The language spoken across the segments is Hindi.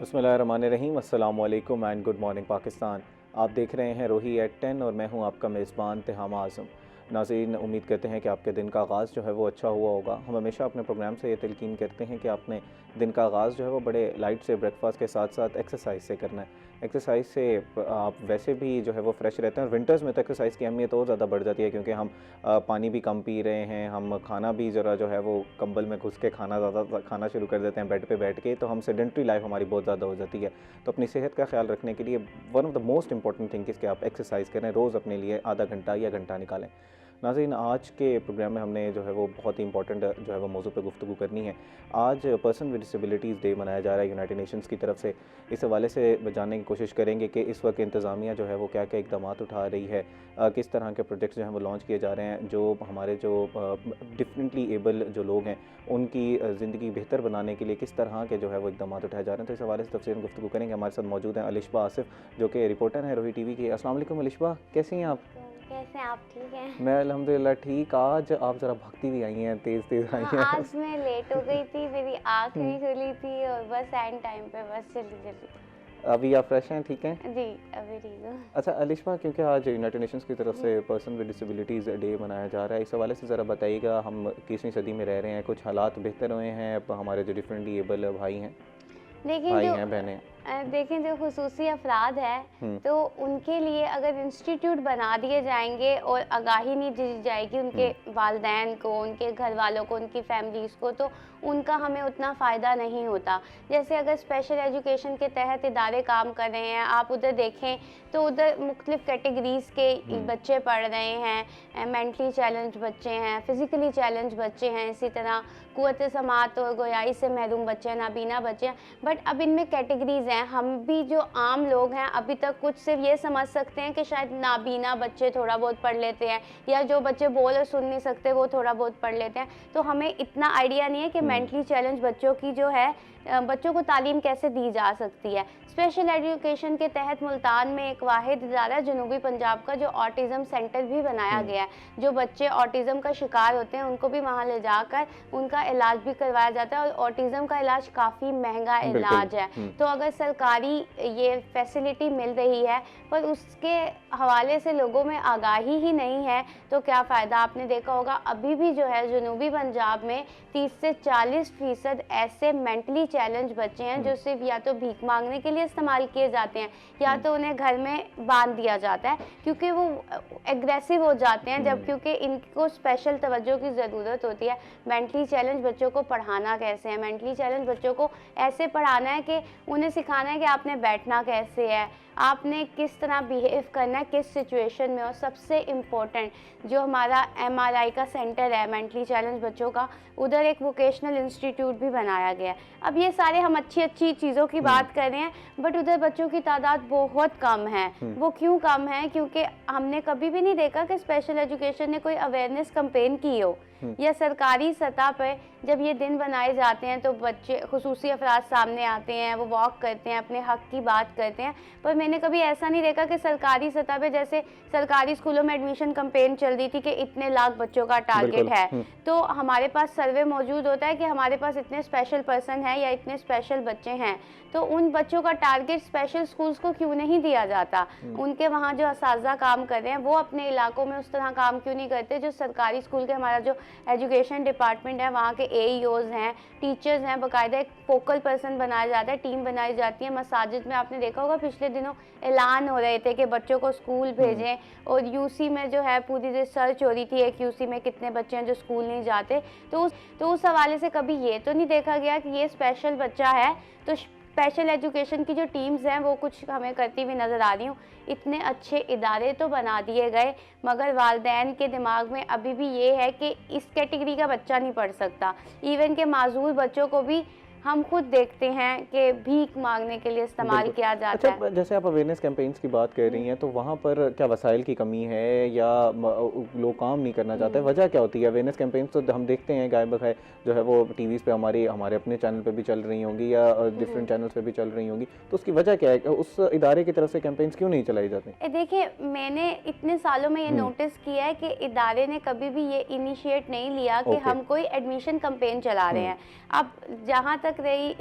बिस्मिल्लाहिर्रहमानिर्रहीम, अस्सलाम वालेकुम एंड गुड मॉर्निंग पाकिस्तान। आप देख रहे हैं रोही एट 10 और मैं हूं आपका मेज़बान तिहामा आज़म। नाज़रीन, उम्मीद करते हैं कि आपके दिन का आगाज़ जो है वो अच्छा हुआ होगा। हम हमेशा अपने प्रोग्राम से ये तलकीन करते हैं कि आपने दिन का आगाज़ जो है वो बड़े लाइट से ब्रेकफास्ट के साथ साथ एक्सरसाइज से करना है। एक्सरसाइज से आप वैसे भी जो है वो फ्रेश रहते हैं और विंटर्स में तो एक्सरसाइज की अहमियत और ज़्यादा बढ़ जाती है, क्योंकि हम पानी भी कम पी रहे हैं, हम खाना भी ज़रा जो है वो कंबल में घुस के ज़्यादा खाना शुरू कर देते हैं बेड पे बैठ के, तो हम सेडेंट्री लाइफ हमारी बहुत ज़्यादा हो जाती है। तो अपनी सेहत का ख्याल रखने के लिए one of the most important thing कि आप एक्सरसाइज करें, रोज़ अपने लिए आधा घंटा या घंटा निकालें। नाज़रीन, आज के प्रोग्राम में हमने जो है वो बहुत ही इंपॉर्टेंट जो है वो मौजू पे गुफ्तगू करनी है। आज पर्सन विद डिसेबिलिटीज़ डे मनाया जा रहा है यूनाइटेड नेशंस की तरफ से। इस हवाले से जानने की कोशिश करेंगे कि इस वक्त इंतज़ामिया जो है वो क्या क्या इक़दाम उठा रही है, किस तरह के प्रोजेक्ट्स जो हैं वो लॉन्च किए जा रहे हैं, जो हमारे जो डिफरेंटली एबल जो लोग हैं उनकी ज़िंदगी बेहतर बनाने के लिए किस तरह के जो है वो इक़दाम उठाए जा रहे हैं। तो इस हवाले से तफसीलन गुफ्तगू करेंगे। हमारे साथ मौजूद हैं अलिशबा आसिफ, जो कि रिपोर्टर हैं रोही टीवी की। अस्सलाम वालेकुम अलिशबा, कैसी हैं आप? कैसे हैं आप? ठीक हैं? मैं अल्हम्दुलिल्लाह ठीक। आज आप ज़रा भागती भी आई हैं, तेज़ आई हैं। आज मैं लेट हो गई थी, मेरी आँख नहीं खुली थी और बस एंड टाइम पे बस जल्दी। अभी आप फ्रेश हैं, ठीक हैं? जी, अभी ठीक हूँ। अच्छा अलिशबा, क्योंकि आज यूनाइटेड नेशंस की तरफ से पर्सन विद डिसेबिलिटीज़ डे मनाया जा रहा है, इस हवाले से ज़रा बताइएगा, हम 21वीं सदी में रह रहे हैं, कुछ हालात बेहतर हुए हैं, हमारे जो डिफरेंटली एबल भाई हैं, बहनें देखें जो खुसूसी अफराद है तो उनके लिए अगर इंस्टीट्यूट बना दिए जाएंगे और आगाही नहीं दी जाएगी उनके वालिदैन को, उनके घर वालों को, उनकी फैमिलीज़ को, तो उनका हमें उतना फ़ायदा नहीं होता। जैसे अगर स्पेशल एजुकेशन के तहत इदारे काम कर रहे हैं, आप उधर देखें तो उधर मुख्तलिफ़ कैटेगरीज़ के बच्चे पढ़ रहे हैं, मेंटली चैलेंज बच्चे हैं, फ़िज़िकली चैलेंज बच्चे हैं, इसी तरह क़ुव्वत समात और गोयाई से महरूम बच्चे हैं, नाबीना बच्चे हैं। बट अब इनमें कैटेगरीज़ हैं। हम भी जो आम लोग हैं अभी तक कुछ सिर्फ ये समझ सकते हैं कि शायद नाबीना बच्चे थोड़ा बहुत पढ़ लेते हैं, या जो बच्चे बोल और सुन नहीं सकते वो थोड़ा बहुत पढ़ लेते हैं। तो हमें इतना आइडिया नहीं है कि मेंटली चैलेंज बच्चों की जो है बच्चों को तालीम कैसे दी जा सकती है। स्पेशल एजुकेशन के तहत मुल्तान में एक वाहिद इदारा जनूबी पंजाब का जो ऑटिज़म सेंटर भी बनाया गया है। जो बच्चे ऑटिज़म का शिकार होते हैं उनको भी वहाँ ले जाकर उनका इलाज भी करवाया जाता है, और ऑटिज़म का इलाज काफ़ी महंगा इलाज है। तो अगर सरकारी ये फैसिलिटी मिल रही है पर उसके हवाले से लोगों में आगाही ही नहीं है तो क्या फ़ायदा। आपने देखा होगा अभी भी जो है जनूबी पंजाब में 30 से 40% ऐसे मेंटली चैलेंज बच्चे हैं जो सिर्फ या तो भीख मांगने के लिए इस्तेमाल किए जाते हैं, या तो उन्हें घर में बांध दिया जाता है क्योंकि वो एग्रेसिव हो जाते हैं, जब क्योंकि इनको स्पेशल तवज्जो की ज़रूरत होती है। मेंटली चैलेंज बच्चों को पढ़ाना कैसे है, मेंटली चैलेंज बच्चों को ऐसे पढ़ाना है कि उन्हें सिखाना है कि आपने बैठना कैसे है, आपने किस तरह बिहेव करना है किस सिचुएशन में। और सबसे इम्पोर्टेंट जो हमारा MRI का सेंटर है मेंटली चैलेंज बच्चों का, उधर एक वोकेशनल इंस्टीट्यूट भी बनाया गया है। अब ये सारे हम अच्छी चीज़ों की बात कर रहे हैं, बट उधर बच्चों की तादाद बहुत कम है। वो क्यों कम है? क्योंकि हमने कभी भी नहीं देखा कि स्पेशल एजुकेशन ने कोई अवेयरनेस कैंपेन की हो, या सरकारी सतह पर जब ये दिन बनाए जाते हैं तो बच्चे खुसूसी अफराद सामने आते हैं, वो वॉक करते हैं, अपने हक की बात करते हैं। पर मैंने कभी ऐसा नहीं देखा कि सरकारी सतह पे जैसे सरकारी स्कूलों में एडमिशन कैंपेन चल रही थी कि इतने लाख बच्चों का टारगेट है, तो हमारे पास सर्वे मौजूद होता है कि हमारे पास इतने स्पेशल पर्सन हैं या इतने स्पेशल बच्चे हैं, तो उन बच्चों का टारगेट स्पेशल स्कूल्स को क्यों नहीं दिया जाता। उनके वहाँ जो असातिज़ा काम कर रहे हैं वो अपने इलाकों में उस तरह काम क्यों नहीं करते जो सरकारी स्कूल के, हमारा जो एजुकेशन डिपार्टमेंट है वहाँ के AEOs हैं, टीचर्स हैं, बाकायदा एक फोकल पर्सन बनाया जाता है, टीम बनाई जाती है। मसाजिद में आपने देखा होगा पिछले दिनों ऐलान हो रहे थे कि बच्चों को स्कूल भेजें, और UC में जो है पूरी रिसर्च हो रही थी एक UC में कितने बच्चे हैं जो स्कूल नहीं जाते। तो उस हवाले से कभी ये तो नहीं देखा गया कि ये स्पेशल बच्चा है तो स्पेशल एजुकेशन की जो टीम्स हैं वो कुछ हमें करती हुई नज़र आ रही हूँ। इतने अच्छे इदारे तो बना दिए गए, मगर वालिदैन के दिमाग में अभी भी ये है कि इस कैटेगरी का बच्चा नहीं पढ़ सकता। इवन के माजूर बच्चों को भी हम खुद देखते हैं कि भीख मांगने के लिए इस्तेमाल किया जाता है। जैसे आप अवेयरनेस कैंपेन्स की बात कर रही हैं, तो वहाँ पर क्या वसाइल की कमी है या लोग काम नहीं करना चाहते, वजह क्या होती है? अवेयरनेस कैंपेन्स तो हम देखते हैं गाय बगाए जो है वो टीवीज़ पे हमारे अपने चैनल पे भी चल रही होंगी या डिफरेंट चैनल्स पे भी चल रही होंगी, तो उसकी वजह क्या है? उस इदारे की तरफ से कैंपेन्स क्यों नहीं चलाई जाती? देखिए, मैंने इतने सालों में ये नोटिस किया है कि इदारे ने कभी भी ये इनिशिएट नहीं लिया कि हम कोई एडमिशन कैंपेन चला रहे हैं। अब जहाँ तक रही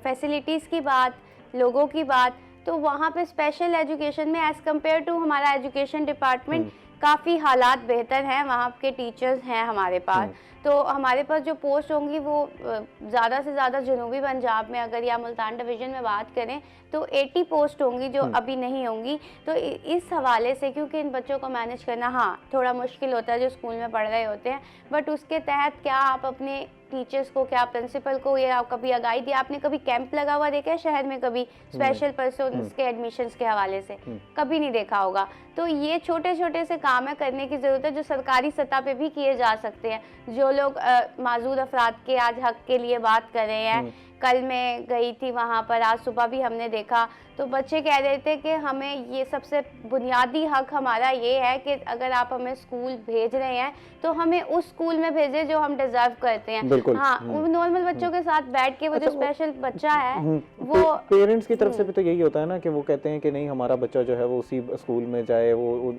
फैसिलिटीज़ की बात, लोगों की बात, तो वहाँ पे स्पेशल एजुकेशन में एज़ कम्पेयर टू हमारा एजुकेशन डिपार्टमेंट काफ़ी हालात बेहतर हैं। वहाँ के टीचर्स हैं हमारे पास, तो हमारे पास जो पोस्ट होंगी वो ज़्यादा से ज़्यादा जनूबी पंजाब में, अगर या मुल्तान डिवीज़न में बात करें तो 80 पोस्ट होंगी जो अभी नहीं होंगी। तो इस हवाले से, क्योंकि इन बच्चों को मैनेज करना हाँ थोड़ा मुश्किल होता है जो स्कूल में पढ़ रहे होते हैं, बट उसके तहत क्या आप अपने टीचर्स को, क्या प्रिंसिपल को, ये आप कभी आगाही दी, आपने कभी कैंप लगा हुआ देखा है शहर में, कभी स्पेशल पर्सन्स के एडमिशन्स के हवाले से कभी नहीं देखा होगा। तो ये छोटे छोटे से काम है करने की ज़रूरत है जो सरकारी सतह पे भी किए जा सकते हैं। जो लोग माजूर अफराद के आज हक के लिए बात कर रहे हैं, कल मैं गई थी वहाँ पर, आज सुबह भी हमने देखा, तो बच्चे कह रहे थे कि हमें ये सबसे बुनियादी हक हमारा ये है कि अगर आप हमें स्कूल भेज रहे हैं तो हमें उस स्कूल में भेजें जो हम डिजर्व करते हैं। हाँ, वो नॉर्मल बच्चों के साथ बैठ के वो जो स्पेशल बच्चा है वो पेरेंट्स की तरफ से भी तो यही होता है ना कि वो कहते हैं कि नहीं हमारा बच्चा जो है वो उसी स्कूल में जाए, वो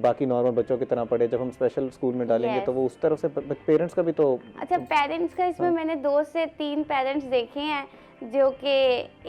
बाकी नॉर्मल बच्चों की तरह पढ़े। जब हम स्पेशल स्कूल में डालेंगे तो वो उस तरफ से पेरेंट्स का भी तो। अच्छा, पेरेंट्स का इसमें मैंने 2 से 3 पेरेंट्स देखे हैं जो कि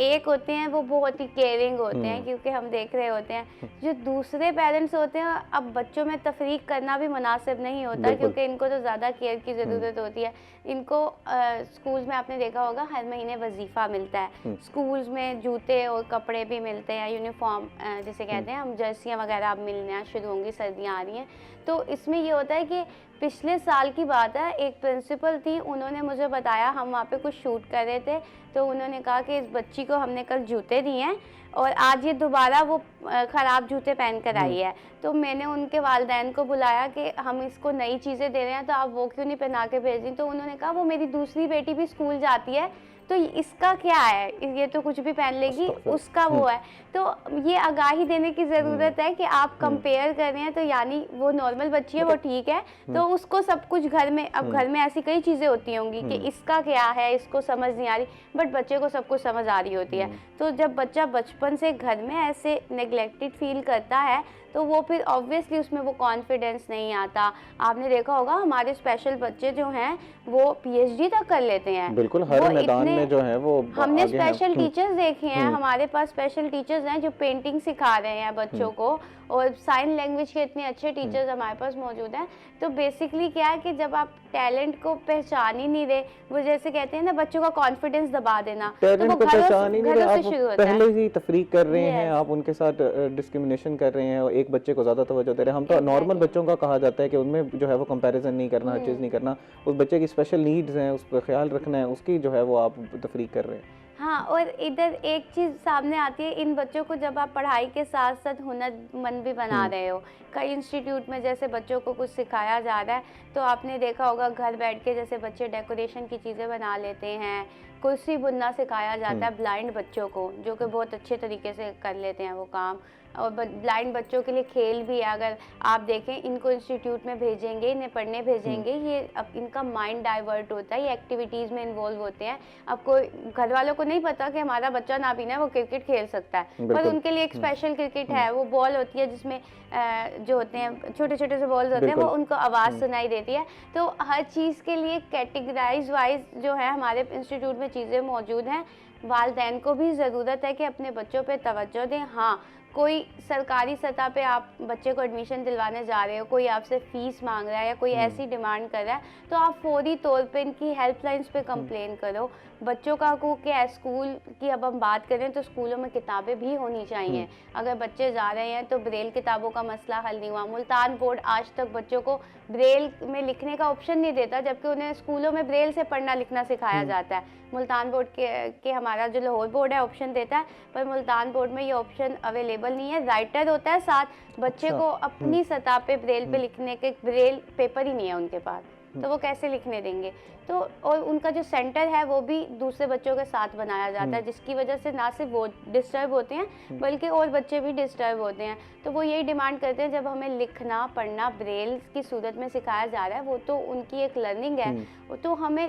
एक होते हैं वो बहुत ही केयरिंग होते हैं क्योंकि हम देख रहे होते हैं। जो दूसरे पेरेंट्स होते हैं, अब बच्चों में तफरीक करना भी मुनासिब नहीं होता क्योंकि इनको तो ज़्यादा केयर की ज़रूरत होती है। इनको स्कूल्स में आपने देखा होगा हर महीने वजीफ़ा मिलता है, स्कूल्स में जूते और कपड़े भी मिलते हैं, यूनिफॉर्म जिसे कहते हैं, हम जर्सियाँ वगैरह अब मिलना शुरू होंगी, सर्दियाँ आ रही हैं। तो इसमें ये होता है कि पिछले साल की बात है, एक प्रिंसिपल थी, उन्होंने मुझे बताया, हम वहाँ पे कुछ शूट कर रहे थे, तो उन्होंने कहा कि इस बच्ची को हमने कल जूते दिए हैं और आज ये दोबारा वो ख़राब जूते पहन कर आई है। तो मैंने उनके वालिदैन को बुलाया कि हम इसको नई चीज़ें दे रहे हैं तो आप वो क्यों नहीं पहना के भेज दी। तो उन्होंने कहा वो मेरी दूसरी बेटी भी स्कूल जाती है तो इसका क्या है, ये तो कुछ भी पहन लेगी, उसका वो है। तो ये आगाही देने की ज़रूरत है कि आप कंपेयर कर रहे हैं तो यानी वो नॉर्मल बच्ची है, वो ठीक है, तो उसको सब कुछ घर में, अब घर में ऐसी कई चीज़ें होती होंगी कि इसका क्या है, इसको समझ नहीं आ रही, बट बच्चे को सब कुछ समझ आ रही होती है। तो जब बच्चा बचपन से घर में ऐसे नेग्लेक्टेड फील करता है तो वो फिर ऑब्वियसली उसमें वो कॉन्फिडेंस नहीं आता। आपने देखा होगा हमारे स्पेशल बच्चे जो हैं वो पीएचडी तक कर लेते हैं, बिल्कुल हर मैदान में जो है वो हमने स्पेशल टीचर्स देखे हैं। हमारे पास स्पेशल टीचर्स हैं जो पेंटिंग सिखा रहे हैं बच्चों को, और साइन लैंग्वेज के इतने अच्छे टीचर्स हमारे पास मौजूद हैं। तो बेसिकली क्या है कि जब आप टैलेंट को पहचान ही नहीं रहे, वो जैसे कहते हैं ना बच्चों का कॉन्फिडेंस दबा देना, टैलेंट तो को पहचान ही नहीं रहे, घरों से शुरू आप होता है। पहले ही तफरीक कर रहे हैं, आप उनके साथ डिस्क्रिमिनेशन कर रहे हैं और एक बच्चे को ज़्यादा तवज्जो दे रहे हैं। हम तो नॉर्मल बच्चों का कहा जाता है कि उनमें जो है वो कंपैरिजन नहीं करना, हर चीज़ नहीं करना, उस बच्चे की स्पेशल नीड्स हैं उस पर ख्याल रखना है, उसकी जो है वो आप तफरीक कर रहे हैं। हाँ, और इधर एक चीज़ सामने आती है, इन बच्चों को जब आप पढ़ाई के साथ साथ हुनरमंद भी बना रहे हो, कई इंस्टीट्यूट में जैसे बच्चों को कुछ सिखाया जा रहा है, तो आपने देखा होगा घर बैठ के जैसे बच्चे डेकोरेशन की चीज़ें बना लेते हैं, कुर्सी बुनना सिखाया जाता है ब्लाइंड बच्चों को, जो कि बहुत अच्छे तरीके से कर लेते हैं वो काम। और ब्लाइंड बच्चों के लिए खेल भी है, अगर आप देखें इनको इंस्टीट्यूट में भेजेंगे, इन्हें पढ़ने भेजेंगे, ये अब इनका माइंड डाइवर्ट होता है, ये एक्टिविटीज़ में इन्वॉल्व होते हैं। अब कोई घर वालों को नहीं पता कि हमारा बच्चा नाबीना है, वो क्रिकेट खेल सकता है, पर उनके लिए एक स्पेशल क्रिकेट है, वो बॉल होती है जिसमें जो होते हैं छोटे छोटे से बॉल्स होते हैं, वो उनको आवाज़ सुनाई देती है। तो हर चीज़ के लिए कैटेगराइज वाइज जो है हमारे इंस्टीट्यूट में चीज़ें मौजूद हैं। वालिदैन को भी ज़रूरत है कि अपने बच्चों पे तवज्जो दें। हाँ, कोई सरकारी सतह पे आप बच्चे को एडमिशन दिलवाने जा रहे हो, कोई आपसे फ़ीस मांग रहा है या कोई ऐसी डिमांड कर रहा है, तो आप फौरी तौर पे इनकी हेल्पलाइंस पे कंप्लेन करो। बच्चों का हकूक़ है, स्कूल की अब हम बात करें तो स्कूलों में किताबें भी होनी चाहिए। अगर बच्चे जा रहे हैं तो ब्रेल किताबों का मसला हल नहीं हुआ। मुल्तान बोर्ड आज तक बच्चों को ब्रेल में लिखने का ऑप्शन नहीं देता, जबकि उन्हें स्कूलों में ब्रेल से पढ़ना लिखना सिखाया जाता है। मुल्तान बोर्ड के हमारा जो लाहौर बोर्ड है ऑप्शन देता है, पर मुल्तान बोर्ड में ये ऑप्शन अवेलेबल नहीं है। राइटर होता है साथ, बच्चे को अपनी सतह पे ब्रेल पे लिखने के ब्रेल पेपर ही नहीं है उनके पास, तो वो कैसे लिखने देंगे। तो और उनका जो सेंटर है वो भी दूसरे बच्चों के साथ बनाया जाता है, जिसकी वजह से ना सिर्फ वो डिस्टर्ब होते हैं बल्कि और बच्चे भी डिस्टर्ब होते हैं। तो वो यही डिमांड करते हैं, जब हमें लिखना पढ़ना ब्रेल की सूरत में सिखाया जा रहा है, वो तो उनकी एक लर्निंग है, तो हमें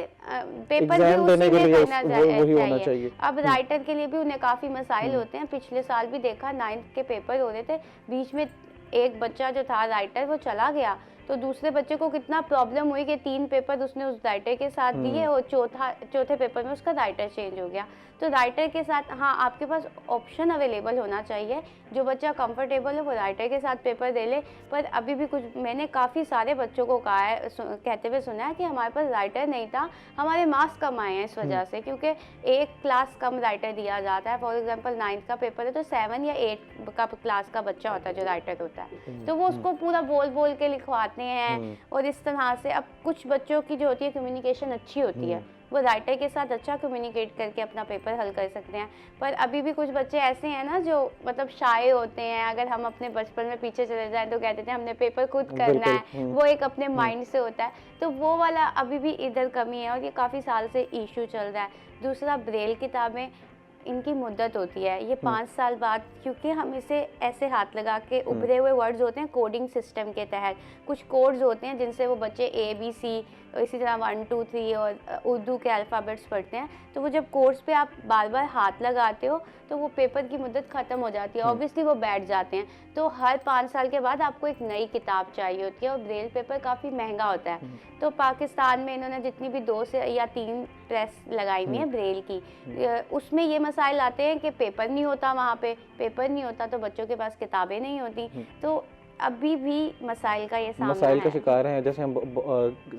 पेपर भी उसी में करना चाहिए। अब राइटर के लिए भी उन्हें काफ़ी मसाइल होते हैं। पिछले साल भी देखा 9th के पेपर हो रहे थे, बीच में एक बच्चा जो था राइटर वो चला गया, तो दूसरे बच्चे को कितना प्रॉब्लम हुई कि 3 पेपर उसने उस राइटर के साथ दिए और चौथे पेपर में उसका राइटर चेंज हो गया। तो राइटर के साथ हाँ, आपके पास ऑप्शन अवेलेबल होना चाहिए, जो बच्चा कंफर्टेबल है वो राइटर के साथ पेपर दे ले। पर अभी भी कुछ मैंने काफ़ी सारे बच्चों को कहा है, कहते हुए सुना है कि हमारे पास राइटर नहीं था, हमारे मार्क्स कम आए हैं इस वजह से, क्योंकि एक क्लास कम राइटर दिया जाता है। फॉर एग्जांपल 9th का पेपर है तो 7 या 8 का क्लास का बच्चा होता है जो राइटर होता है, तो वो उसको पूरा बोल बोल के लिखवाते हैं। और इस तरह से अब कुछ बच्चों की जो होती है कम्युनिकेशन अच्छी होती है, वो राइटर के साथ अच्छा कम्युनिकेट करके अपना पेपर हल कर सकते हैं। पर अभी भी कुछ बच्चे ऐसे हैं ना जो मतलब शाय होते हैं। अगर हम अपने बचपन में पीछे चले जाएं तो कहते थे हमने पेपर खुद करना है, वो एक अपने माइंड से होता है, तो वो वाला अभी भी इधर कमी है और ये काफ़ी साल से इशू चल रहा है। दूसरा, ब्रेल किताबें, इनकी मुद्दत होती है ये 5 साल बाद, क्योंकि हम इसे ऐसे हाथ लगा के उभरे हुए वर्ड्स होते हैं कोडिंग सिस्टम के तहत, कुछ कोड्स होते हैं जिनसे वो बच्चे ABC इसी तरह 1 2 3 और उर्दू के अल्फ़ाबेट्स पढ़ते हैं। तो वो जब कोड्स पे आप बार बार हाथ लगाते हो तो वो पेपर की मुद्दत ख़त्म हो जाती है, ऑब्वियसली वो बैठ जाते हैं। तो हर 5 साल के बाद आपको एक नई किताब चाहिए होती है और ब्रेल पेपर काफ़ी महंगा होता है। तो पाकिस्तान में इन्होंने जितनी भी 2 से या 3 प्रेस लगाई हुई है ब्रेल की, उसमें ये मसाइल आते हैं कि पेपर नहीं होता, वहाँ पे पेपर नहीं होता तो बच्चों के पास किताबें नहीं होती। तो अभी भी मसाइल का ये सामना मसाइल का है। शिकार हैं। जैसे हम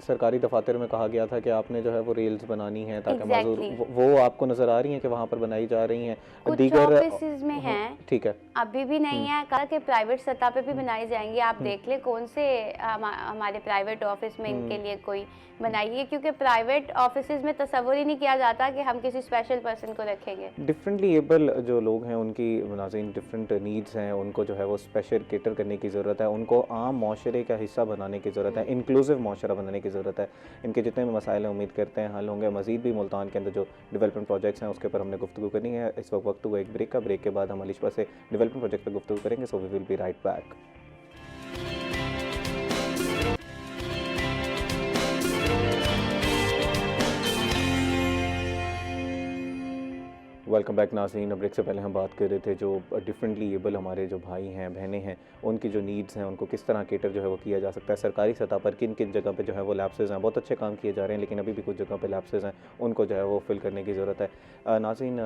सरकारी दफातर में कहा गया था कि आपने जो है वो रेल्स बनानी है ताकि माजूर, वो आपको नज़र आ रही हैं कि वहाँ पर बनाई जा रही हैं? कुछ दीगर ऑफिसेज में हैं, ठीक है, अभी भी नहीं है, कहा कि प्राइवेट सतह पे भी बनाई जाएंगी। आप देख ले कौन से हमारे प्राइवेट ऑफिस में इनके लिए कोई बनाइए, क्योंकि प्राइवेट ऑफिसेज में तसव्वुर ही नहीं किया जाता कि हम किसी स्पेशल पर्सन को रखेंगे। डिफरेंटली एबल जो लोग हैं उनकी नाज़रीन डिफरेंट नीड्स हैं, उनको जो है वो स्पेशल केटर करने की ज़रूरत है, उनको आम माशरे का हिस्सा बनाने की ज़रूरत है, इंक्लूसिव माशरा बनाने की ज़रूरत है। इनके जितने भी मसाइल हैं उम्मीद करते हैं हल होंगे। मज़ीद भी मुल्तान के अंदर जो डेवलपमेंट प्रोजेक्ट्स हैं उसके ऊपर हमने गुफ्तगू करनी है। इस वक्त हुआ एक ब्रेक का, ब्रेक के बाद हम अलिशबा से डेवलपमेंट प्रोजेक्ट पर गुफ्तगू करेंगे। So we will be right back. Welcome back नाज़रीन। ब्रेक से पहले हम बात कर रहे थे जो डिफरेंटली एबल हमारे जो भाई हैं बहनें हैं उनकी जो नीड्स हैं उनको किस तरह केटर जो है वो किया जा सकता है। सरकारी सतह पर किन किन जगह पे जो है वो लैप्सेस हैं, बहुत अच्छे काम किए जा रहे हैं लेकिन अभी भी कुछ जगह पे लैप्सेस हैं, उनको जो है वो फिल करने की ज़रूरत है। नाज़रीन,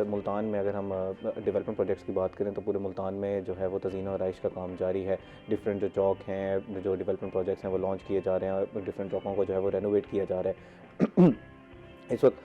मुल्तान में अगर हम डेवलपमेंट प्रोजेक्ट्स की बात करें तो पूरे मुल्तान में जो है वो तज़ीन और आइश का काम जारी है। डिफरेंट जो चौक हैं, जो डेवलपमेंट प्रोजेक्ट्स हैं वो लॉन्च किए जा रहे हैं और डिफरेंट चौकों को जो है वो रेनोवेट किया जा रहा है। इस वक्त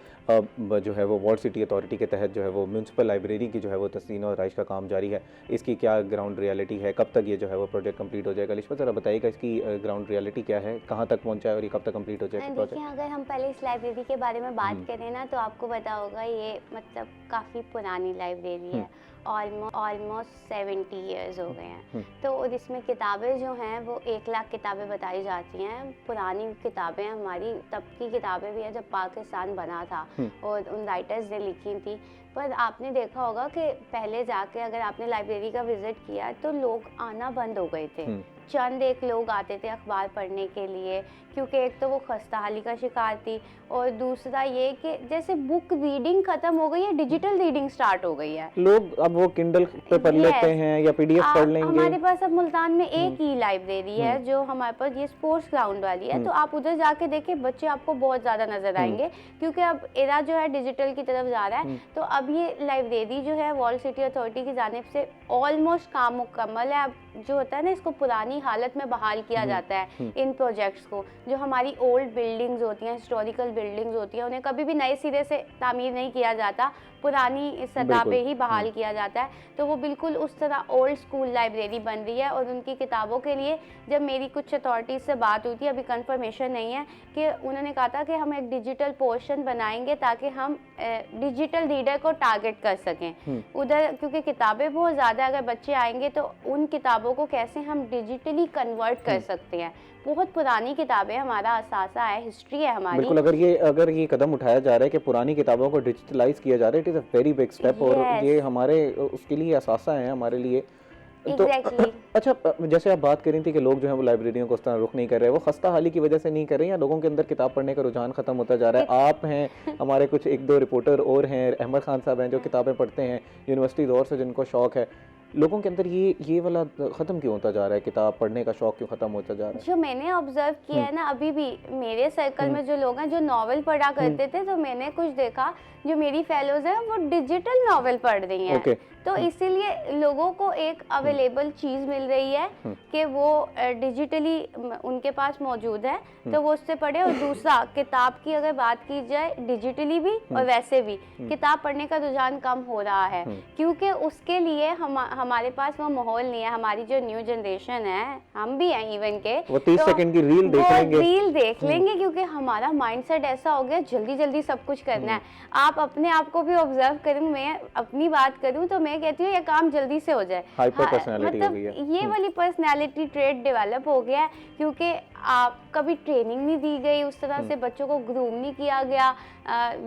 जो है वो वार्ड सिटी अथॉरिटी के तहत जो है वो म्यूनसिपल लाइब्रेरी की जो है वो तस्दीन और राइश का काम जारी है। इसकी क्या ग्राउंड रियलिटी है, कब तक ये जो है वो प्रोजेक्ट कंप्लीट हो जाएगा? लिशा ज़रा बताइएगा इसकी ग्राउंड रियलिटी क्या है, कहाँ तक पहुँचा है और ये कब तक कंप्लीट हो जाएगा प्रोजेक्ट? देखिए, अगर हम पहले इस लाइब्रेरी के बारे में बात करें ना तो आपको पता होगा ये मतलब काफ़ी पुरानी लाइब्रेरी है, ऑलमोस्ट 70 ईयर्स हो गए हैं। तो और इसमें किताबें जो हैं वो 1 लाख किताबें बताई जाती हैं। पुरानी किताबें हमारी तब की किताबें भी हैं जब पाकिस्तान बना था और उन राइटर्स ने लिखी थी। पर आपने देखा होगा कि पहले जाके अगर आपने लाइब्रेरी का विजिट किया तो लोग आना बंद हो गए थे। चंद एक लोग आते थे अखबार पढ़ने के लिए, क्योंकि एक तो वो खस्ताहाली का शिकार थी और दूसरा ये कि जैसे बुक रीडिंग खत्म हो गई है, डिजिटल रीडिंग स्टार्ट हो गई है। लोग अब वो किंडल पे पढ़ लेते हैं या PDF पढ़ लेंगे। हमारे पास अब मुल्तान में एक ही लाइब्रेरी है जो हमारे पास ये स्पोर्ट्स ग्राउंड वाली है, तो आप उधर जाके देखिए बच्चे आपको बहुत ज़्यादा नजर आएंगे, क्योंकि अब एरा जो है डिजिटल की तरफ जा रहा है। तो अब ये लाइब्रेरी जो है वार्ड सिटी अथॉरिटी की जानिब से ऑलमोस्ट काम मुकम्मल है। अब जो होता है ना, इसको पुरानी हालत में बहाल किया जाता है इन प्रोजेक्ट्स को। जो हमारी ओल्ड बिल्डिंग्स होती हैं, हिस्टोरिकल बिल्डिंग्स होती हैं, उन्हें कभी भी नए सिरे से तामीर नहीं किया जाता, पुरानी सतह पे ही बहाल किया जाता है। तो वो बिल्कुल उस तरह ओल्ड स्कूल लाइब्रेरी बन रही है। और उनकी किताबों के लिए जब मेरी कुछ अथॉरिटीज़ से बात हुई थी, अभी कंफर्मेशन नहीं है, कि उन्होंने कहा था कि हम एक डिजिटल पोर्शन बनाएंगे ताकि हम डिजिटल रीडर को टारगेट कर सकें उधर, क्योंकि किताबें बहुत ज़्यादा, अगर बच्चे आएंगे तो उन किताबों को कैसे हम डिजिटली कन्वर्ट कर सकते हैं। बहुत पुरानी किताबें, हमारा असासा है, हिस्ट्री है हमारी। बिल्कुल, अगर ये कदम उठाया जा रहा है कि पुरानी किताबों को डिजिटलाइज किया जा रहा है, it is a very big step. और ये हमारे उसके लिए असासा है हमारे लिए। तो अच्छा, जैसे आप बात कर रही थी कि लोग जो है वो लाइब्रेरियों को उस तरह रुख नहीं कर रहे, वो खस्ता हाली की वजह से नहीं कर रहे हैं या लोगों के अंदर किताब पढ़ने का रुझान खत्म होता जा रहा है? आप हैं, हमारे कुछ 1-2 रिपोर्टर और हैं, अहमद खान साहब हैं जो किताबें पढ़ते हैं यूनिवर्सिटी दौर से, जिनको शौक है। लोगों के अंदर ये वाला ख़त्म क्यों होता जा रहा है, किताब पढ़ने का शौक़ क्यों ख़त्म होता जा रहा है? जो मैंने ऑब्जर्व किया है ना, अभी भी मेरे सर्कल में जो लोग हैं जो नॉवल पढ़ा करते थे, तो मैंने कुछ देखा जो मेरी फेलोज हैं वो डिजिटल नॉवल पढ़ रही हैं। तो इसीलिए लोगों को एक अवेलेबल चीज़ मिल रही है कि वो डिजिटली उनके पास मौजूद है, तो वो उससे पढ़े। और दूसरा, किताब की अगर बात की जाए डिजिटली भी और वैसे भी किताब पढ़ने का रुझान कम हो रहा है, क्योंकि उसके लिए हमारे पास वो माहौल नहीं है। हमारी जो न्यू जनरेशन है, हम भी हैं इवन के, वो 30 सेकंड की रील देख लेंगे क्योंकि हमारा माइंडसेट ऐसा हो गया, जल्दी जल्दी सब कुछ करना है। आप अपने आप को भी ऑब्जर्व करूं, मैं अपनी बात करूं तो मैं कहती हूँ ये काम जल्दी से हो जाए। मतलब ये वाली पर्सनैलिटी ट्रेट डेवलप हो गया है, क्योंकि आप कभी ट्रेनिंग नहीं दी गई उस तरह से, बच्चों को ग्रूम नहीं किया गया,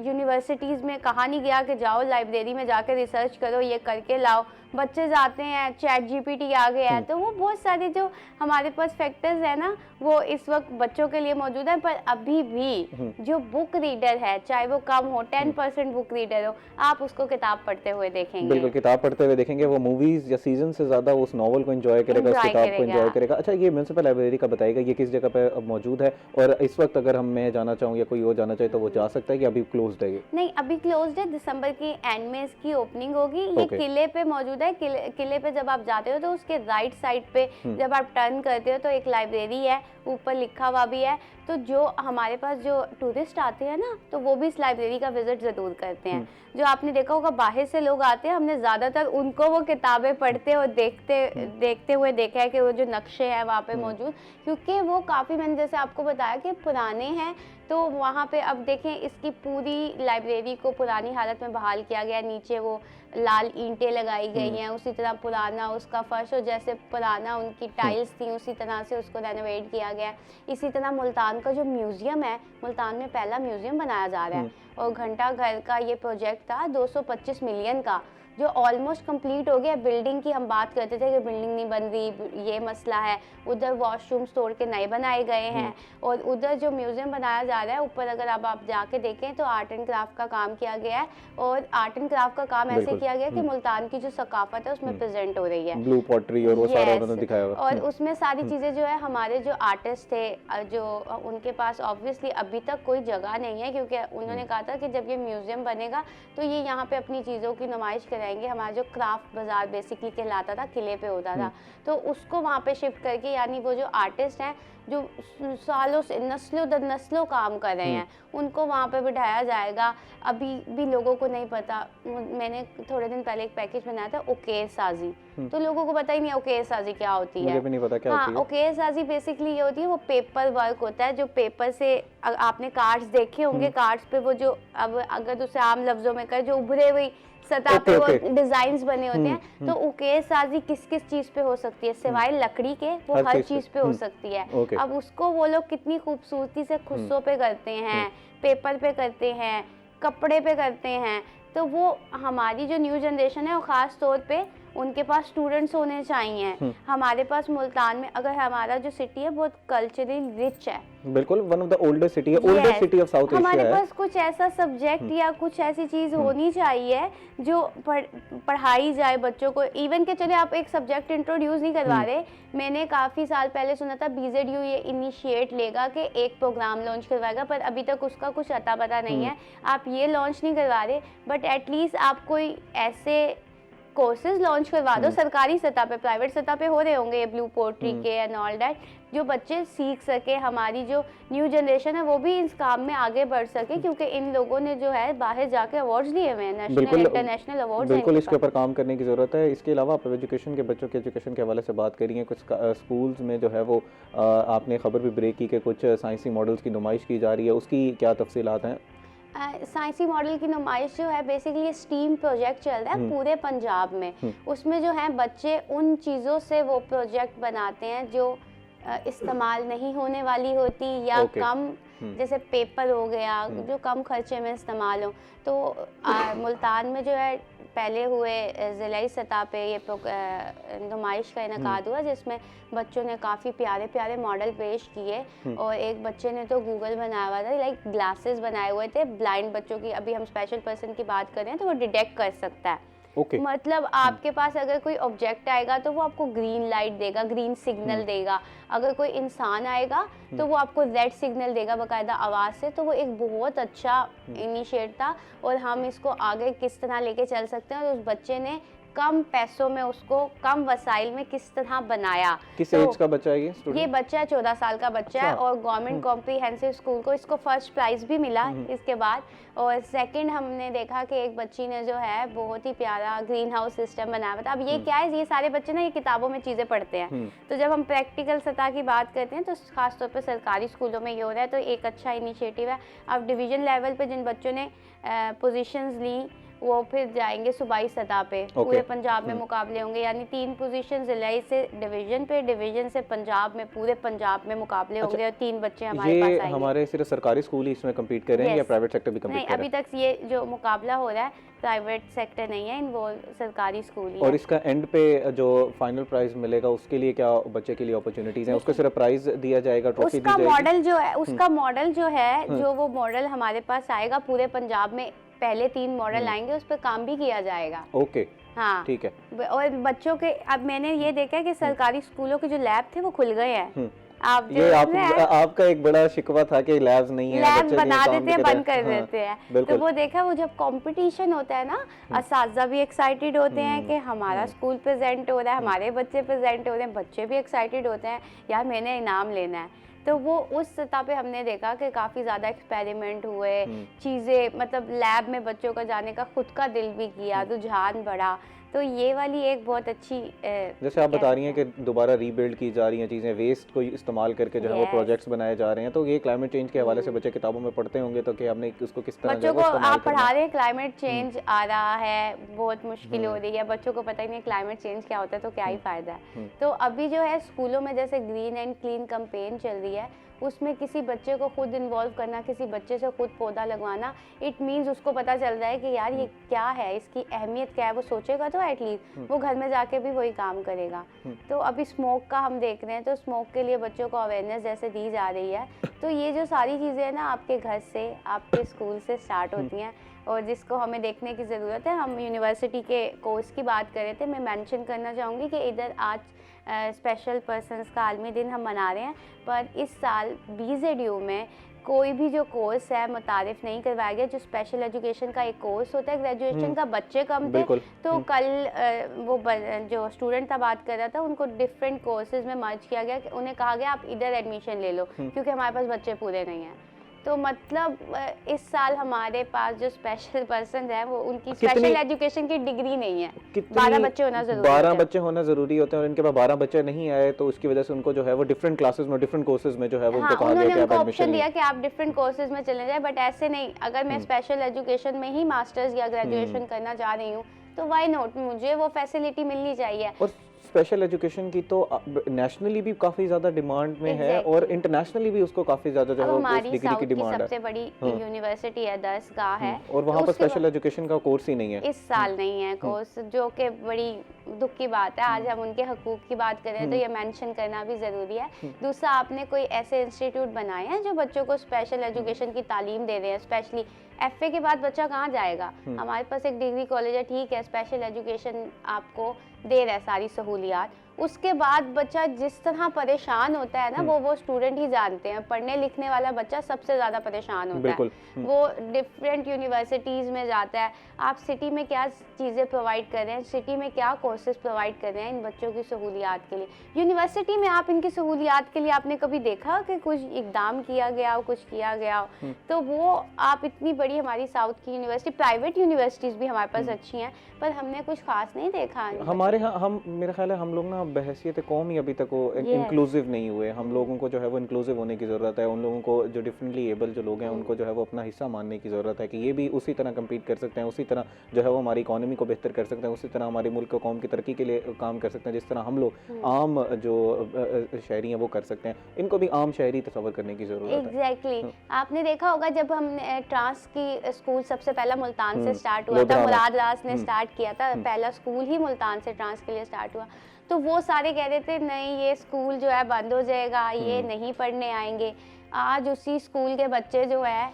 यूनिवर्सिटीज़ में कहा नहीं गया कि जाओ लाइब्रेरी में जाकर रिसर्च करो, ये करके लाओ। बच्चे जाते हैं, चैट जीपीटी आ गया है, तो वो बहुत सारे जो हमारे पास फैक्टर्स है ना, वो इस वक्त बच्चों के लिए मौजूद है। पर अभी भी जो बुक रीडर है, चाहे वो कम हो, 10% बुक रीडर हो, आप उसको किताब पढ़ते हुए देखेंगे। बिल्कुल, किताब पढ़ते हुए देखेंगे। वो मूवीज़ या सीजन से ज़्यादा उस नॉवल को एंजॉय करेगा, उस किताब को एंजॉय करेगा। अच्छा, ये म्युनिसिपल लाइब्रेरी का बताइएगा, ये किस जगह पे मौजूद है, और इस वक्त अगर मैं जाना चाहूँ या कोई और जाना चाहे तो वो जा सकता है कि अभी क्लोज्ड है? नहीं, अभी क्लोज्ड है। दिसंबर के एंड में इसकी ओपनिंग होगी। ये किले पे मौजूद है। किले पे जब आप जाते हो तो उसके राइट साइड पे जब आप टर्न करते हो तो एक लाइब्रेरी है, ऊपर लिखा हुआ भी है। तो जो हमारे पास जो टूरिस्ट आते हैं ना, तो वो भी इस लाइब्रेरी का विजिट ज़रूर करते हैं। जो आपने देखा होगा बाहर से लोग आते हैं, हमने ज़्यादातर उनको वो किताबें पढ़ते और देखते हुए देखा है कि वो जो नक्शे हैं वहाँ पे मौजूद, क्योंकि वो काफ़ी, मैंने जैसे आपको बताया कि पुराने हैं। तो वहाँ पे अब देखें, इसकी पूरी लाइब्रेरी को पुरानी हालत में बहाल किया गया। नीचे वो लाल ईंटें लगाई गई हैं, उसी तरह पुराना उसका फर्श, और जैसे पुराना उनकी टाइल्स थी उसी तरह से उसको रेनोवेट किया गया। इसी तरह मुल्तान का जो म्यूज़ियम है, मुल्तान में पहला म्यूज़ियम बनाया जा रहा है, और घंटा घर का ये प्रोजेक्ट था 225 मिलियन का, जो ऑलमोस्ट कंप्लीट हो गया। बिल्डिंग की हम बात करते थे कि बिल्डिंग नहीं बन रही, ये मसला है। उधर वॉशरूम्स तोड़ के नए बनाए गए हैं, और उधर जो म्यूज़ियम बनाया जा रहा है ऊपर, अगर अब आप जाके देखें तो आर्ट एंड क्राफ्ट का काम किया गया है। और आर्ट एंड क्राफ्ट का काम ऐसे किया गया कि मुल्तान की जो सकाफत है उसमें प्रेजेंट हो रही है। ब्लू पॉटरी और वो सारा उन्होंने दिखाया हुआ, और उसमें सारी चीज़ें जो है, हमारे जो आर्टिस्ट थे, जो उनके पास ऑब्वियसली अभी तक कोई जगह नहीं है, क्योंकि उन्होंने कहा था कि जब ये म्यूज़ियम बनेगा तो ये यहाँ पे अपनी चीज़ों की नुमाइश कराएंगे। हमारा जो क्राफ्ट बाजार बेसिकली कहलाता था, किले पे होता था, तो उसको वहाँ पे शिफ्ट करके, यानी वो जो आर्टिस्ट हैं जो सालों से नस्लों दर नस्लों काम कर रहे हैं, उनको वहाँ पे बिठाया जाएगा। अभी भी लोगों को नहीं पता। मैंने थोड़े दिन पहले एक पैकेज बनाया था, ओकेर साजी, तो लोगों को पता ही नहीं ओकेर साजी क्या होती है। मुझे भी नहीं पता क्या होती है। ओकेर साजी बेसिकली ये होती है, वो पेपर वर्क होता है, जो पेपर से आपने कार्ड्स देखे होंगे, कार्ड्स पे वो जो, अब अगर उसे आम लफ्जों में कहें, जो उभरे हुई सतह पे वो डिजाइन्स बने होते हैं। तो उकेर साजी किस किस चीज पे हो सकती है, सिवाय लकड़ी के, वो हर चीज पे हो सकती है। अब उसको वो लोग कितनी खूबसूरती से खुस्सों पे करते हैं, पेपर पे करते हैं, कपड़े पे करते हैं। तो वो हमारी जो न्यू जनरेशन है, वो खास तौर पे उनके पास स्टूडेंट्स होने चाहिए। हमारे पास मुल्तान में, अगर हमारा जो सिटी है बहुत कल्चरली रिच है, बिल्कुल one of the oldest city है, oldest city of South Asia है। हमारे पास कुछ ऐसा सब्जेक्ट या कुछ ऐसी चीज़ होनी चाहिए जो पढ़ाई जाए बच्चों को। इवन के चले आप एक सब्जेक्ट इंट्रोड्यूस नहीं करवा रहे, मैंने काफ़ी साल पहले सुना था BZU ये इनिशिएट लेगा कि एक प्रोग्राम लॉन्च करवाएगा, पर अभी तक उसका कुछ अता पता नहीं है। आप ये लॉन्च नहीं करवा रहे, बट एटलीस्ट आप कोई ऐसे कोर्सेज लॉन्च करवा दो सरकारी सतह पे, प्राइवेट सतह पे हो रहे होंगे ये ब्लू पोट्री के एंड ऑल दैट, जो बच्चे सीख सके। हमारी जो न्यू जनरेशन है वो भी इस काम में आगे बढ़ सके, क्योंकि इन लोगों ने जो है बाहर जाके अवार्ड्स लिए हुए हैं, नेशनल इंटरनेशनल अवार्ड्स। बिल्कुल, इसके ऊपर काम करने की ज़रूरत है। इसके अलावा आप एजुकेशन के, बच्चों के एजुकेशन के हवाले से बात करिए। कुछ स्कूल्स में जो है वो आपने खबर भी ब्रेक की कि कुछ साइंसी मॉडल्स की नुमाइश की जा रही है, उसकी क्या तफसीलात हैं? साइंसी मॉडल की नुमाइश जो है, बेसिकली स्टीम प्रोजेक्ट चल रहा है पूरे पंजाब में। उसमें जो है बच्चे उन चीज़ों से वो प्रोजेक्ट बनाते हैं जो इस्तेमाल नहीं होने वाली होती, या कम, जैसे पेपर हो गया, जो कम खर्चे में इस्तेमाल हो। तो मुल्तान में जो है पहले हुए ज़िलाई सतह पे ये नुमाइश का इनकाद हुआ, जिसमें बच्चों ने काफ़ी प्यारे प्यारे मॉडल पेश किए। और एक बच्चे ने तो गूगल बनाया हुआ था, लाइक ग्लासेस बनाए हुए थे ब्लाइंड बच्चों की। अभी हम स्पेशल पर्सन की बात कर रहे हैं तो वो डिटेक्ट कर सकता है ओके। मतलब आपके पास अगर कोई ऑब्जेक्ट आएगा तो वो आपको ग्रीन लाइट देगा, ग्रीन सिग्नल देगा। अगर कोई इंसान आएगा तो वो आपको रेड सिग्नल देगा बाकायदा आवाज़ से। तो वो एक बहुत अच्छा इनिशिएट था और हम इसको आगे किस तरह लेके चल सकते हैं और उस बच्चे ने कम पैसों में उसको कम वसाइल में किस तरह बनाया। किस एज का बच्चा है ये ये स्टूडेंट? बच्चा 14 साल का बच्चा है अच्छा। और गवर्नमेंट कॉम्प्रिहेंसिव स्कूल को इसको फर्स्ट प्राइज़ भी मिला इसके बाद। और सेकंड हमने देखा कि एक बच्ची ने जो है बहुत ही प्यारा ग्रीन हाउस सिस्टम बनाया था। अब ये क्या है, ये सारे बच्चे ना ये किताबों में चीज़ें पढ़ते हैं, तो जब हम प्रैक्टिकल सतह की बात करते हैं तो खासतौर पर सरकारी स्कूलों में ये हो रहा है, तो एक अच्छा इनिशिएटिव है। अब डिवीज़न लेवल पे जिन बच्चों ने पोजीशंस ली वो फिर जाएंगे सूबाई सतह पे, पूरे पंजाब में मुकाबले होंगे, यानी 3 पोजीशन जिले से डिवीजन पे, डिवीजन से पंजाब में, पूरे पंजाब में मुकाबले होंगे और 3 बच्चे हमारे पास आएंगे। हमारे सिर्फ सरकारी स्कूल ही इसमें कम्पीट कर रहे हैं या प्राइवेट सेक्टर भी कम्पीट नहीं, कर रहे हैं? अभी तक ये जो मुकाबला हो रहा है प्राइवेट सेक्टर नहीं है इन्वॉल्व, सरकारी स्कूल ही है। और इसका एंड पे जो फाइनल प्राइज मिलेगा उसके लिए क्या बच्चे के लिए अपॉर्चुनिटीज हैं? उसको सिर्फ प्राइज दिया जाएगा, ट्रॉफी दी जाएगी? मॉडल जो है उसका मॉडल जो है जो वो मॉडल हमारे पास आएगा, पूरे पंजाब में पहले 3 मॉडल आएंगे, उस पर काम भी किया जाएगा। ओके, हाँ ठीक है। और बच्चों के, अब मैंने ये देखा है कि सरकारी स्कूलों के जो लैब थे वो खुल गए हैं। आप ये आपका एक बड़ा शिकवा था कि लैब्स नहीं है, लैब बना देते हैं, बंद कर देते हैं। तो वो देखा, वो जब कंपटीशन होता है ना, असातिज़ा भी एक्साइटेड होते हैं कि हमारा स्कूल प्रेजेंट हो रहा है, हमारे बच्चे प्रेजेंट हो रहे हैं, बच्चे भी एक्साइटेड होते हैं यार मैंने इनाम लेना है। तो वो उस सतह पे हमने देखा कि काफ़ी ज़्यादा एक्सपेरिमेंट हुए, चीज़ें मतलब लैब में बच्चों का जाने का खुद का दिल भी किया, रुझान बढ़ा। तो ये वाली एक बहुत अच्छी जैसे आप बता रही हैं कि दोबारा रीबिल्ड की जा रही हैं चीज़ें, वेस्ट को इस्तेमाल करके जो है वो प्रोजेक्ट्स बनाए जा रहे हैं, तो ये क्लाइमेट चेंज के हवाले से बच्चे किताबों में पढ़ते होंगे, तो कि आपने उसको किस तरह बच्चों को आप पढ़ा रहे हैं क्लाइमेट चेंज आ रहा है, बहुत मुश्किल हो रही है, बच्चों को पता ही नहीं क्लाइमेट चेंज क्या होता है, तो क्या ही फ़ायदा है। तो अभी जो है स्कूलों में जैसे ग्रीन एंड क्लीन कैंपेन चल रही है, उसमें किसी बच्चे को खुद इन्वॉल्व करना, किसी बच्चे से खुद पौधा लगवाना, इट मीन्स उसको पता चल रहा है कि यार ये क्या है, इसकी अहमियत क्या है, वो सोचेगा तो एटलीस्ट वो घर में जाके भी वही काम करेगा। तो अभी स्मोक का हम देख रहे हैं, तो स्मोक के लिए बच्चों को अवेयरनेस जैसे दी जा रही है, तो ये जो सारी चीज़ें हैं ना आपके घर से, आपके स्कूल से स्टार्ट होती हैं और जिसको हमें देखने की ज़रूरत है। हम यूनिवर्सिटी के कोर्स की बात कर रहे थे, मैं मेंशन करना चाहूँगी कि इधर आज स्पेशल पर्सन्स का आलमी दिन हम मना रहे हैं, पर इस साल BZU में कोई भी जो कोर्स है मुतारिफ नहीं करवाया गया। जो स्पेशल एजुकेशन का एक कोर्स होता है, ग्रेजुएशन का, बच्चे कम थे, तो कल वो जो स्टूडेंट था बात कर रहा था, उनको डिफरेंट कोर्सेज में मर्ज किया गया, उन्हें कहा गया आप इधर एडमिशन ले लो क्योंकि हमारे पास बच्चे पूरे नहीं हैं। तो मतलब इस साल हमारे पास जो स्पेशल पर्सन है वो उनकी स्पेशल एजुकेशन की डिग्री नहीं है, 12 बच्चे होना जरूरी 12 बच्चे होना जरूरी होते हैं और इनके पास 12 बच्चे नहीं आए, तो उसकी वजह से उनको जो है वो डिफरेंट क्लासेस में, डिफरेंट कोर्सेज में जो है वो उनको कहा गया कि आप ऑप्शन दिया कि आप डिफरेंट कोर्सेज में चले जाए, बट ऐसे नहीं। अगर मैं स्पेशल एजुकेशन में ही मास्टर्स या ग्रेजुएशन करना चाह रही हूँ तो व्हाई नॉट, मुझे वो फैसिलिटी मिलनी चाहिए। और स्पेशल एजुकेशन की तो नेशनली भी काफी ज्यादा डिमांड में है और इंटरनेशनली भी उसको काफी ज्यादा जो है उस डिग्री की डिमांड है। सबसे बड़ी यूनिवर्सिटी है, दरसगाह है, और वहाँ पर स्पेशल एजुकेशन का कोर्स ही नहीं है इस साल, नहीं है कोर्स, जो कि बड़ी दुख की बात है। आज हम उनके हकूक की बात करें तो ये मेंशन करना भी ज़रूरी है। दूसरा, आपने कोई ऐसे इंस्टीट्यूट बनाए हैं जो बच्चों को स्पेशल एजुकेशन की तालीम दे रहे हैं, स्पेशली FA के बाद बच्चा कहाँ जाएगा? हमारे पास एक डिग्री कॉलेज है, ठीक है, स्पेशल एजुकेशन आपको दे रहा है सारी सहूलियात, उसके बाद बच्चा जिस तरह परेशान होता है ना, वो स्टूडेंट ही जानते हैं। पढ़ने लिखने वाला बच्चा सबसे ज़्यादा परेशान होता है, वो डिफरेंट यूनिवर्सिटीज़ में जाता है। आप सिटी में क्या चीज़ें प्रोवाइड कर रहे हैं, सिटी में क्या कोर्सेज प्रोवाइड कर रहे हैं इन बच्चों की सहूलियात के लिए? यूनिवर्सिटी में आप इनकी सहूलियात के लिए आपने कभी देखा कि कुछ इकदाम किया गया हो, कुछ किया गया हो? तो वो आप इतनी बड़ी हमारी साउथ की यूनिवर्सिटी, प्राइवेट यूनिवर्सिटीज़ भी हमारे पास अच्छी हैं, पर हमने कुछ खास नहीं देखा हमारे यहाँ। हम, मेरा ख्याल है हम लोग ना बहसियत कौम ही अभी तक वो इंक्लूसिव नहीं हुए। हम लोगों को जो है वो इंक्लूसिव होने की ज़रूरत है। उन लोगों को जो डिफरेंटली एबल जो लोग हैं उनको जो है वो अपना हिस्सा मानने की ज़रूरत है कि ये भी उसी तरह कम्पीट कर सकते हैं, उसी तरह जो है वो हमारी इकॉनमी को बेहतर कर सकते हैं, उसी तरह हमारे मुल्क कौम की तरक्की के लिए काम कर सकते हैं जिस तरह हम लोग आम जो शहरी हैं वो कर सकते हैं। इनको भी आम शहरी तस्वर करने की ज़रूरत है। एग्जैक्टली। आपने देखा होगा जब हम ट्रांस की स्कूल सबसे पहला मुल्तान से स्टार्ट हुआ था, मुराद रास ने स्टार्ट किया था, पहला स्कूल ही मुल्तान से ट्रांस के लिए स्टार्ट हुआ, तो वो सारे कह रहे थे नहीं ये स्कूल जो है बंद हो जाएगा, ये नहीं पढ़ने आएंगे। आज उसी स्कूल के बच्चे जो है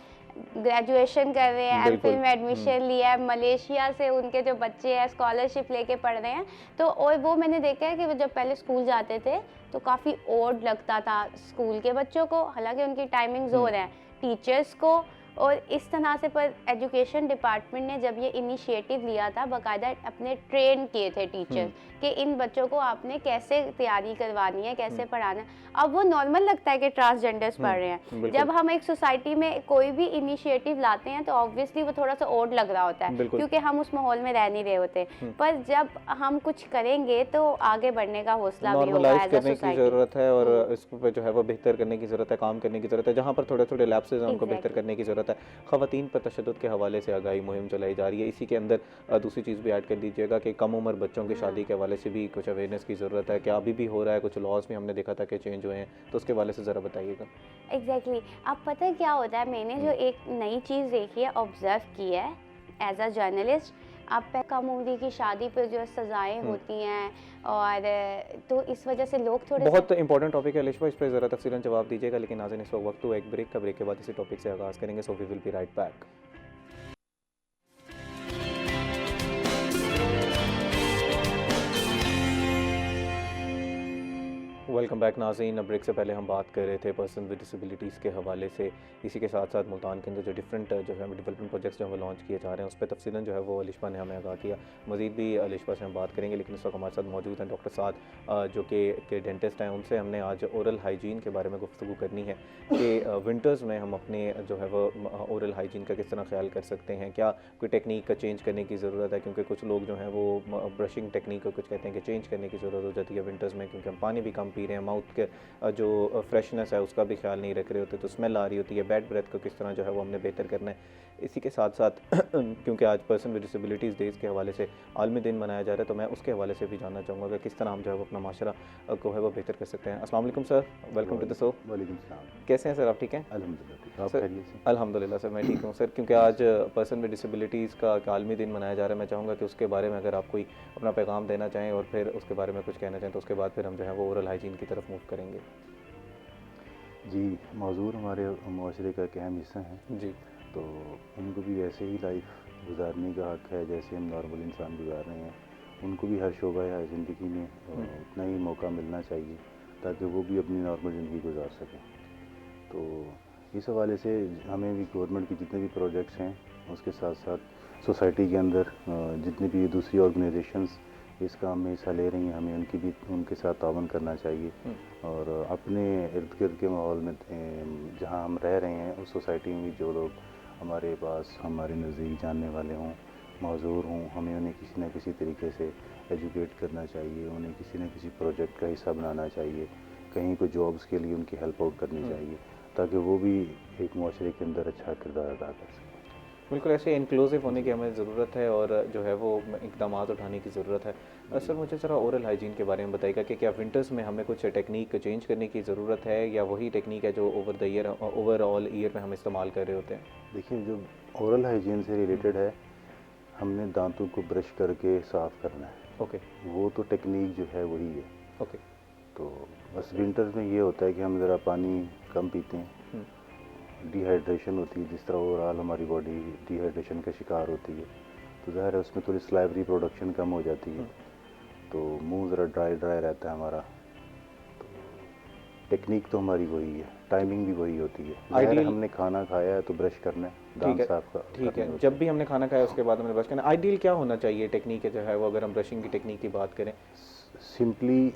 ग्रेजुएशन कर रहे हैं, बिल्कुल। एमफिल में एडमिशन लिया है, मलेशिया से उनके जो बच्चे हैं स्कॉलरशिप लेके पढ़ रहे हैं। तो और वो मैंने देखा है कि वो जब पहले स्कूल जाते थे तो काफ़ी ऑड लगता था स्कूल के बच्चों को, हालांकि उनकी टाइमिंग्स और हैं, टीचर्स को। और इस तरह से पर एजुकेशन डिपार्टमेंट ने जब ये इनिशिएटिव लिया था, बाकायदा अपने ट्रेन किए थे टीचर्स कि इन बच्चों को आपने कैसे तैयारी करवानी है, कैसे पढ़ाना है। अब वो नॉर्मल लगता है कि ट्रांसजेंडर्स पढ़ रहे हैं। बिल्कुल। जब हम एक सोसाइटी में कोई भी इनिशिएटिव लाते हैं तो ऑब्वियसली वो थोड़ा सा ऑड लग रहा होता है, बिल्कुल। क्योंकि हम उस माहौल में रह नहीं रहे होते। पर जब हम कुछ करेंगे तो आगे बढ़ने का हौसला भी होगा नॉर्मलाइज एज अ करने की सोसाइटी। ज़रूरत है और इस पे जो है वो बेहतर करने की ज़रूरत है, काम करने की ज़रूरत है। जहाँ पर थोड़े-थोड़े लैप्सेस हैं उनको बेहतर Exactly. करने की ज़रूरत है। ख़वातीन पर तशद्दुद के हवाले से आगाही मुहिम चलाई जा रही है। इसी के अंदर दूसरी चीज़ भी ऐड कर दीजिएगा कि कम उम्र बच्चों की शादी के हवाले से भी कुछ अवेयरनेस की ज़रूरत है। क्या अभी भी हो रहा है? कुछ लॉज में हमने देखा था कि चेंज हुए हैं, तो उसके हवाले से ज़रा बताइएगा। एग्जैक्टली अब पता है क्या होता है, मैंने जो एक नई चीज़ देखी है, ऑब्जर्व की है एज अ जर्नलिस्ट। अब पे कम उम्र की शादी पर जो सज़ाएं होती हैं, और तो इस वजह से लोग थोड़े बहुत इंपॉर्टेंट टॉपिक है अलिशा, इस पर ज़रा तफसीलन जवाब दीजिएगा। लेकिन नाज़रीन, इस वक्त तो एक ब्रेक का, ब्रेक के बाद इसी टॉपिक से आगाज़ करेंगे। So we will be right back. Welcome back नाज़रीन। ब्रेक से पहले हम बात कर रहे थे पर्सन विद डिसेबिलिटीज़ के हवाले से। इसी के साथ साथ मुल्तान के अंदर जो डिफरेंट जो है डेवलपमेंट प्रोजेक्ट्स जो है वो लॉन्च किए जा रहे हैं, उस पर तफसीलन जो है वो अलिशा ने हमें आगाह किया। मज़ीद भी अलिशा से हम बात करेंगे, लेकिन इस वक्त हमारे साथ मौजूद हैं डॉक्टर साद, जो कि डेंटिस्ट हैं। उनसे हमने आज ओरल हाइजीन के बारे में गुफ्तगू करनी है कि विंटर्स में हम अपने जो है वो ओरल हाइजीन का किस तरह ख्याल कर सकते हैं। क्या कोई टेक्निक का चेंज करने की ज़रूरत है, क्योंकि कुछ लोग जो हैं वो ब्रशिंग टेक्निक को कुछ कहते हैं कि चेंज करने की ज़रूरत हो जाती है विंटर्स में, क्योंकि हम पानी भी कम पी रहे हैं, माउथ के जो फ्रेशनेस है उसका भी ख्याल नहीं रख रहे होते, तो स्मेल आ रही होती है। बैड ब्रेथ को किस तरह जो है वो हमने बेहतर करना है। इसी के साथ साथ क्योंकि आज पर्सन विद डिसेबिलिटीज़ डेज़ के हवाले से आलमी दिन मनाया जा रहा है, तो मैं उसके हवाले से भी जानना चाहूँगा कि किस तरह हम जो है वो अपना माशरा को है वो बेहतर कर सकते हैं। अस्सलाम वालेकुम sir, welcome to the show. वालेकुम सलाम। कैसे हैं सर, आप ठीक हैं? अल्हम्दुलिल्लाह ठीक। आप सर खैरियत से? अल्हम्दुलिल्लाह सर, मैं ठीक हूँ सर। क्योंकि आज पर्सन विद डिसेबिलिटीज़ का आलमी दिन मनाया जा रहा है, मैं चाहूँगा कि उसके बारे में अगर आप कोई अपना पैगाम देना चाहें और फिर उसके बारे में कुछ कहना चाहें, तो उसके बाद फिर हम जो है वो ओरल हाइजीन की तरफ मूव करेंगे। जी, मौजूद हमारे माशरे का एक अहम हिस्सा है, जी। तो उनको भी वैसे ही लाइफ गुजारने का हक़ है जैसे हम नॉर्मल इंसान गुजार रहे हैं। उनको भी हर शोबा या ज़िंदगी में उतना ही मौका मिलना चाहिए ताकि वो भी अपनी नॉर्मल ज़िंदगी गुजार सकें। तो इस हवाले से हमें भी गवर्नमेंट के जितने भी प्रोजेक्ट्स हैं, उसके साथ साथ सोसाइटी के अंदर जितनी भी दूसरी ऑर्गेनाइजेशंस इस काम में हिस्सा ले रही हैं, हमें उनके साथ तावन करना चाहिए। और अपने इर्द गिर्द के माहौल में जहाँ हम रह रहे हैं उस सोसाइटी में जो लोग हमारे पास हमारे नज़दीक जानने वाले हों, मौजूद हों, हमें उन्हें किसी न किसी तरीके से एजुकेट करना चाहिए, उन्हें किसी न किसी प्रोजेक्ट का हिस्सा बनाना चाहिए, कहीं कोई जॉब्स के लिए उनकी हेल्प आउट करनी चाहिए ताकि वो भी एक माशरे के अंदर अच्छा किरदार अदा कर सकें। बिल्कुल, ऐसे इंक्लूसिव होने की हमें ज़रूरत है और जो है वो इकदाम उठाने की ज़रूरत है। सर मुझे ज़रा ओरल हाइजीन के बारे में बताइएगा कि क्या विंटर्स में हमें कुछ टेक्निक चेंज करने की ज़रूरत है या वही टेक्निक है जो ओवरऑल ईयर में हम इस्तेमाल कर रहे होते हैं? देखिए, जो ओरल हाइजीन से रिलेटेड है, हमने दांतों को ब्रश करके साफ़ करना है। ओके। वो तो टेक्निक जो है वही है। ओके। तो बस विंटर्स में ये होता है कि हम ज़रा पानी कम पीते हैं, डिहाइड्रेशन होती है, जिस तरह ओवरऑल हमारी बॉडी डिहाइड्रेशन का शिकार होती है, तो ज़ाहिर है उसमें थोड़ी सलाइवरी प्रोडक्शन कम हो जाती है, तो मुंह ज़रा ड्राई रहता है हमारा। तो टेक्निक तो हमारी वही है, टाइमिंग भी वही होती है। ज़ाहिर है हमने खाना खाया है तो ब्रश करना है, दांत साफ ठीक है। जब भी हमने खाना खाया उसके बाद हमने ब्रश करना है। आइडियल क्या होना चाहिए टेक्निक जो है वो, अगर हम ब्रशिंग की टेक्निक की बात करें? सिंपली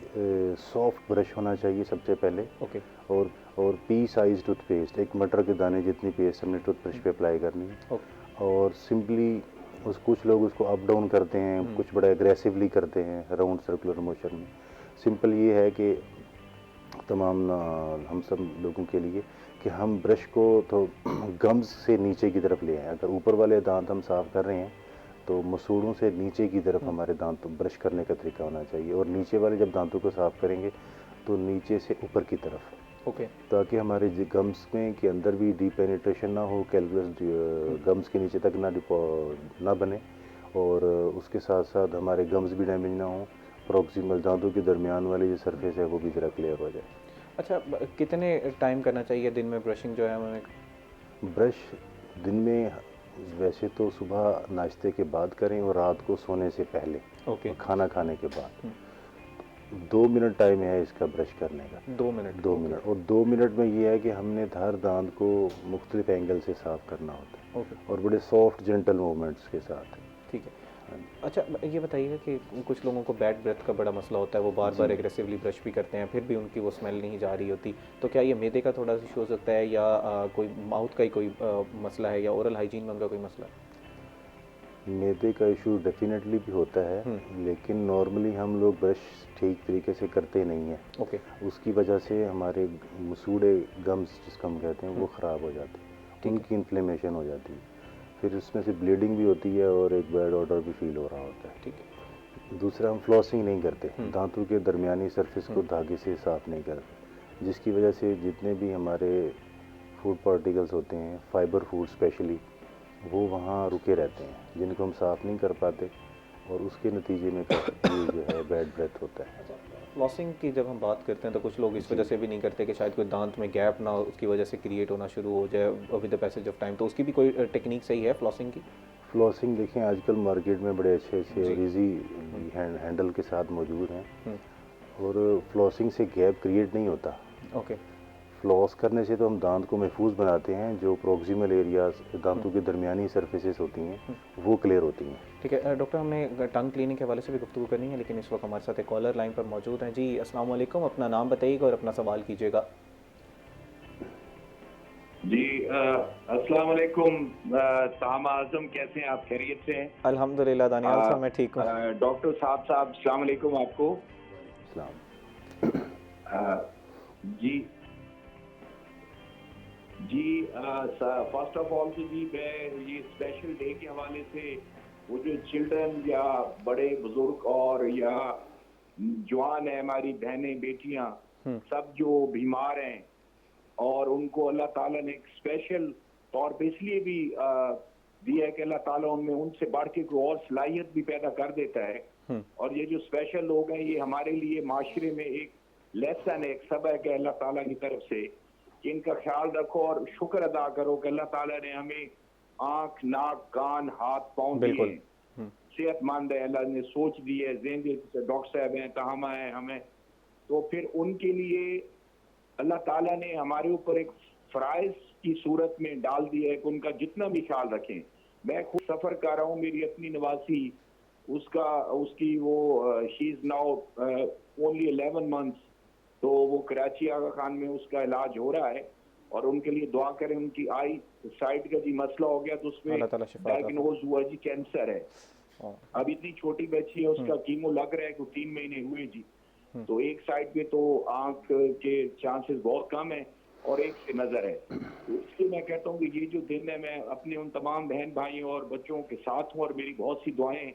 सॉफ्ट ब्रश होना चाहिए सबसे पहले। ओके। और पी साइज टूथपेस्ट, एक मटर के दाने जितनी पेस्ट हमने टूथब्रश पे अप्लाई करनी है। और सिंपली कुछ लोग उसको अप डाउन करते हैं, कुछ बड़ा एग्रेसिवली करते हैं राउंड सर्कुलर मोशन में। सिंपल ये है कि तमाम हम सब लोगों के लिए कि हम ब्रश को तो गम्स से नीचे की तरफ ले आएँ। अगर ऊपर वाले दांत हम साफ़ कर रहे हैं तो मसूड़ों से नीचे की तरफ हमारे दांत ब्रश करने का तरीका होना चाहिए, और नीचे वाले जब दांतों को साफ़ करेंगे तो नीचे से ऊपर की तरफ। ओके। ताकि हमारे गम्स में के अंदर भी डीप पेनिट्रेशन ना हो, कैलकुलस गम्स के नीचे तक ना बने, और उसके साथ साथ हमारे गम्स भी डैमेज ना हो, प्रॉक्सिमल दांतों के दरमियान वाली जो सरफेस है वो भी ज़रा क्लियर हो जाए। अच्छा, कितने टाइम करना चाहिए दिन में ब्रशिंग जो है हमें? ब्रश दिन में वैसे तो सुबह नाश्ते के बाद करें और रात को सोने से पहले ओके। और खाना खाने के बाद 2 मिनट टाइम है इसका ब्रश करने का। 2 मिनट। 2 मिनट, और 2 मिनट में ये है कि हमने हर दांत को मुख्तलिफ एंगल से साफ़ करना होता है ओके। और बड़े सॉफ्ट जेंटल मूवमेंट्स के साथ। ठीक है। हाँ जी। अच्छा, ये बताइएगा कि कुछ लोगों को बैड ब्रेथ का बड़ा मसला होता है, वो बार बार जी। एग्रेसिवली ब्रश भी करते हैं, फिर भी उनकी वो स्मेल नहीं जा रही होती, तो क्या ये मैदे का थोड़ा सा इशू हो सकता है, या कोई माउथ का ही कोई मसला है, या ओरल हाइजीन में उनका कोई मसला है? मैदे का इशू डेफिनेटली भी होता है, लेकिन नॉर्मली हम लोग ब्रश ठीक तरीके से करते नहीं हैं। ओके। उसकी वजह से हमारे मसूड़े गम्स जिसको हम कहते हैं वो ख़राब हो जाते हैं, उनकी इन्फ्लेमेशन हो जाती है, फिर उसमें से ब्लीडिंग भी होती है और एक बैड ऑडर भी फील हो रहा होता है। ठीक है। दूसरा, हम फ्लॉसिंग नहीं करते, दांतों के दरमियानी सरफेस को धागे से साफ़ नहीं करते, जिसकी वजह से जितने भी हमारे फूड पार्टिकल्स होते हैं, फाइबर फूड स्पेशली, वो वहाँ रुके रहते हैं, जिनको हम साफ़ नहीं कर पाते, और उसके नतीजे में काफ़ी जो है बैड ब्रेथ होता है। फ्लॉसिंग की जब हम बात करते हैं तो कुछ लोग इस वजह से भी नहीं करते कि शायद कोई दांत में गैप ना हो, उसकी वजह से क्रिएट होना शुरू हो जाए with the passage of time, तो उसकी भी कोई टेक्निक सही है फ्लॉसिंग की? फ्लॉसिंग देखें, आजकल मार्केट में बड़े अच्छे अच्छे इजी हैंडल के साथ मौजूद हैं, और फ्लॉसिंग से गैप क्रिएट नहीं होता। ओके। फ्लॉस करने से तो हम दांत को महफूज बनाते हैं, जो प्रोक्सिमल एरियाज दांतों की दरमियानी सरफेसेस होती हैं वो क्लियर होती हैं। ठीक है डॉक्टर, हमने टंग क्लीनिंग के हवाले से भी गुफ्तगू करनी है, लेकिन इस वक्त हमारे साथ एक कॉलर लाइन पर मौजूद हैं। जी अस्सलाम वालेकुम, अपना नाम बताइएगा और अपना सवाल कीजिएगा। जी अस्सलाम वालेकुम ताहमा आजम, कैसे हैं आप? खैरियत से हैं? अल्हम्दुलिल्लाह दानियाल साहब, मैं ठीक हूँ। डॉक्टर साहब अस्सलाम वालेकुम आपको। इस्लाम। जी जी, फर्स्ट ऑफ ऑल तो जी मैं ये स्पेशल डे के हवाले से वो जो चिल्ड्रन या बड़े बुजुर्ग और या जवान है, हमारी बहनें बेटियां सब जो बीमार हैं, और उनको अल्लाह ताला ने एक स्पेशल तौर पे इसलिए भी दिया है कि अल्लाह ताला उनमें उनसे बढ़ के कोई और सलाहियत भी पैदा कर देता है। और ये जो स्पेशल लोग हैं, ये हमारे लिए माशरे में एक लेसन है, एक सबक है अल्लाह ताला की तरफ से कि इनका ख्याल रखो और शुक्र अदा करो कि अल्लाह ताला ने हमें आंख, नाक, कान, हाथ, पाँव दिए, सेहतमंद है, अल्लाह ने सोच दी है, डॉक्टर साहब हैं, तहामा है, हमें तो फिर उनके लिए अल्लाह ताला ने हमारे ऊपर एक फ़राइज़ की सूरत में डाल दिया है कि उनका जितना भी ख्याल रखें। मैं खुद सफ़र कर रहा हूँ, मेरी अपनी नवासी उसकी वो she is now only 11 months, तो वो कराची आगा खान में उसका इलाज हो रहा है, और उनके लिए दुआ करें। उनकी आई साइड का जी मसला हो गया, तो उसमें डायग्नोज हुआ जी कैंसर है। अब इतनी छोटी बच्ची है, उसका कीमो लग रहा है कि 3 महीने हुए जी, तो एक साइड पे तो आंख के चांसेस बहुत कम है और एक से नजर है। तो इसलिए मैं कहता हूँ कि ये जो दिन है, मैं अपने उन तमाम बहन भाइयों और बच्चों के साथ हूँ, और मेरी बहुत सी दुआएं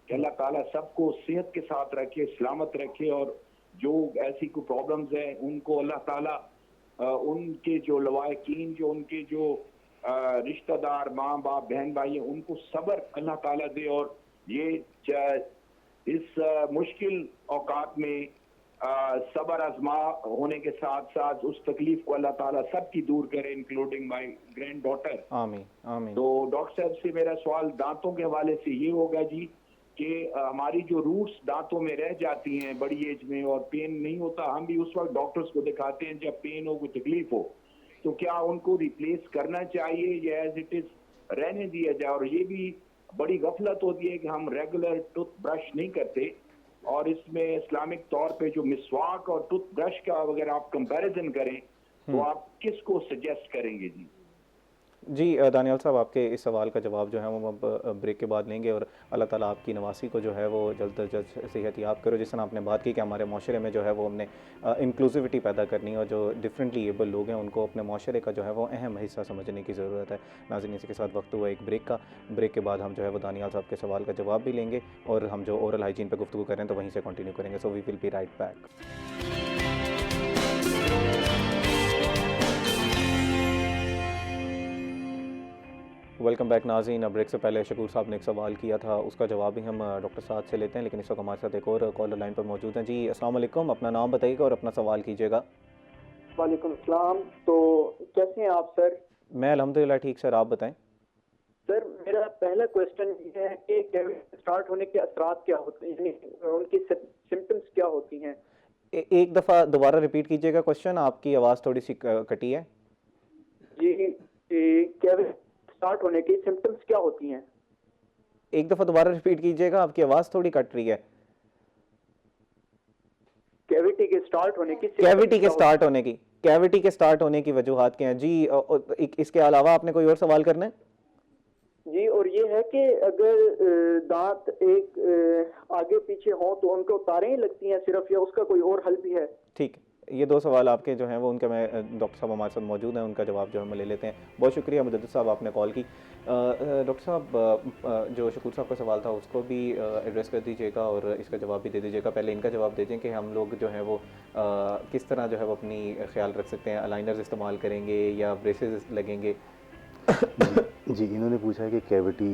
कि अल्लाह ताला सबको सेहत के साथ रखे, सलामत रखे, और जो ऐसी कोई प्रॉब्लम्स हैं उनको अल्लाह ताला उनके जो लवाकिन, जो उनके जो रिश्तेदार, माँ बाप, बहन भाई हैं, उनको सब्र अल्लाह ताला दे, और ये इस मुश्किल औकात में सब्र आजमा होने के साथ साथ उस तकलीफ को अल्लाह ताला सबकी दूर करे, इंक्लूडिंग माय ग्रैंड डॉटर। आमीन आमीन। तो डॉक्टर साहब से मेरा सवाल दांतों के हवाले से ये होगा जी कि हमारी जो रूट्स दांतों में रह जाती हैं बड़ी एज में और पेन नहीं होता, हम भी उस वक्त डॉक्टर्स को दिखाते हैं जब पेन हो, कोई तकलीफ हो, तो क्या उनको रिप्लेस करना चाहिए या एज इट इज रहने दिया जाए? और ये भी बड़ी गफलत होती है कि हम रेगुलर टूथ ब्रश नहीं करते, और इसमें इस्लामिक तौर पे जो मिसवाक और टूथ ब्रश का अगर आप कंपैरिजन करें तो आप किसको सजेस्ट करेंगे जी? जी दानियाल साहब, आपके इस सवाल का जवाब जो है वो अब ब्रेक के बाद लेंगे, और अल्लाह ताला आपकी नवासी को जो है वो जल्द अज जल्द सेहत याब करो। जिस तरह आपने बात की कि हमारे माशरे में जो है वो हमने इंक्लूसिविटी पैदा करनी है, और जो डिफरेंटली एबल लोग हैं उनको अपने माशरे का जो है वो अहम हिस्सा समझने की ज़रूरत है। नाज़रीन, इसी के साथ वक्त हुआ एक ब्रेक का। ब्रेक के बाद हम जो है वो दानियाल साहब के सवाल का जवाब भी लेंगे, और हम जो ओरल हाइजीन पर गुफ्तगू करें तो वहीं से कंटिन्यू करेंगे। So we will be right back. Welcome back नाज़रीन। ब्रेक से पहले शकूर साहब ने एक सवाल किया था, उसका जवाब भी हम डॉक्टर साहब से लेते हैं, लेकिन इस वक्त हमारे साथ एक और कॉलर लाइन पर मौजूद हैं। जी अस्सलाम वालेकुम, अपना नाम बताइएगा और अपना सवाल कीजिएगा। वालेकुम सलाम। तो कैसे हैं आप सर? मैं अल्हम्दुलिल्लाह ठीक सर, आप बताएं। सर मेरा पहला क्वेश्चन ये है कि कैविटी स्टार्ट होने के असरात क्या होते हैं, यानी उनकी सिम्टम्स क्या होती हैं? एक दफ़ा दोबारा रिपीट कीजिएगा क्वेश्चन, आपकी आवाज़ थोड़ी सी कटी है। जी, कैविटी स्टार्ट होने की सिम्टम्स क्या होती हैं? एक दफ़ा दोबारा रिपीट कीजिएगा, आपकी आवाज़ थोड़ी कट रही है। कैविटी के स्टार्ट होने की कैविटी के स्टार्ट होने की कैविटी के स्टार्ट होने की वजूहात क्या हैं जी? इसके अलावा आपने कोई और सवाल करना है? जी, और ये है कि अगर दांत एक आगे पीछे हों तो उनको तारें ही लगती हैं सिर्फ, या उसका कोई और हल भी है? ठीक, ये दो सवाल आपके जो हैं वो उनका मैं डॉक्टर साहब हमारे साथ मौजूद हैं, उनका जवाब जो है हम ले लेते हैं। बहुत शुक्रिया मुजद्दिद साहब, आपने कॉल की। डॉक्टर साहब, जो शकूर साहब का सवाल था उसको भी एड्रेस कर दीजिएगा और इसका जवाब भी दे दीजिएगा। पहले इनका जवाब दे दें कि हम लोग जो है वो किस तरह जो है वो अपनी ख्याल रख सकते हैं, अलाइनर्स इस्तेमाल करेंगे या ब्रेसेस लगेंगे? जी, इन्होंने पूछा है कि कैविटी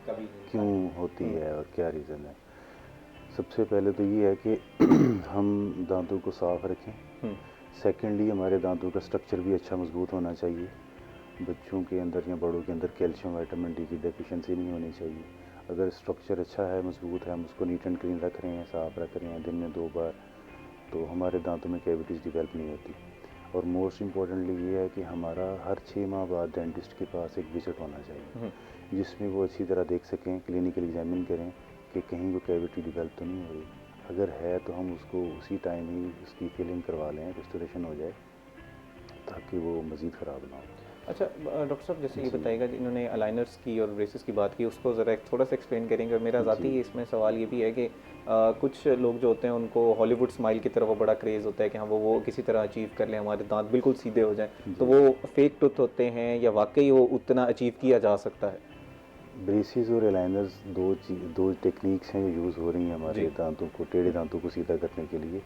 कभी क्यों होती है और क्या रीज़न है। सबसे पहले तो ये है कि हम दांतों को साफ़ रखें। सेकेंडली हमारे दांतों का स्ट्रक्चर भी अच्छा मजबूत होना चाहिए। बच्चों के अंदर या बड़ों के अंदर कैल्शियम विटामिन डी की डेफिशिएंसी नहीं होनी चाहिए। अगर स्ट्रक्चर अच्छा है, मजबूत है, हम उसको नीट एंड क्लीन रख रहे हैं, साफ़ रख रहे हैं दिन में 2 बार, तो हमारे दांतों में कैविटीज़ डिवेल्प नहीं होती। और मोस्ट इम्पॉर्टेंटली ये है कि हमारा हर 6 माह बाद डेंटिस्ट के पास एक विजिट होना चाहिए, जिसमें वो अच्छी तरह देख सकें, क्लिनिकल एग्जामिन करें कि कहीं वो कैविटी डिवेल्प तो नहीं हो रही। अगर है तो हम उसको उसी टाइम ही उसकी फिलिंग करवा लें, रेस्टोरेशन हो जाए, ताकि वो मज़ीद ख़राब ना हो। अच्छा डॉक्टर साहब, जैसे ये बताइएगा, इन्होंने अलाइनर्स की और ब्रेसेस की बात की, उसको ज़रा थोड़ा सा एक्सप्लेन करेंगे। और मेरा ज़ाती इसमें सवाल ये भी है कि कुछ लोग जो होते हैं उनको हॉलीवुड स्माइल की तरफ बड़ा क्रेज़ होता है कि हाँ वो किसी तरह अचीव कर लें, हमारे दांत बिल्कुल सीधे हो जाएं, तो वो फेक टूथ होते हैं या वाकई वो उतना अचीव किया जा सकता है? ब्रेसेस और अलाइनर्स दो टेक्निक्स हैं जो यूज़ हो रही हैं हमारे दांतों को, टेढ़े दांतों को सीधा करने के लिए।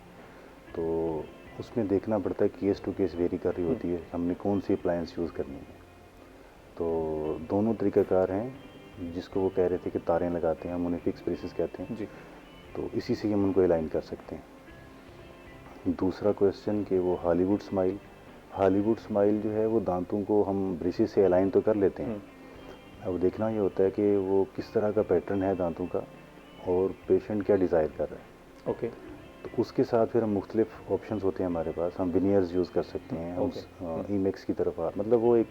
तो उसमें देखना पड़ता है, केस टू केस वेरी कर रही होती है, हमने कौन सी अप्लायंस यूज़ करनी है। तो दोनों तरीक़ाकार हैं। जिसको वो कह रहे थे कि तारें लगाते हैं, हम उन्हें फिक्स ब्रेसेस कहते हैं जी, तो इसी से हम उनको अलाइन कर सकते हैं। दूसरा क्वेश्चन कि वो हॉलीवुड स्माइल जो है वो दांतों को हम ब्रेसेस से अलाइन तो कर लेते हैं। अब देखना ये होता है कि वो किस तरह का पैटर्न है दांतों का और पेशेंट क्या डिज़ायर कर रहा है। ओके, तो उसके साथ फिर हम मुख्तलिफ ऑप्शंस होते हैं हमारे पास। हम विनियर्स यूज़ कर सकते हैं, हम ईमेक्स की तरफ मतलब वो एक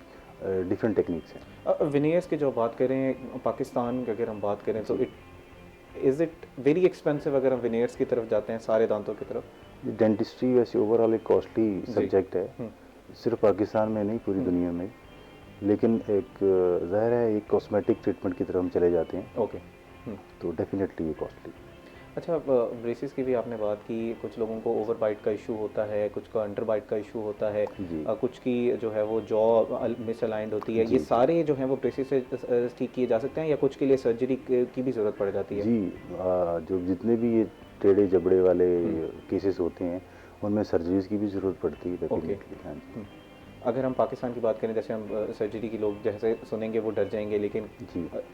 डिफरेंट टेक्निक्स हैं। विनियर्स की जो बात करें, पाकिस्तान की अगर हम बात करें तो इज़ इट वेरी एक्सपेंसिव अगर हम विनियर्स की तरफ जाते हैं सारे दांतों की तरफ? डेंटिस्ट्री वैसे ओवरऑल एक कॉस्टली सब्जेक्ट है, सिर्फ पाकिस्तान में नहीं पूरी दुनिया में। लेकिन एक ज़ाहिर है एक कॉस्मेटिक ट्रीटमेंट की तरफ हम चले जाते हैं। ओके, तो डेफिनेटली ये कॉस्टली। अच्छा, ब्रेसेस की भी आपने बात की, कुछ लोगों को ओवर बाइट का इशू होता है, कुछ को अंडर बाइट का इशू होता है, कुछ की जो है वो जॉ मिस अलाइंड होती है। ये सारे जो हैं वो ब्रेसेस से ठीक किए जा सकते हैं या कुछ के लिए सर्जरी की भी ज़रूरत पड़ जाती है? जी, जो जितने भी ये टेढ़े जबड़े वाले केसेस होते हैं उनमें सर्जरीज की भी ज़रूरत पड़ती है डेफिनेटली। हाँ जी। अगर हम पाकिस्तान की बात करें, जैसे हम सर्जरी की लोग जैसे सुनेंगे वो डर जाएंगे, लेकिन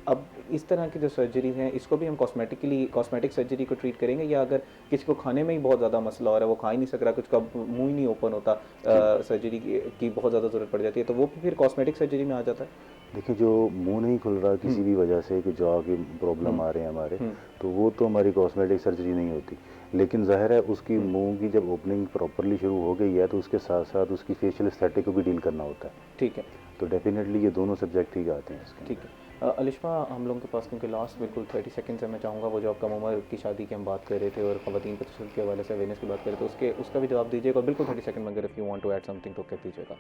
अब इस तरह की जो सर्जरी हैं इसको भी हम कॉस्मेटिक सर्जरी को ट्रीट करेंगे, या अगर किसी को खाने में ही बहुत ज़्यादा मसला हो रहा है, वो खा ही नहीं सक रहा, कुछ का मुंह ही नहीं ओपन होता, सर्जरी की बहुत ज़्यादा ज़रूरत पड़ जाती है, तो वो फिर कॉस्मेटिक सर्जरी में आ जाता है? देखिए, जो मुंह नहीं खुल रहा किसी भी वजह से, कि जॉ की प्रॉब्लम आ रहे हैं हमारे, तो वो तो हमारी कॉस्मेटिक सर्जरी नहीं होती। लेकिन ज़ाहिर है उसकी मुंह की जब ओपनिंग प्रॉपरली शुरू हो गई है तो उसके साथ साथ उसकी फेशियल एस्थेटिक को भी डील करना होता है। ठीक है, तो डेफिनेटली ये दोनों सब्जेक्ट ही आते हैं इसके। ठीक है अलिशा, हम लोगों के पास क्योंकि लास्ट बिल्कुल 30 सेकंड से मैं चाहूँगा वो जो आप कम उम्र की शादी की हम बात कर रहे थे और ख़वातीन के तशद्दुद के हवाले से अवेयरनेस की बात कर रहे थे, उसका भी जवाब दीजिएगा। बिल्कुल 30 सेकंड में अगर if you want to add something तो कह दीजिएगा।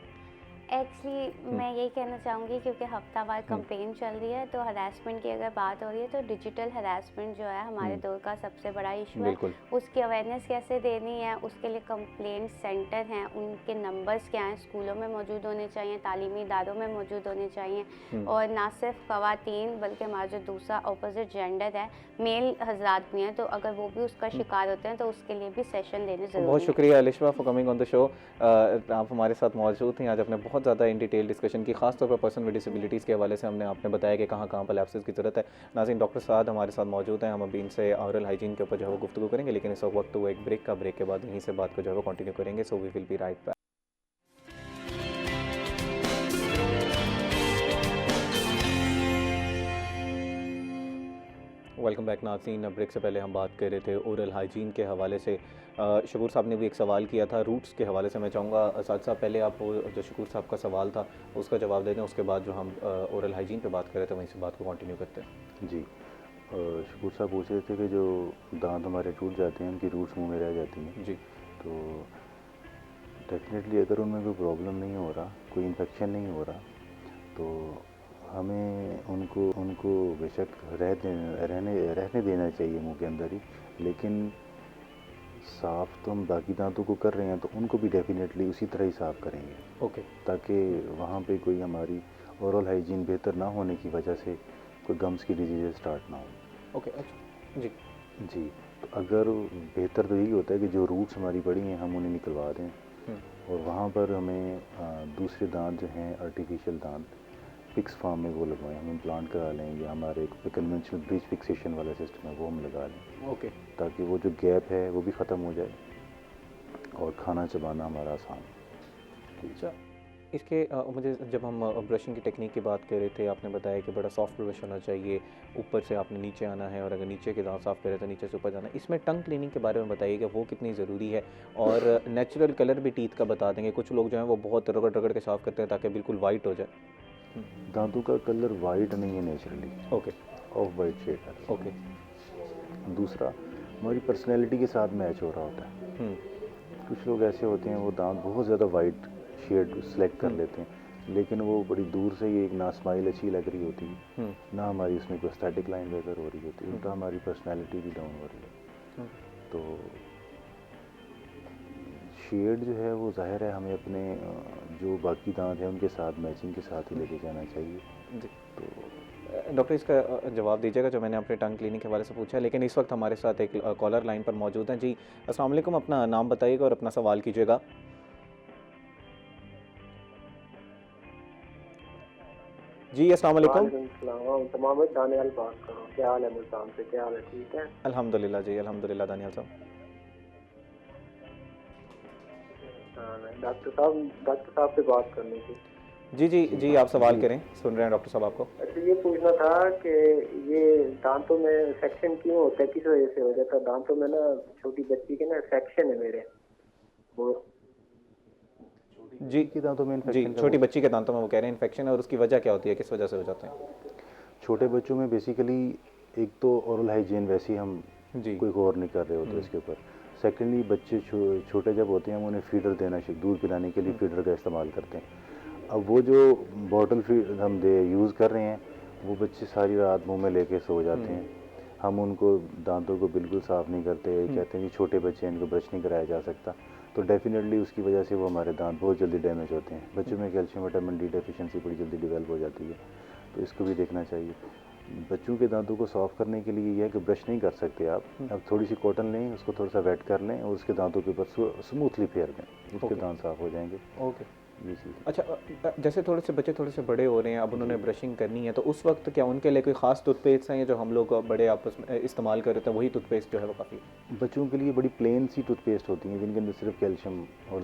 एक्चुअली मैं यही कहना चाहूँगी, क्योंकि हफ्तावार कंपेन चल रही है, तो हरासमेंट की अगर बात हो रही है तो डिजिटल हरासमेंट जो है हमारे दौर का सबसे बड़ा इशू है। उसकी अवेयरनेस कैसे देनी है, उसके लिए कंप्लेंट सेंटर हैं, उनके नंबर्स क्या हैं, स्कूलों में मौजूद होने चाहिए, तालीमी इदारों में मौजूद होने चाहिए। और ना सिर्फ ख़वातीन बल्कि हमारा जो दूसरा अपोजिट जेंडर है, मेल हजरात भी हैं, तो अगर वो भी उसका शिकार होते हैं तो उसके लिए भी सेशन देने ज़रूरी है। बहुत शुक्रिया Alisha for coming on the show. आप हमारे साथ मौजूद हैं। आज अपने बहुत ज़्यादा इन डिटेल डिस्कशन की, खासतौर पर पर्सन विद डिसेबिलिटीज़ के हवाले से हमने आपने बताया कि कहाँ कहाँ पर लैप्सेस की ज़रूरत है। नाज़रीन, डॉक्टर साद हमारे साथ मौजूद हैं। हम अभी इनसे ऑरल हाइजीन के ऊपर जो है वो गुफ्तगू करेंगे, लेकिन इस वक्त वो एक ब्रेक के बाद यहीं से बात को जो है वो कंटिन्यू करेंगे। So we will be right back. Welcome back नाज़रीन। ब्रेक से पहले हम बात कर रहे थे ओरल हाइजीन के हवाले से। शकूर साहब ने भी एक सवाल किया था रूट्स के हवाले से। मैं चाहूँगा साथ साहब पहले आप वो जो शकूर साहब का सवाल था उसका जवाब दे दें, उसके बाद जो हम ओरल हाइजीन पे बात कर रहे थे वहीं से बात को कंटिन्यू करते हैं। जी, शकूर साहब पूछ रहे थे कि जो दांत हमारे टूट जाते हैं उनकी रूट्स मुंह में रह जाती हैं। जी, तो डेफिनेटली अगर उनमें कोई प्रॉब्लम नहीं हो रहा, कोई इन्फेक्शन नहीं हो रहा, तो हमें उनको बेशक रहने देना चाहिए मुंह के अंदर ही। लेकिन साफ़ तो हम बाकी दांतों को कर रहे हैं, तो उनको भी डेफिनेटली उसी तरह ही साफ़ करेंगे, ओके ताकि वहाँ पे कोई हमारी ओरल हाइजीन बेहतर ना होने की वजह से कोई गम्स की डिजीज़ स्टार्ट ना हो। ओके। अच्छा जी जी, तो अगर बेहतर तो यही होता है कि जो रूट्स हमारी पड़ी हैं हम उन्हें निकलवा दें, और वहाँ पर हमें दूसरे दांत जो हैं आर्टिफिशियल दांत फिक्स फॉर्म में वो लगवाएं, हम इम्प्लांट करा लें, या हमारे एक कन्वेंशनल ब्रिज फिक्सेशन वाला सिस्टम है वो हम लगा लें, ओके। ताकि वो जो गैप है वो भी ख़त्म हो जाए और खाना चबाना हमारा आसान हो। अच्छा, इसके मुझे जब हम ब्रशिंग की टेक्निक की बात कर रहे थे, आपने बताया कि बड़ा सॉफ्ट ब्रश होना चाहिए, ऊपर से आपने नीचे आना है, और अगर नीचे के दांत साफ़ करें तो नीचे से ऊपर जाना है। इसमें टंग क्लीनिंग के बारे में बताइए कि वो कितनी ज़रूरी है, और नेचुरल कलर भी टीथ का बता देंगे। कुछ लोग जो हैं वो बहुत रगड़ रगड़ के साफ़ करते हैं ताकि बिल्कुल वाइट हो जाए। दांतों का कलर वाइट नहीं है naturally, okay off white shade है। ओके। दूसरा, हमारी पर्सनैलिटी के साथ मैच हो रहा होता है। कुछ लोग ऐसे होते हैं वो दांत बहुत ज़्यादा वाइट शेड सेलेक्ट कर लेते हैं, लेकिन वो बड़ी दूर से ही एक ना स्माइल अच्छी लग रही होती है, ना हमारी उसमें कोई स्टैटिक लाइन बेहतर हो रही होती है, उल्टा हमारी पर्सनैलिटी भी डाउन हो रही है। तो शेड जो है वो ज़ाहिर है हमें अपने जो बाकी दांत हैं उनके साथ मैचिंग के साथ ही लेके जाना चाहिए। जी। तो डॉक्टर इसका जवाब दीजिएगा जो मैंने अपने टंग क्लीनिंग के हवाले से पूछा, लेकिन इस वक्त हमारे साथ एक कॉलर लाइन पर मौजूद हैं। जी अस्सलाम वालेकुम, अपना नाम बताइएगा और अपना सवाल कीजिएगा। जी अस्सलाम वालेकुम। तमाम दानियाल बात करो, क्या हाल है मुल्तान से, क्या हाल है, ठीक है? अल्हम्दुलिल्लाह जी, अल्हम्दुलिल्लाह दानियाल साहब। डॉक्टर साहब से बात करनी थी। जी जी जी, आप सवाल करें, सुन रहे हैं डॉक्टर साहब आपको। अच्छा, ये पूछना था कि ये दांतों में इन्फेक्शन क्यों होता है, किस वजह से हो जाता है दांतों में ना? छोटी बच्ची के ना इन्फेक्शन है मेरे, वो जी के दांतों में जी, इन्फेक्शन छोटी बच्ची के दांतों में वो कह रहे हैं इन्फेक्शन है, और उसकी वजह क्या होती है, किस वजह से हो जाते हैं? छोटे बच्चों में बेसिकली एक तो ओरल हाइजीन वैसे ही हम जी कोई गौर नहीं कर रहे होते इसके ऊपर। सेकेंडली, बच्चे छोटे जब होते हैं हम उन्हें फीडर देना चाहिए, दूध पिलाने के लिए फीडर का इस्तेमाल करते हैं। अब वो जो बॉटल फीड हम यूज़ कर रहे हैं वो बच्चे सारी रात मुंह में लेके सो जाते हैं। हम उनको दांतों को बिल्कुल साफ़ नहीं करते, कहते हैं कि छोटे बच्चे हैं इनको ब्रश नहीं कराया जा सकता, तो डेफिनेटली उसकी वजह से वो हमारे दांत बहुत जल्दी डैमेज होते हैं। बच्चों में कैल्शियम विटामिन डी डेफिशिएंसी बड़ी जल्दी डेवलप हो जाती है, तो इसको भी देखना चाहिए। बच्चों के दांतों को साफ़ करने के लिए यह है कि ब्रश नहीं कर सकते आप, अब थोड़ी सी कॉटन लें, उसको थोड़ा सा वेट कर लें और उसके दांतों के ऊपर स्मूथली फेर दें, उसके दांत साफ़ हो जाएंगे। ओके। ये चीज़। अच्छा, जैसे थोड़े से बच्चे थोड़े से बड़े हो रहे हैं, अब उन्होंने ब्रशिंग करनी है, तो उस वक्त क्या उनके लिए कोई ख़ास टूथपेस्ट हैं जो हम लोग बड़े आपस में इस्तेमाल कर रहे हैं, वही टूथपेस्ट जो है वो काफ़ी? बच्चों के लिए बड़ी प्लेन सी टूथपेस्ट होती हैं जिनके अंदर सिर्फ कैल्शियम और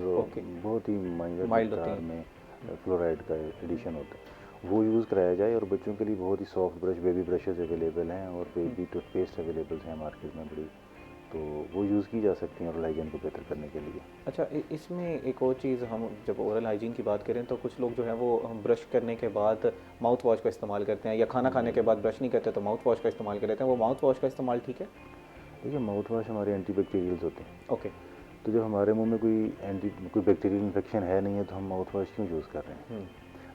बहुत ही माइल्ड माइनर होती हैं। में फ्लोराइड का एडिशन होता है, वो यूज़ कराया जाए। और बच्चों के लिए बहुत ही soft brush, baby brushes available हैं और बेबी टूथपेस्ट अवेलेबल हैं मार्केट में बड़ी, तो वो यूज़ की जा सकती हैं ओरल हाइजीन को बेहतर करने के लिए। अच्छा, इसमें एक और चीज़, हम जब ओरल हाइजीन की बात करें तो कुछ लोग जो है वो ब्रश करने के बाद माउथ वॉश का इस्तेमाल करते हैं, या खाना खाने के बाद ब्रश नहीं करते तो माउथ वॉश का इस्तेमाल कर लेते हैं। वो माउथ वॉश का इस्तेमाल ठीक है? देखिए, माउथ वॉश हमारे एंटीबैक्टीरियल्स होते हैं, ओके। तो जब हमारे मुंह में कोई बैक्टीरियल इन्फेक्शन है नहीं है तो हम माउथ वॉश क्यों यूज़ कर रहे हैं?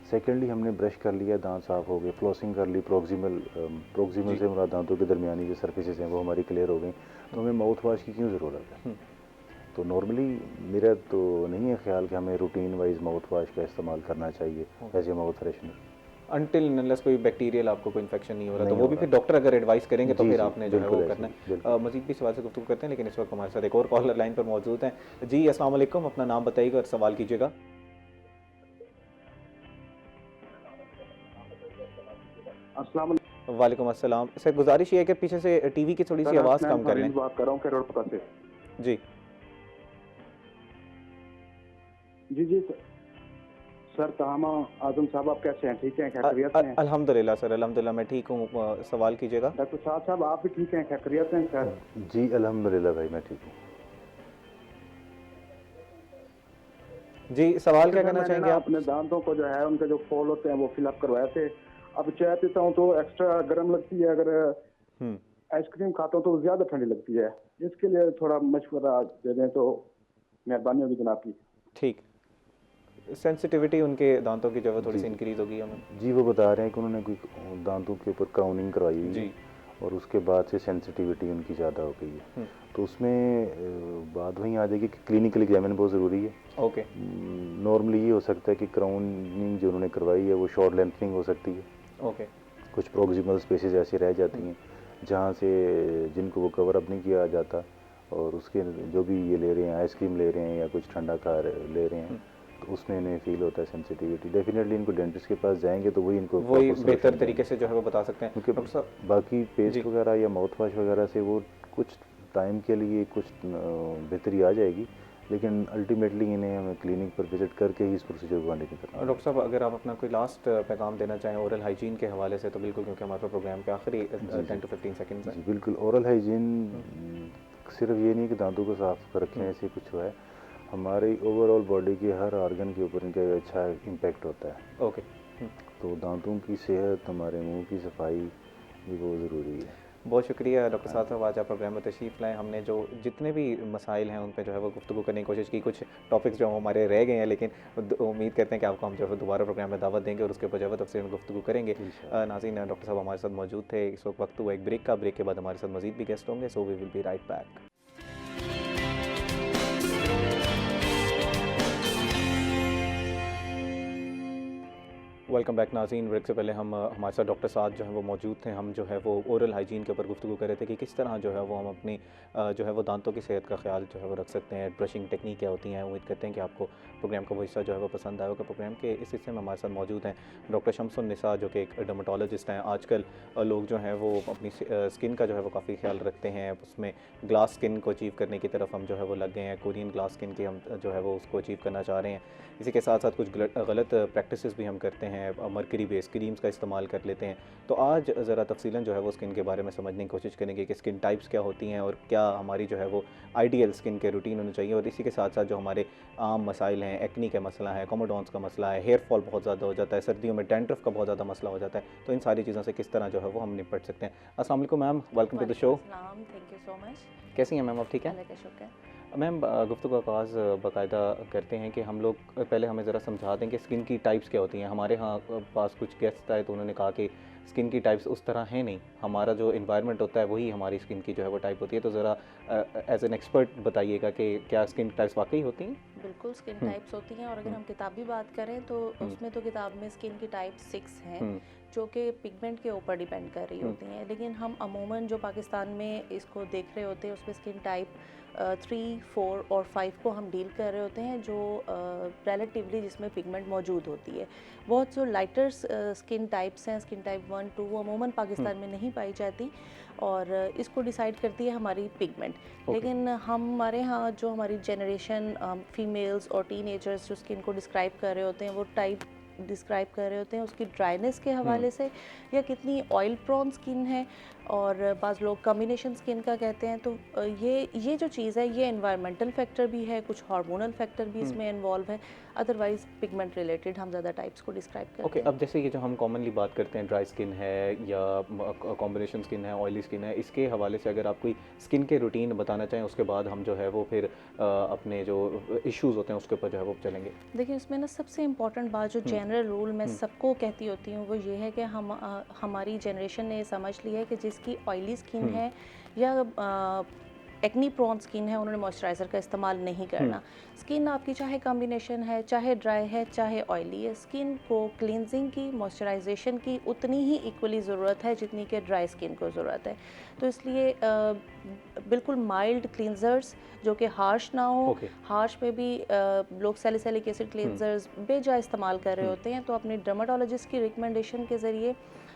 सेकेंडली, हमने ब्रश कर लिया, दांत साफ़ हो गए, फ्लॉसिंग कर ली, प्रोक्सिमल से हमारा दांतों के दरमियानी जो सर्फेसेस हैं वो हमारी क्लियर हो गई, तो हमें माउथ वॉश की क्यों ज़रूरत है? तो नॉर्मली मेरा तो नहीं है ख्याल कि हमें रूटीन वाइज माउथ वॉश का इस्तेमाल करना चाहिए as a mouth freshener, until unless कोई बैक्टीरियल आपको कोई इन्फेक्शन नहीं हो रहा, तो नहीं वो हो भी रहा। फिर डॉक्टर अगर एडवाइस करेंगे तो जी, फिर जी, आपने जो है बिल्कुल वो ऐसे करना ही, है। बिल्कुल। मज़ीद भी सवाल से गुफ्तगू करते हैं, लेकिन इस वक्त हमारे साथ एक और कॉलर लाइन पर मौजूद हैं। जी अस्सलाम वालेकुम, अपना नाम बताइएगा और सवाल कीजिएगा। अस्सलाम वालेकुम अस्सलाम। सर गुजारिश ये है कि पीछे से टीवी की थोड़ी सी आवाज़ कम कर लें। बात कर रहा हूँ करोड़पता से। जी जी जी सर तहामा आजम साहब आप कैसे हैं? ठीक हैं? खैरियत हैं? अल्हम्दुलिल्लाह सर, अल्हम्दुलिल्लाह मैं ठीक हूँ। सवाल कीजिएगा। डॉक्टर साहब साहब आप भी ठीक हैं? खैरियत हैं सर? जी अल्हम्दुलिल्लाह भाई मैं ठीक हूँ। जी, सवाल क्या सर, करना मैंने चाहेंगे ना आप? अपने दांतों को जो है उनके जो फॉल होते हैं वो फिलअप करवाए थे। अब चाय पीता हूँ तो एक्स्ट्रा गर्म लगती है, अगर हम्म आइसक्रीम खाता हूँ तो ज़्यादा ठंडी लगती है। इसके लिए थोड़ा मशवरा दे दें तो मेहरबानी होगी जनाब की। ठीक। सेंसिटिविटी उनके दांतों की जो है थोड़ी जी सी इंक्रीज होगी हमें। जी वो बता रहे हैं कि उन्होंने कोई दांतों के ऊपर क्राउनिंग करवाई हुई जी। है और उसके बाद से सेंसिटिविटी उनकी ज़्यादा हो गई है। तो उसमें बात वहीं आ जाएगी कि क्लिनिकल एग्जामिन बहुत ज़रूरी है। ओके। नॉर्मली ये हो सकता है कि क्राउनिंग जो उन्होंने करवाई है वो शॉर्ट लेंथनिंग हो सकती है। ओके। कुछ प्रोक्सिमल स्पेसेस ऐसे रह जाती हैं जहाँ से जिनको वो कवर अप नहीं किया जाता, और उसके जो भी ये ले रहे हैं, आइसक्रीम ले रहे हैं या कुछ ठंडा ले रहे हैं, तो उसमें इन्हें फील होता है सेंसिटिविटी। डेफिनेटली इनको डेंटिस्ट के पास जाएंगे तो वही इनको वही proper बेहतर solution तरीके से जो है वो बता सकते हैं। क्योंकि डॉक्टर साहब बाकी पेस्ट जी। वगैरह या माउथ वॉश वगैरह से वो कुछ टाइम के लिए कुछ बेहतरी आ जाएगी, लेकिन अल्टीमेटली इन्हें हमें क्लिनिक पर विजिट करके ही इस प्रोसीजर को कंटिन्यू करना है। डॉक्टर साहब अगर आप अपना कोई लास्ट पैगाम देना चाहें ओरल हाइजीन के हवाले से तो बिल्कुल, क्योंकि हमारे प्रोग्राम के आखिरी 10 to 15 सेकंड्स हैं। जी बिल्कुल। ओरल हाइजीन सिर्फ ये नहीं कि दांतों को साफ रखें ऐसे कुछ है, हमारी ओवरऑल बॉडी के हर ऑर्गन के ऊपर इनका अच्छा इम्पैक्ट होता है। ओके। तो दांतों की सेहत, हमारे मुंह की सफाई ये बहुत ज़रूरी है। बहुत शुक्रिया डॉक्टर साहब, आज आप प्रोग्राम में तशरीफ़ लाएँ। हमने जो जितने भी मसाइल हैं उन पे जो है वो गुफ्तगू करने की कोशिश की। कुछ टॉपिक्स जो हमारे रह गए हैं, लेकिन उम्मीद करते हैं कि आपको हम जो है दोबारा प्रोग्राम में दावत देंगे और उसके ऊपर जो है तफसील में गुफ्तगू करेंगे। नाज़रीन, डॉक्टर साहब हमारे साथ मौजूद थे। इस वक्त हुआ एक ब्रेक का। ब्रेक के बाद हमारे साथ मज़ीद भी गेस्ट होंगे। So we will be right back. Welcome back नाज़रीन। ब्रेक से पहले हमारे साथ डॉक्टर साद जो है वो मौजूद थे। हम जो है वो ओरल हाइजीन के ऊपर गुफ्तगू कर रहे थे कि किस तरह जो है वो हम अपनी जो है वो दांतों की सेहत का ख्याल जो है वो रख सकते हैं। ब्रशिंग टेक्निक क्या होती हैं। उम्मीद करते हैं कि आपको प्रोग्राम का वो हिस्सा जो है वो पसंद आया होगा। प्रोग्राम के इस हिस्से में हमारे साथ मौजूद हैं डॉक्टर शम्सुन निसा, जो कि एक डर्माटोलॉजिस्ट हैं। आजकल लोग जो हैं वो अपनी स्किन का जो है वो काफ़ी ख्याल रखते हैं। उसमें ग्लास स्किन को अचीव करने की तरफ हम जो है वो लग गए हैं। कोरियन ग्लास स्किन की हम जो है वो उसको अचीव करना चाह रहे हैं। इसी के साथ साथ कुछ गलत प्रैक्टिसेस भी हम करते हैं। मरकरी बेस क्रीम्स का इस्तेमाल कर लेते हैं। तो आज ज़रा तफसीलन जो है वो स्किन के बारे में समझने की कोशिश करेंगे कि स्किन टाइप्स क्या होती हैं और क्या हमारी जो है वो आइडियल स्किन के रूटीन होनी चाहिए। और इसी के साथ साथ जो हमारे आम मसाइल हैं, एक्नी का मसला है, कोमोडॉन्स का मसला है, हेयर फॉल बहुत ज़्यादा हो जाता है, सर्दियों में डैंड्रफ का बहुत ज़्यादा मसला हो जाता है, तो इन सारी चीज़ों से किस तरह जो है वो हम निपट सकते हैं। अस्सलाम वालेकुम ma'am, welcome to the show. Thank you so much. कैसी हैं मैम, आप ठीक हैं? अल्लाह का शुक्र। मैम, गुफ्तगू का आगाज़ बाकायदा करते हैं कि हम लोग पहले हमें ज़रा समझा दें कि स्किन की टाइप्स क्या होती हैं। हमारे यहाँ पास कुछ गेस्ट आए तो उन्होंने कहा कि स्किन की टाइप्स उस तरह हैं नहीं, हमारा जो इन्वायरमेंट होता है वही हमारी स्किन की जो है वो टाइप होती है। तो ज़रा एज एन एक्सपर्ट बताइएगा कि क्या स्किन टाइप्स वाकई होती हैं? बिल्कुल स्किन टाइप्स होती हैं, और अगर हम किताबी बात करें तो उसमें तो किताब में स्किन की टाइप 6 हैं जो कि पिगमेंट के ऊपर डिपेंड कर रही होती हैं। लेकिन हम अमूमन जो पाकिस्तान में इसको देख रहे होते हैं उसमें स्किन टाइप 3, 4 और 5 को हम डील कर रहे होते हैं, जो रिलेटिवली जिसमें पिगमेंट मौजूद होती है। बहुत जो लाइटर स्किन टाइप्स हैं, स्किन टाइप 1, 2, वो अमूमन पाकिस्तान में नहीं पाई जाती और इसको डिसाइड करती है हमारी पिगमेंट। लेकिन हमारे यहाँ जो हमारी जनरेशन फीमेल्स और टीनेजर्स जो स्किन को डिस्क्राइब कर रहे होते हैं वो टाइप डिस्क्राइब कर रहे होते हैं उसकी ड्राइनेस के हवाले से, या कितनी ऑयल प्रोन स्किन है, और बाज़ लोग कॉम्बिनेशन स्किन का कहते हैं। तो ये जो चीज़ है ये एनवायरमेंटल फैक्टर भी है, कुछ हार्मोनल फैक्टर भी इसमें इन्वॉल्व है। अदरवाइज पिगमेंट रिलेटेड हम ज़्यादा टाइप्स को डिस्क्राइब करते हैं। ओके, अब जैसे ये जो हम कॉमनली बात करते हैं ड्राई स्किन है या कॉम्बिनेशन स्किन है, ऑयली स्किन है, इसके हवाले से अगर आप कोई स्किन के रूटीन बताना चाहें उसके बाद हम जो है वो फिर अपने जो इश्यूज़ होते हैं उसके ऊपर जो है वो चलेंगे। देखिए इसमें ना सबसे इम्पॉर्टेंट बात जो जनरल रूल मैं सबको कहती होती हूँ वो ये है कि हमारी जनरेशन ने समझ लिया है कि जिसकी ऑयली स्किन है या एक्नी प्रोन स्किन है उन्होंने मॉइस्चराइज़र का इस्तेमाल नहीं करना। स्किन आपकी चाहे कॉम्बिनेशन है, चाहे ड्राई है, चाहे ऑयली है, स्किन को क्लींजिंग की, मॉइस्चराइजेशन की उतनी ही इक्वली ज़रूरत है जितनी कि ड्राई स्किन को ज़रूरत है। तो इसलिए बिल्कुल माइल्ड क्लींजर्स जो कि हार्श ना हो, हार्श में भी लोग सैलिसिलिक एसिड क्लींजर्स बेजा इस्तेमाल कर रहे होते हैं। तो अपने डर्माटोलॉजिस्ट की रिकमेंडेशन के ज़रिए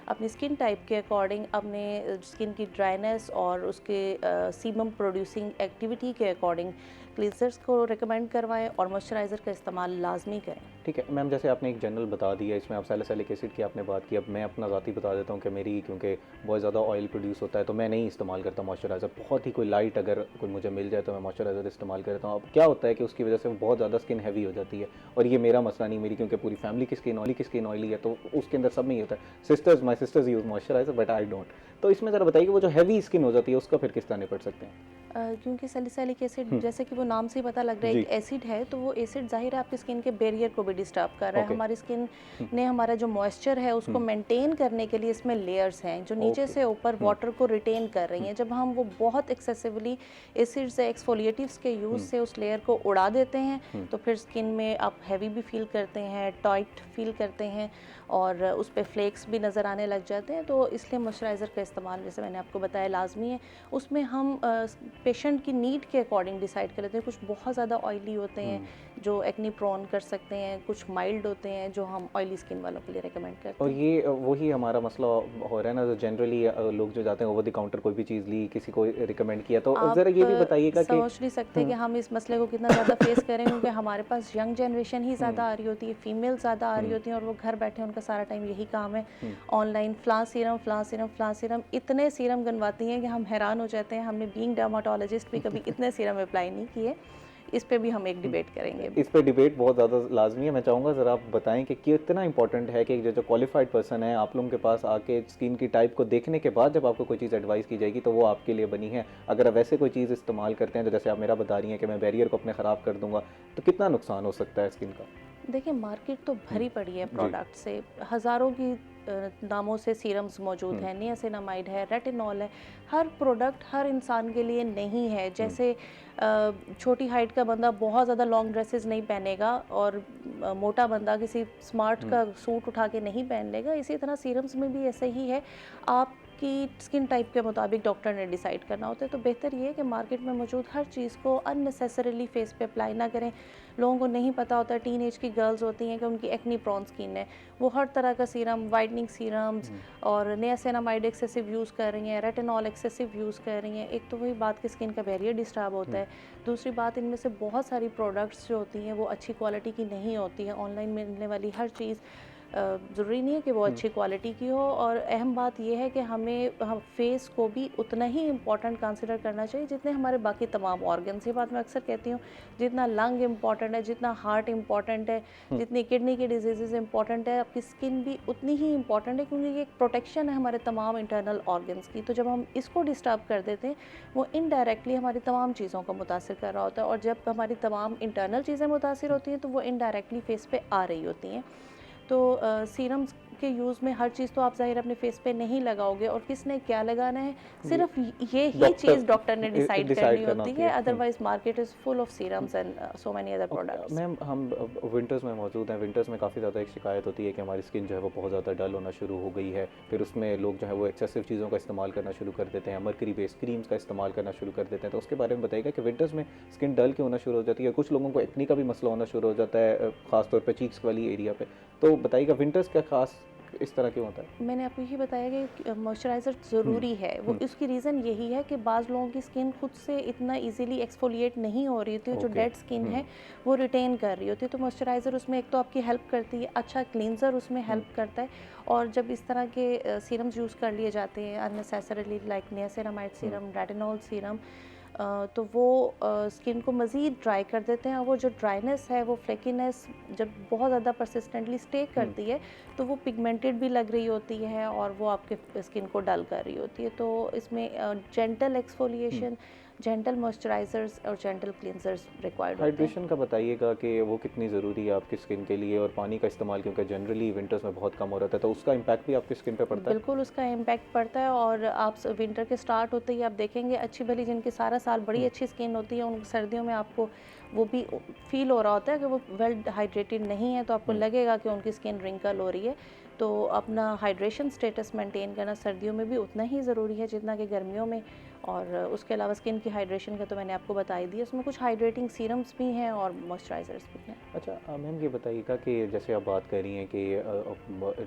अपनी स्किन टाइप के अकॉर्डिंग, अपने स्किन की ड्राइनेस और उसके सीबम प्रोड्यूसिंग एक्टिविटी के अकॉर्डिंग क्लींजर्स को रिकमेंड करवाएं और मॉइस्चराइज़र का इस्तेमाल लाजमी करें। ठीक है मैम, जैसे आपने एक जनरल बता दिया, इसमें आप सैलिसिलिक एसिड की आपने बात की। अब मैं अपना ज़ाती बता देता हूँ कि मेरी क्योंकि बहुत ज़्यादा ऑयल प्रोड्यूस होता है तो मैं नहीं इस्तेमाल करता मॉइस्चराइज़र। बहुत ही कोई लाइट अगर कोई मुझे मिल जाए तो मैं मॉइस्चराइज़र इस्तेमाल करता हूँ। अब क्या होता है कि उसकी वजह से बहुत ज़्यादा स्किन हैवी हो जाती है, और ये मेरा मसला नहीं, मेरी क्योंकि पूरी फैमिली की स्किन ऑयली है तो उसके अंदर सब में ही होता है। My sisters use moisturiser but I don't. तो इसमें ज़रा बताइए कि वो जो हैवी स्किन हो जाती है उसका फिर किस तरह निपट सकते हैं? क्योंकि सैलिसिलिक एसिड जैसे कि वो नाम से ही पता लग रहा है जी। एक एसिड है, तो वो एसिड ज़ाहिर है आपकी स्किन के बैरियर को भी डिस्टर्ब कर रहा है। ओके। हमारी स्किन ने हमारा जो मॉइस्चर है उसको मेंटेन करने के लिए इसमें लेयर्स हैं जो नीचे ओके। से ऊपर वाटर को रिटेन कर रही हैं। जब हम वो बहुत एक्सेसिवली एसिड्स या एक्सफोलिएटिव्स के यूज़ से उस लेयर को उड़ा देते हैं तो फिर स्किन में आप हैवी भी फील करते हैं, टाइट फील करते हैं और उस पे फ्लेक्स भी नज़र आने लग जाते हैं। तो इसलिए मॉइस्चराइज़र का इस्तेमाल जैसे मैंने आपको बताया लाजमी है। उसमें हम पेशेंट की नीड के अकॉर्डिंग डिसाइड कर लेते हैं। कुछ बहुत ज़्यादा ऑयली होते हैं जो एक्नी प्रोन कर सकते हैं, कुछ माइल्ड होते हैं जो हम ऑयली स्किन वालों के लिए रेकमेंड करते और हैं। ये वही हमारा मसला हो रहा है ना, जो जनरली लोग जो जाते हैं ओवर द काउंटर कोई भी चीज़ ली, किसी को रिकमेंड किया, तो आप ज़रा ये भी बताइएगा कि समझ नहीं सकते कि हम इस मसले को कितना ज़्यादा फेस करें, क्योंकि हमारे पास यंग जनरेशन ही ज़्यादा आ रही होती है, फीमेल ज़्यादा आ रही होती हैं और वो घर बैठे उनका सारा टाइम यही काम है, ऑनलाइन फ्लां सीरम इतने सीरम गनवाती हैं कि हम हैरान हो जाते हैं। हमने बीइंग डर्माटोलॉजिस्ट भी कभी इतने सीरम अप्लाई नहीं किए। इस पे भी हम एक डिबेट करेंगे। इस पे डिबेट बहुत ज़्यादा लाजमी है। मैं चाहूँगा ज़रा आप बताएं कि कितना इंपॉर्टेंट है कि जो क्वालिफाइड पर्सन है आप लोगों के पास आके स्किन की टाइप को देखने के बाद जब आपको कोई चीज़ एडवाइस की जाएगी तो वो आपके लिए बनी है। अगर आप वैसे कोई चीज़ इस्तेमाल करते हैं तो जैसे आप मेरा बता रही हैं कि मैं बैरियर को अपने ख़राब कर दूंगा, तो कितना नुकसान हो सकता है स्किन का? देखिए मार्केट तो भरी पड़ी है प्रोडक्ट से, हज़ारों की नामों से सीरम्स मौजूद हैं, नियासिनामाइड है, रेटिनॉल है। हर प्रोडक्ट हर इंसान के लिए नहीं है। जैसे छोटी हाइट का बंदा बहुत ज़्यादा लॉन्ग ड्रेसेस नहीं पहनेगा और मोटा बंदा किसी स्मार्ट का सूट उठा के नहीं पहन लेगा, इसी तरह सीरम्स में भी ऐसे ही है। आपकी स्किन टाइप के मुताबिक डॉक्टर ने डिसाइड करना होता है। तो बेहतर ये है कि मार्केट में मौजूद हर चीज़ को अननेसेसरीली फेस पे अप्लाई ना करें। लोगों को नहीं पता होता, टीन एज की गर्ल्स होती हैं कि उनकी एक्नी प्रॉन स्किन है, वो हर तरह का सीरम, वाइटनिंग सीरम्स और नियासिनामाइड एक्सेसिव यूज़ कर रही हैं, रेटिनॉल एक्सेसिव यूज़ कर रही हैं। एक तो वही बात कि स्किन का बैरियर डिस्टर्ब होता है, दूसरी बात इनमें से बहुत सारी प्रोडक्ट्स जो होती हैं वो अच्छी क्वालिटी की नहीं होती है। ऑनलाइन मिलने वाली हर चीज़ ज़रूरी नहीं है कि वो अच्छी क्वालिटी की हो। और अहम बात यह है कि हम फेस को भी उतना ही इम्पॉर्टेंट कंसिडर करना चाहिए जितने हमारे बाकी तमाम ऑर्गन्स। ये बात मैं अक्सर कहती हूँ, जितना लंग इम्पॉर्टेंट है, जितना हार्ट इम्पॉर्टेंट है, जितनी किडनी की डिजीज़ इम्पॉर्टेंट है, आपकी स्किन भी उतनी ही इम्पॉर्टेंट है, क्योंकि ये एक प्रोटेक्शन है हमारे तमाम इंटरनल ऑर्गन्स की। तो जब हम इसको डिस्टर्ब कर देते हैं वो इनडायरेक्टली हमारी तमाम चीज़ों को मुतासिर कर रहा होता है, और जब हमारी तमाम इंटरनल चीज़ें मुतासिर होती हैं तो वो इनडायरेक्टली फेस पे आ रही होती हैं। तो सीरम्स के यूज़ में हर चीज़ तो आप ज़ाहिर अपने फेस पे नहीं लगाओगे, और किसने क्या लगाना है सिर्फ ये ही चीज़ डॉक्टर ने डिसाइड करनी होती है। Otherwise market is full of serums and so many other products. Ma'am हम विंटर्स में मौजूद हैं, विंटर्स में काफ़ी ज़्यादा एक शिकायत होती है कि हमारी स्किन जो है वो बहुत ज़्यादा डल होना शुरू हो गई है। फिर उसमें लोग जो है वो एक्सेसिव चीज़ों का इस्तेमाल करना शुरू कर देते हैं, मर्करी बेस्ड क्रीम्स का इस्तेमाल करना शुरू कर देते हैं। तो उसके बारे में बताइएगा कि विंटर्स में स्किन डल क्यों होना शुरू हो जाती है? कुछ लोगों को एक्नी का भी मसला होना शुरू हो जाता है, ख़ासतौर पर चीक्स वाली एरिया पे। तो बताइएगा विंटर्स का खास इस तरह क्यों होता है? मैंने आपको यही बताया कि मॉइस्चराइज़र ज़रूरी है। वो इसकी रीज़न यही है कि बाज़ लोगों की स्किन खुद से इतना इजीली एक्सफोलिएट नहीं हो रही होती है, जो डेड स्किन है वो रिटेन कर रही होती है। तो मॉइस्चराइज़र उसमें एक तो आपकी हेल्प करती है, अच्छा क्लींजर उसमें हेल्प करता है। और जब इस तरह के सीरम्स यूज़ कर लिए जाते हैं unnecessarily, like niacinamide serum, retinol serum, तो वो स्किन को मज़ीद ड्राई कर देते हैं। और वो जो ड्राइनेस है, वो फ्लेकीनेस जब बहुत ज़्यादा परसिस्टेंटली स्टे करती है तो वो पिगमेंटेड भी लग रही होती है और वो आपके स्किन को डल कर रही होती है। तो इसमें जेंटल एक्सफोलिएशन, जेंटल मॉइस्चराइजर्स और जेंटल क्लींजर्स रिक्वायर्ड होते हैं। हाइड्रेशन का बताइएगा कि वो कितनी ज़रूरी है आपकी स्किन के लिए, और पानी का इस्तेमाल क्योंकि जनरली विंटर्स में बहुत कम हो रहा है, तो उसका इम्पैक्ट भी आपकी स्किन पे पड़ता है? बिल्कुल उसका इम्पैक्ट पड़ता है। और आप विंटर के स्टार्ट होते ही आप देखेंगे अच्छी भली जिनकी सारा साल बड़ी अच्छी स्किन होती है, उन सर्दियों में आपको वो भी फील हो रहा होता है कि वो वेल हाइड्रेटेड नहीं है, तो आपको लगेगा कि उनकी स्किन रिंकल हो रही है। तो अपना हाइड्रेशन स्टेटस मेंटेन करना सर्दियों में भी उतना ही ज़रूरी है जितना कि गर्मियों में। और उसके अलावा स्किन की हाइड्रेशन का तो मैंने आपको बता ही दिया, उसमें कुछ हाइड्रेटिंग सीरम्स भी हैं और मॉइस्चराइजर्स भी हैं। अच्छा मैम ये बताइएगा कि जैसे आप बात कर रही हैं कि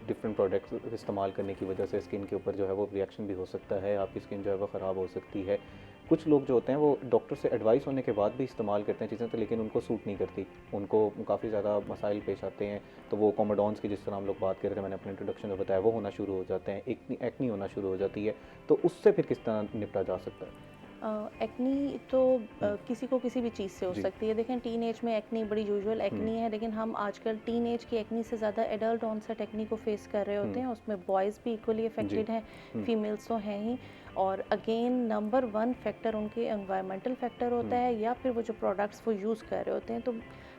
डिफरेंट प्रोडक्ट्स इस्तेमाल करने की वजह से स्किन के ऊपर जो है वो रिएक्शन भी हो सकता है, आपकी स्किन जो है वो ख़राब हो सकती है। कुछ लोग जो होते हैं वो डॉक्टर से एडवाइस होने के बाद भी इस्तेमाल करते हैं चीज़ें, तो लेकिन उनको सूट नहीं करती, उनको काफ़ी ज़्यादा मसाइल पेश आते हैं। तो वो कोमोडॉन्स की जिस तरह हम लोग बात कर रहे थे, मैंने अपने इंट्रोडक्शन में बताया, वो होना शुरू हो जाते हैं, एक्नी होना शुरू हो जाती है। तो उससे फिर किस तरह निपटा जा सकता है? एक्नी तो किसी को किसी भी चीज़ से हो जी। सकती है। देखें टीन एज में एक्नी बड़ी यूजुअल एक्नी है, लेकिन हम आजकल टीन एज की एक्नी से ज़्यादा एडल्ट ऑनसेट एक्नी को फेस कर रहे होते हैं। उसमें बॉयज़ भी इक्वली अफेक्टेड हैं, फीमेल्स तो हैं ही। और अगेन नंबर 1 फैक्टर उनके एनवायरमेंटल फैक्टर होता है, या फिर वो जो प्रोडक्ट्स वो यूज़ कर रहे होते हैं। तो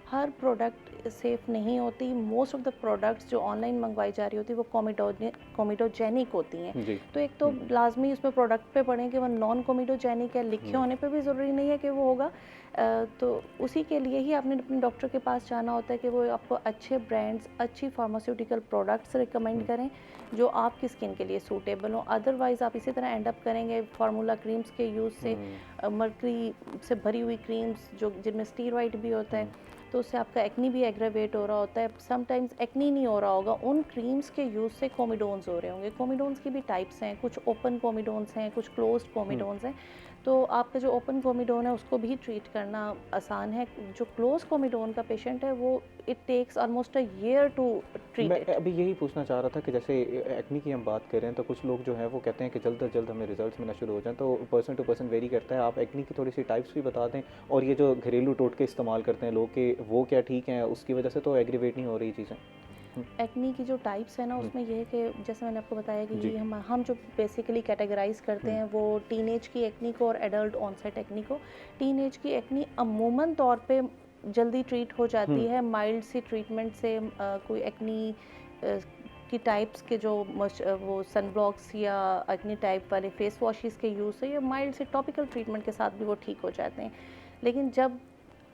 हर प्रोडक्ट सेफ़ नहीं होती। मोस्ट ऑफ द प्रोडक्ट्स जो ऑनलाइन मंगवाई जा रही होती है वो कोमिडोजेनिक होती हैं। जी। तो एक तो लाजमी उसमें प्रोडक्ट पे पढ़ें कि वो नॉन कोमिडोजेनिक है, लिखे होने पे भी ज़रूरी नहीं है कि वो होगा। तो उसी के लिए ही आपने अपने डॉक्टर के पास जाना होता है कि वो आपको अच्छे ब्रांड्स, अच्छी फार्मास्यूटिकल प्रोडक्ट्स रिकमेंड करें जो आपकी स्किन के लिए सूटेबल हो। अदरवाइज़ आप इसी तरह एंड अप करेंगे फार्मूला क्रीम्स के यूज़ से, मर्करी से भरी हुई क्रीम्स जो जिनमें स्टीरॉइड भी होता है, तो उससे आपका एक्नी भी एग्रावेट हो रहा होता है। समटाइम्स एक्नी नहीं हो रहा होगा, उन क्रीम्स के यूज़ से कोमिडोन्स हो रहे होंगे। कोमिडोन्स की भी टाइप्स हैं, कुछ ओपन कोमिडोन्स हैं, कुछ क्लोज्ड कोमिडोन्स हैं। तो आपका जो ओपन कोमिडोन है उसको भी ट्रीट करना आसान है। जो क्लोज कोमिडोन का पेशेंट है वो it takes almost a year to treat मैं इट। अभी यही पूछना चाह रहा था कि जैसे एक्नी की हम बात कर रहे हैं, तो कुछ लोग जो हैं वो कहते हैं कि जल्द से जल्द हमें रिजल्ट्स मिलना शुरू हो जाएं, तो पर्सन टू पर्सन वेरी करता है। आप एक्नी की थोड़ी सी टाइप्स भी बता दें, और ये जो घरेलू टोटके इस्तेमाल करते हैं लोग के, वो क्या ठीक हैं, उसकी वजह से तो एग्रीवेट नहीं हो रही चीज़ें? एक्नी की जो टाइप्स है ना उसमें ये है कि जैसे मैंने आपको बताया कि जी। ये हम जो बेसिकली कैटेगराइज करते हैं वो टीनेज की एक्नी को और एडल्ट ऑनसेट एक्नी को। टीनेज की एक्नी अमूमन तौर पे जल्दी ट्रीट हो जाती है माइल्ड सी ट्रीटमेंट से। कोई एक्नी की टाइप्स के जो वो सनब्लॉक्स या एक्नी टाइप वाले फेस वॉशेस के यूज़ से या माइल्ड से टॉपिकल ट्रीटमेंट के साथ भी वो ठीक हो जाते हैं। लेकिन जब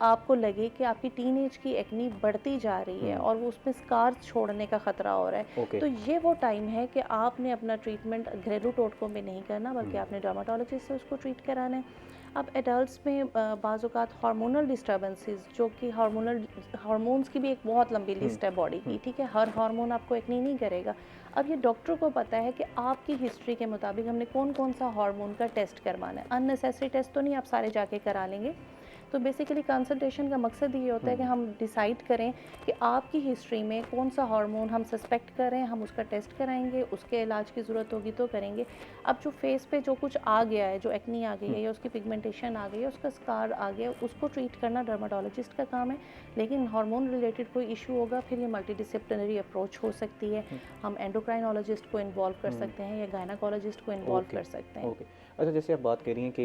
आपको लगे कि आपकी टीनेज की एक्नी बढ़ती जा रही है और वो उसमें स्कार्स छोड़ने का ख़तरा हो रहा है, ओके। तो ये वो टाइम है कि आपने अपना ट्रीटमेंट घरेलू टोटकों में नहीं करना, बल्कि आपने डर्माटोलॉजिस्ट से उसको ट्रीट कराना है। अब एडल्ट्स में बाज़ औक़ात हार्मोनल डिस्टर्बेंसेस, जो कि हार्मोन्स की भी एक बहुत लंबी लिस्ट है बॉडी की, ठीक है? हर हार्मोन आपको एक्नी नहीं करेगा। अब ये डॉक्टर को पता है कि आपकी हिस्ट्री के मुताबिक हमने कौन कौन सा हार्मोन का टेस्ट करवाना है। अननेसेसरी टेस्ट तो नहीं आप सारे जाके करा लेंगे। तो बेसिकली कंसल्टेशन का मकसद ये होता है कि हम डिसाइड करें कि आपकी हिस्ट्री में कौन सा हार्मोन हम सस्पेक्ट करें, हम उसका टेस्ट कराएंगे, उसके इलाज की ज़रूरत होगी तो करेंगे। अब जो फेस पे जो कुछ आ गया है, जो एक्नी आ गई है या उसकी पिगमेंटेशन आ गई है, उसका स्कार आ गया, उसको ट्रीट करना डर्माटोलॉजिस्ट का काम है। लेकिन हार्मोन रिलेटेड कोई इशू होगा फिर ये मल्टीडिसिप्लिनरी अप्रोच हो सकती है। हम एंडोक्राइनोलॉजिस्ट को इन्वॉल्व कर सकते हैं या गायनाकोलॉजिस्ट को इन्वॉल्व कर सकते हैं। ओके। अच्छा, जैसे आप बात कर रही हैं कि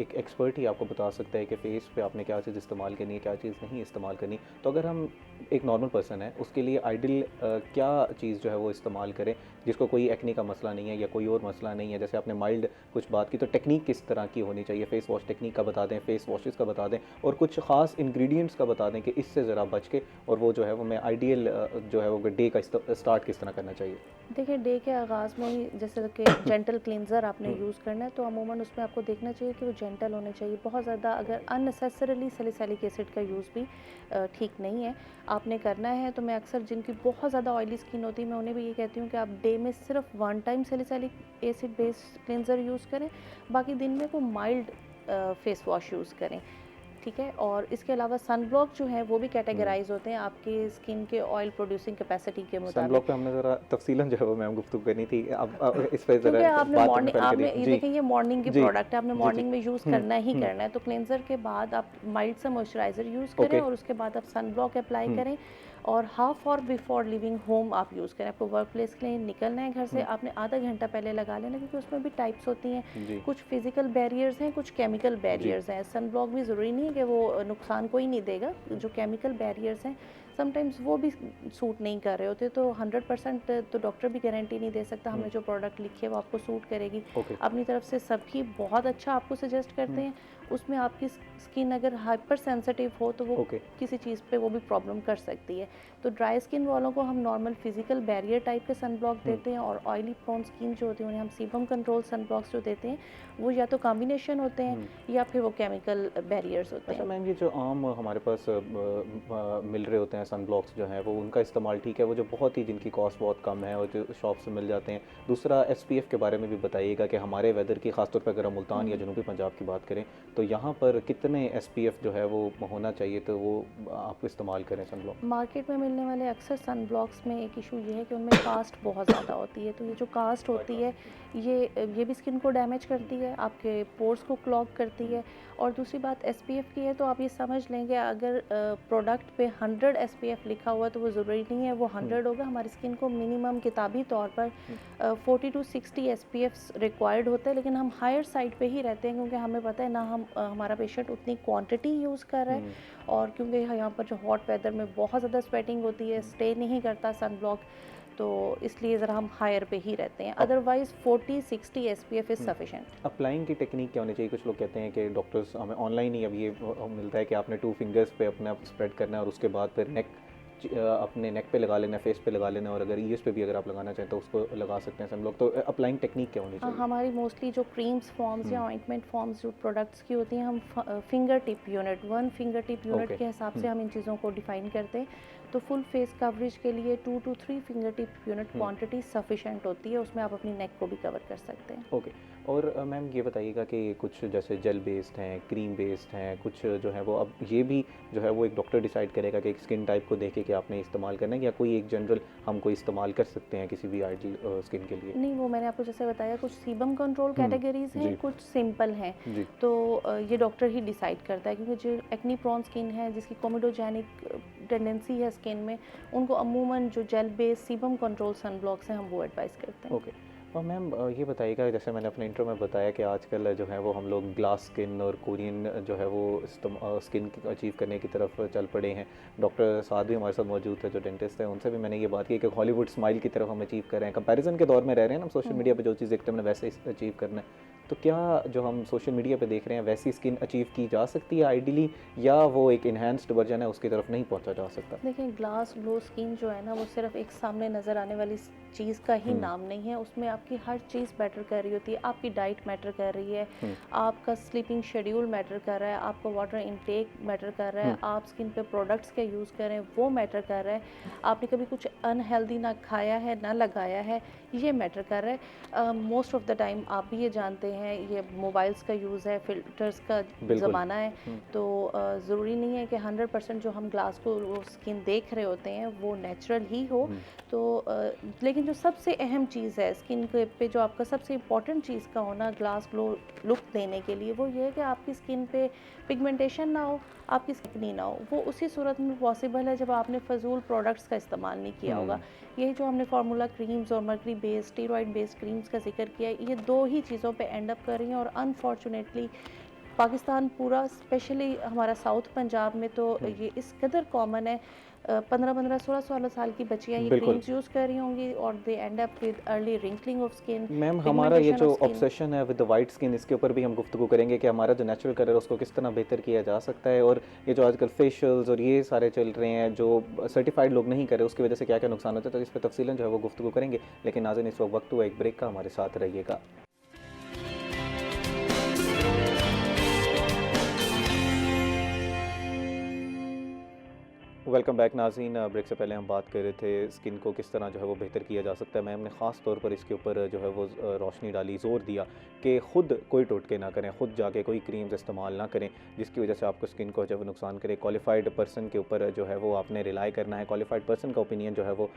एक एक्सपर्ट ही आपको बता सकता है कि फेस पे आपने क्या चीज़ इस्तेमाल करनी है, क्या चीज़ नहीं इस्तेमाल करनी। तो अगर हम एक नॉर्मल पर्सन है, उसके लिए आइडियल क्या चीज़ जो है वो इस्तेमाल करें, जिसको कोई एक्ने का मसला नहीं है या कोई और मसला नहीं है? जैसे आपने माइल्ड कुछ बात की, तो टेक्निक किस तरह की होनी चाहिए? फेस वॉश टेक्निक का बता दें, फेस वॉशेस का बता दें, और कुछ ख़ास इंग्रेडिएंट्स का बता दें कि इससे ज़रा बच के, और वो जो है वो मैं आइडियल जो है वो डे का स्टार्ट किस तरह करना चाहिए? देखिए, डे के आगाज़ में ही जैसे कि जेंटल क्लींजर आपने यूज़ करना है, तो अमूमन उसमें आपको देखना चाहिए कि वो जेंटल होने चाहिए। बहुत ज़्यादा अगर अननेसेसरीली सैलिसिलिक एसिड का यूज़ भी ठीक नहीं है। आपने करना है तो मैं अक्सर जिनकी बहुत ज़्यादा ऑयली स्किन होती है मैं उन्हें भी ये कहती हूँ कि आप डे में सिर्फ 1 time salicylic acid based cleanser use करें, बाकी दिन में कोई माइल्ड फेस वॉश यूज़ करें, ठीक है? और इसके अलावा सन ब्लॉक जो है वो भी कैटेगराइज होते हैं आपके स्किन के ऑयल प्रोड्यूसिंग कैपेसिटी के सन मुताबिक। ब्लॉक पे हमने ज़रा तफसीलन जो है वो मैम गुफ्तगू करनी थी। अब इस पे क्योंकि ज़रा आपने बात मॉर्निंग करने आपने पहले ये जी। देखिए ये मॉर्निंग की जी। प्रोडक्ट है, आपने जी, मॉर्निंग जी। में यूज़ करना ही करना है। तो क्लेंजर के बाद आप माइल्ड सा मॉइस्चराइज़र यूज़ करें ओके। और उसके बाद आप सन ब्लॉक अप्लाई करें, और हाफ और बिफोर लिविंग होम आप यूज़ करें। आपको वर्क प्लेस के लिए निकलना है घर से, आपने आधा घंटा पहले लगा लेना, क्योंकि उसमें भी टाइप्स होती हैं। जी। कुछ फिजिकल बैरियर्स हैं, कुछ केमिकल बैरियर्स हैं। सन ब्लॉक भी ज़रूरी नहीं है कि वो नुकसान कोई नहीं देगा। जो केमिकल बैरियर्स हैं समटाइम्स वो भी सूट नहीं कर रहे होते, तो 100% तो डॉक्टर भी गारंटी नहीं दे सकता हमें जो प्रोडक्ट लिखी है वो आपको सूट करेगी। ओके। अपनी तरफ से सभी बहुत अच्छा आपको सजेस्ट करते हैं। उसमें आपकी स्किन अगर हाइपर सेंसिटिव हो तो वो ओके। किसी चीज़ पे वो भी प्रॉब्लम कर सकती है। तो ड्राई स्किन वालों को हम नॉर्मल फिजिकल बैरियर टाइप के सन ब्लॉक देते हैं, और ऑयली प्रोन स्किन जो होती है उन्हें हम सीबम कंट्रोल सन ब्लॉक्स जो देते हैं वो या तो कॉम्बिनेशन होते हैं या फिर वो केमिकल बैरियर्स होते अच्छा हैं। मैम, ये जो आम हमारे पास मिल रहे होते हैं हैं सन ब्लॉक्स जो हैं वो उनका इस्तेमाल ठीक है, वो जो बहुत ही जिनकी कॉस्ट बहुत कम है और जो शॉप से मिल जाते हैं? दूसरा SPF के बारे में भी बताइएगा कि हमारे वेदर की ख़ासतौर पर अगर हम मुल्तान या जनूबी पंजाब की बात करें तो यहाँ पर कितने SPF जो है वो होना चाहिए तो वो आप इस्तेमाल करें सन ब्लॉक? मार्केट में मिलने वाले अक्सर सन ब्लॉक्स में एक इशू ये है कि उनमें कास्ट बहुत ज़्यादा होती है, तो ये जो कास्ट होती है ये भी स्किन को डैमेज करती है, आपके पोर्स को क्लॉग करती है। और दूसरी बात SPF की है, तो आप ये समझ लें कि अगर प्रोडक्ट पे 100 SPF लिखा हुआ तो वो ज़रूरी नहीं है वो 100 होगा। हमारी स्किन को मिनिमम किताबी तौर पर 40 to 60 SPF रिक्वायर्ड होते हैं, लेकिन हम हायर साइड पे ही रहते हैं क्योंकि हमें पता है ना हमारा पेशेंट उतनी क्वांटिटी यूज़ कर रहा है, और क्योंकि यहाँ पर जो हॉट वेदर में बहुत ज़्यादा स्वेटिंग होती है, स्टे नहीं करता सन ब्लॉक, तो इसलिए ज़रा हम हायर पे ही रहते हैं। Otherwise 40-60 SPF is sufficient. Applying की टेक्निक क्या होनी चाहिए? कुछ लोग कहते हैं कि डॉक्टर्स हमें ऑनलाइन ही अब ये मिलता है कि आपने 2 फिंगर्स पे अपना स्प्रेड करना है और उसके बाद फिर अपने नेक पे लगा लेना, फेस पे लगा लेना, और अगर ईयर्स पे भी अगर आप लगाना चाहें तो उसको लगा सकते हैं सन ब्लॉक। तो अप्लाइंग टेक्निक क्या होनी चाहिए? हमारी मोस्टली जो क्रीम्स फॉर्म्स या ऑइंटमेंट फॉर्म्स जो प्रोडक्ट्स की होती हैं, हम finger tip unit 1 finger tip unit के हिसाब से हम इन चीज़ों को डिफ़ाइन करते हैं। तो फुल फेस कवरेज के लिए 2 to 3 finger tip unit quantity sufficient होती है, उसमें आप अपनी नेक को भी कवर कर सकते हैं। ओके। और मैम ये बताइएगा कि कुछ जैसे जेल बेस्ड हैं, क्रीम बेस्ड हैं, कुछ जो है वो अब ये भी जो है वो एक डॉक्टर डिसाइड करेगा कि एक स्किन टाइप को देखे कि आपने इस्तेमाल करना है, या कोई एक जनरल हम कोई इस्तेमाल कर सकते हैं किसी भी आइडियल स्किन के लिए? नहीं, वो मैंने आपको जैसे बताया, कुछ सीबम कंट्रोल कैटेगरीज हैं, कुछ सिंपल हैं, जी। तो ये डॉक्टर ही डिसाइड करता है, क्योंकि जो एक्नी प्रोन स्किन है, जिसकी कोमेडोजेनिक टेंडेंसी है स्किन में, उनको अमूमन जो जेल बेस्ड सीबम कंट्रोल सन ब्लॉक्स हैं हम वो एडवाइस करते हैं। ओके। और मैम ये बताइएगा, जैसे मैंने अपने इंट्रो में बताया कि आजकल जो है वो हम लोग ग्लास स्किन और कोरियन जो है वो स्किन अचीव करने की तरफ चल पड़े हैं। डॉक्टर साद भी हमारे साथ मौजूद है जो डेंटिस्ट है, उनसे भी मैंने ये बात की कि हॉलीवुड स्माइल की तरफ हम अचीव कर रहे हैं। कंपैरिजन के दौर में रह रहे हैं ना, हम सोशल मीडिया पे जो चीज़ देखते हैं हमने वैसे अचीव करना है। तो क्या जो हम सोशल मीडिया पे देख रहे हैं वैसी स्किन अचीव की जा सकती है आइडियली, या वो एक इन्हांस्ड वर्जन है उसकी तरफ नहीं पहुंचा जा सकता? देखिए, ग्लास ग्लो स्किन जो है ना, वो सिर्फ एक सामने नज़र आने वाली चीज़ का ही नाम नहीं है, उसमें आपकी हर चीज़ मैटर कर रही होती है। आपकी डाइट मैटर कर रही है, आपका स्लीपिंग शेड्यूल मैटर कर रहा है, आपका वाटर इनटेक मैटर कर रहा है, आप स्किन पे प्रोडक्ट्स के यूज़ करें वो मैटर कर रहा है, आपने कभी कुछ अनहेल्दी ना खाया है ना लगाया है, ये मैटर कर रहा है। मोस्ट ऑफ द टाइम आप भी ये जानते हैं, ये मोबाइल्स का यूज़ है, फ़िल्टर्स का ज़माना है, तो ज़रूरी नहीं है कि 100% जो हम ग्लास को वो स्किन देख रहे होते हैं वो नेचुरल ही हो। तो लेकिन जो सबसे अहम चीज़ है स्किन के पे, जो आपका सबसे इम्पॉर्टेंट चीज़ का होना ग्लास ग्लो लुक देने के लिए, वो ये है कि आपकी स्किन पे पिगमेंटेशन ना हो, आपकी स्किन ना हो। वो उसी सूरत में पॉसिबल है जब आपने फजूल प्रोडक्ट्स का इस्तेमाल नहीं किया होगा। यही जो हमने फार्मूला क्रीम्स और mercury based steroid based creams का जिक्र किया है, ये 2 ही चीज़ों पे एंड अप कर रही हैं। और अनफॉर्चुनेटली पाकिस्तान पूरा, स्पेशली हमारा साउथ पंजाब में तो ये इस कदर कॉमन है। 15-15, 16-16 साल की बच्चियाँ ये क्रीम्स यूज़ कर रही होंगी और they end up with early wrinkling of skin. Ma'am, हमारा ये जो ऑब्सेशन है विद द वाइट स्किन, इसके ऊपर भी हम गुफ्तगू करेंगे कि हमारा जो नेचुरल कलर है उसको किस तरह बेहतर किया जा सकता है, और ये जो आजकल फेशियल्स और ये सारे चल रहे हैं जो सर्टिफाइड लोग नहीं कर रहे, उसकी वजह से क्या क्या नुकसान होता है, तो इस पर तफसीलन जो है वो गुफ्तगू करेंगे। लेकिन नाज़रीन, इस वक्त हुआ एक ब्रेक का, हमारे साथ रहिएगा। वेलकम बैक नाज़रीन। ब्रेक से पहले हम बात कर रहे थे स्किन को किस तरह जो है वो बेहतर किया जा सकता है। मैम ने ख़ास तौर पर इसके ऊपर जो है वो रोशनी डाली, ज़ोर दिया कि ख़ुद कोई टोटके ना करें, ख़ुद जाके कोई क्रीम्स इस्तेमाल ना करें जिसकी वजह से आपको स्किन को जो है नुकसान करे। क्वालिफाइड पर्सन के ऊपर जो है वो आपने रिलाई करना है, क्वालिफाइड पर्सन का ओपिनियन जो है वो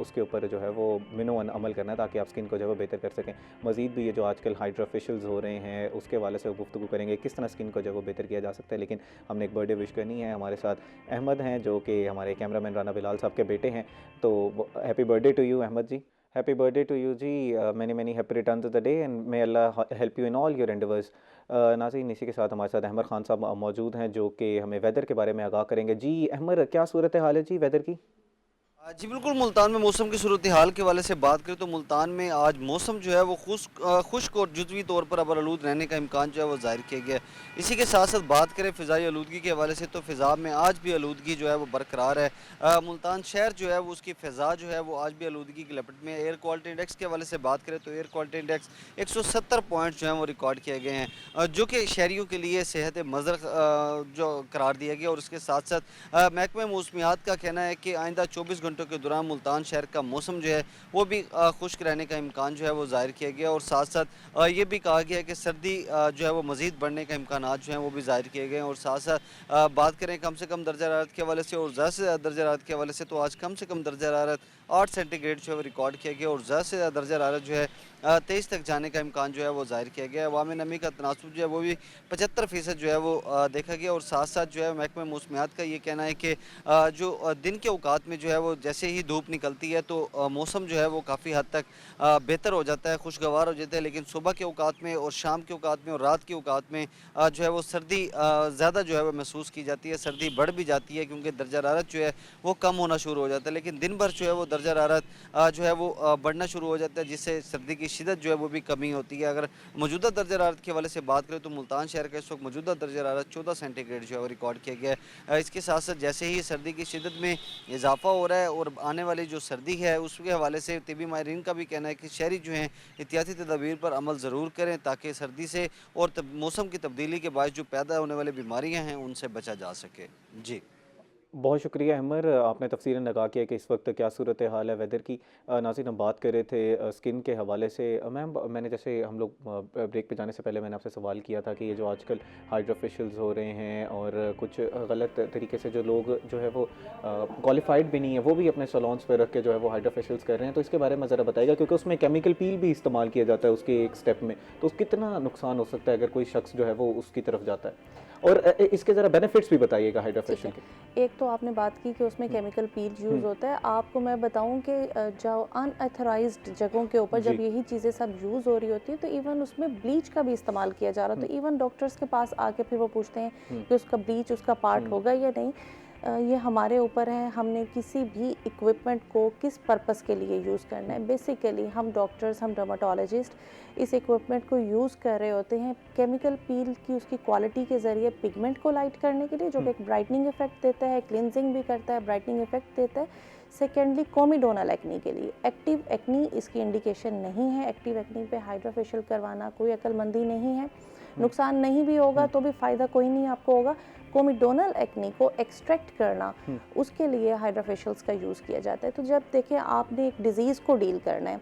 उसके ऊपर जो है वो मिनोवन अमल करना है ताकि आप स्किन को जो है वो बेहतर कर सकें। मज़ीद भी ये जो आजकल हाइड्रा फेशियल्स हो रहे हैं उसके हवाले से गुफ्तगू करेंगे किस तरह स्किन को जो है वो बेहतर किया जा सकता है। लेकिन हमने एक बर्थडे विश करनी है। हमारे साथ अहमद हैं जो कि हमारे कैमरामैन राना बिलाल साहब के बेटे हैं, तो happy birthday to you Ahmed ji. Happy birthday to you ji. Many happy returns of the day and may Allah help you in all your endeavours. नाज़रीन, इसी के साथ हमारे साथ अहमद खान साहब मौजूद हैं जो कि हमें वेदर के बारे में आगाह करेंगे। जी अहमद, क्या सूरत हाल है जी वेदर की? जी बिल्कुल, मुल्तान में मौसम की सूरत हाल के हवाले से बात करें तो मुल्तान में आज मौसम जो है वो खुश्क और जुज़वी तौर पर अबरआलूद रहने का इम्कान जो है वो ज़ाहिर किया गया है। इसी के साथ साथ बात करें फ़िज़ाई आलूदगी के हवाले से, तो फ़िज़ा में आज भी आलूदगी जो है वो बरकरार है। मुल्तान शहर जो है वो उसकी फ़िज़ा जो है वो आज भी आलूदगी की लपेट में है। एयर क्वालिटी इंडेक्स के हवाले से बात करें तो एयर क्वालिटी इंडेक्स 170 पॉइंट जो हैं वो रिकॉर्ड किए गए हैं, जो कि शहरियों के लिए सेहत मज़र जो करार दिया गया। और उसके साथ साथ महकमा मौसमियात का कहना है कि आइंदा 24 घंटों के दौरान मुल्तान शहर का मौसम जो है वो भी खुश्क रहने का इम्कान जो है वो ज़ाहिर किया गया। और साथ साथ ये भी कहा गया है कि सर्दी जो है वो मज़ीद बढ़ने का इम्कान जो हैं वो भी ज़ाहिर किए गए हैं। और साथ साथ बात करें कम से कम दर्जा हरारत के हवाले से और ज़्यादा से ज़्यादा दर्जा हरारत के हवाले से, तो आज कम से कम दर्जा हरारत 8 सेंटीग्रेड जो है वो रिकॉर्ड किया गया और ज़्यादा से ज़्यादा दर्जा हरारत जो है 23 तक जाने का इम्कान जो है वो ज़ाहिर किया गया है। अवामी नमी का तनासुब जो है वो भी 75% जो है वो देखा गया। और साथ साथ जो है महकमा मौसमियात का ये कहना है कि जो दिन के औकात में जो है वो जैसे ही धूप निकलती है तो मौसम जो है वो काफ़ी हद तक बेहतर हो जाता है, खुशगवार हो जाता है। लेकिन सुबह के औकात में और शाम के औकात में और रात के औकात में जो है वो सर्दी ज़्यादा जो है वो महसूस की जाती है, सर्दी बढ़ भी जाती है क्योंकि दर्जा हरारत जो है वो कम होना शुरू हो जाता है। लेकिन दिन भर जो है वो दर्जा हरारत जो है वो बढ़ना शुरू हो जाता है, जिससे सर्दी की शिदत जो है वो भी कमी होती है। अगर मौजूदा दर्जा हरारत के हवाले से बात करें तो मुल्तान शहर का इस वक्त मौजूदा दर्जा हरारत 14 सेंटीग्रेड जो है वो रिकॉर्ड किया गया है। इसके साथ साथ जैसे ही सर्दी की शिदत में इजाफा हो रहा है और आने वाली जो सर्दी है उसके हवाले से तिबी माहिरीन का भी कहना है कि शहरी जो हैं एहतियाती तदाबीर पर अमल ज़रूर करें ताकि सर्दी से और मौसम की तब्दीली के बायस जो पैदा होने वाली बीमारियाँ हैं उनसे बचा जा सके। जी बहुत शुक्रिया अमर, आपने तफसीलन लगा के कि इस वक्त क्या सूरत हाल है वेदर की। नाज़रीन हम बात कर रहे थे स्किन के हवाले से। मैम मैंने जैसे हम लोग ब्रेक पे जाने से पहले मैंने आपसे सवाल किया था कि ये जो आजकल हाइड्रा फेशियल्स हो रहे हैं और कुछ गलत तरीके से जो लोग जो है वो क्वालिफाइड भी नहीं है वो भी अपने सलोन्स पे रख के जो है वो हाइड्रा फेशियल्स कर रहे हैं, तो इसके बारे में ज़रा बताइएगा क्योंकि उसमें केमिकल पील भी इस्तेमाल किया जाता है उसके एक स्टेप में, तो कितना नुकसान हो सकता है अगर कोई शख्स जो है वो उसकी तरफ जाता है। और इसके ज़रा बेनिफिट्स भी बताइएगा हाइड्रा फेशियल के। एक तो आपने बात की कि उसमें केमिकल पील यूज़ होता है। आपको मैं बताऊं कि जो अनऑथराइज्ड जगहों के ऊपर जब यही चीज़ें सब यूज़ हो रही होती है तो इवन उसमें ब्लीच का भी इस्तेमाल किया जा रहा है, तो इवन डॉक्टर्स के पास आके फिर वो पूछते हैं कि उसका ब्लीच उसका पार्ट होगा या नहीं। ये हमारे ऊपर है, हमने किसी भी इक्विपमेंट को किस पर्पस के लिए यूज़ करना है। बेसिकली हम डॉक्टर्स, हम डर्माटोलॉजिस्ट इस इक्विपमेंट को यूज़ कर रहे होते हैं केमिकल पील की उसकी क्वालिटी के ज़रिए पिगमेंट को लाइट करने के लिए, जो कि एक ब्राइटनिंग इफेक्ट देता है, क्लिनजिंग भी करता है, ब्राइटनिंग इफेक्ट देता है। सेकेंडली कोमिडोनल एक्नी के लिए, एक्टिव एक्नी इसकी इंडिकेशन नहीं है। एक्टिव एक्नी पे हाइड्रा फेशियल करवाना कोई अक्लमंदी नहीं है, नुकसान नहीं भी होगा तो भी फ़ायदा कोई नहीं आपको होगा। कोमिडोनल एक्नी को एक्सट्रैक्ट करना उसके लिए हाइड्रा फेशियल्स का यूज़ किया जाता है। तो जब देखें आपने एक डिज़ीज़ को डील करना है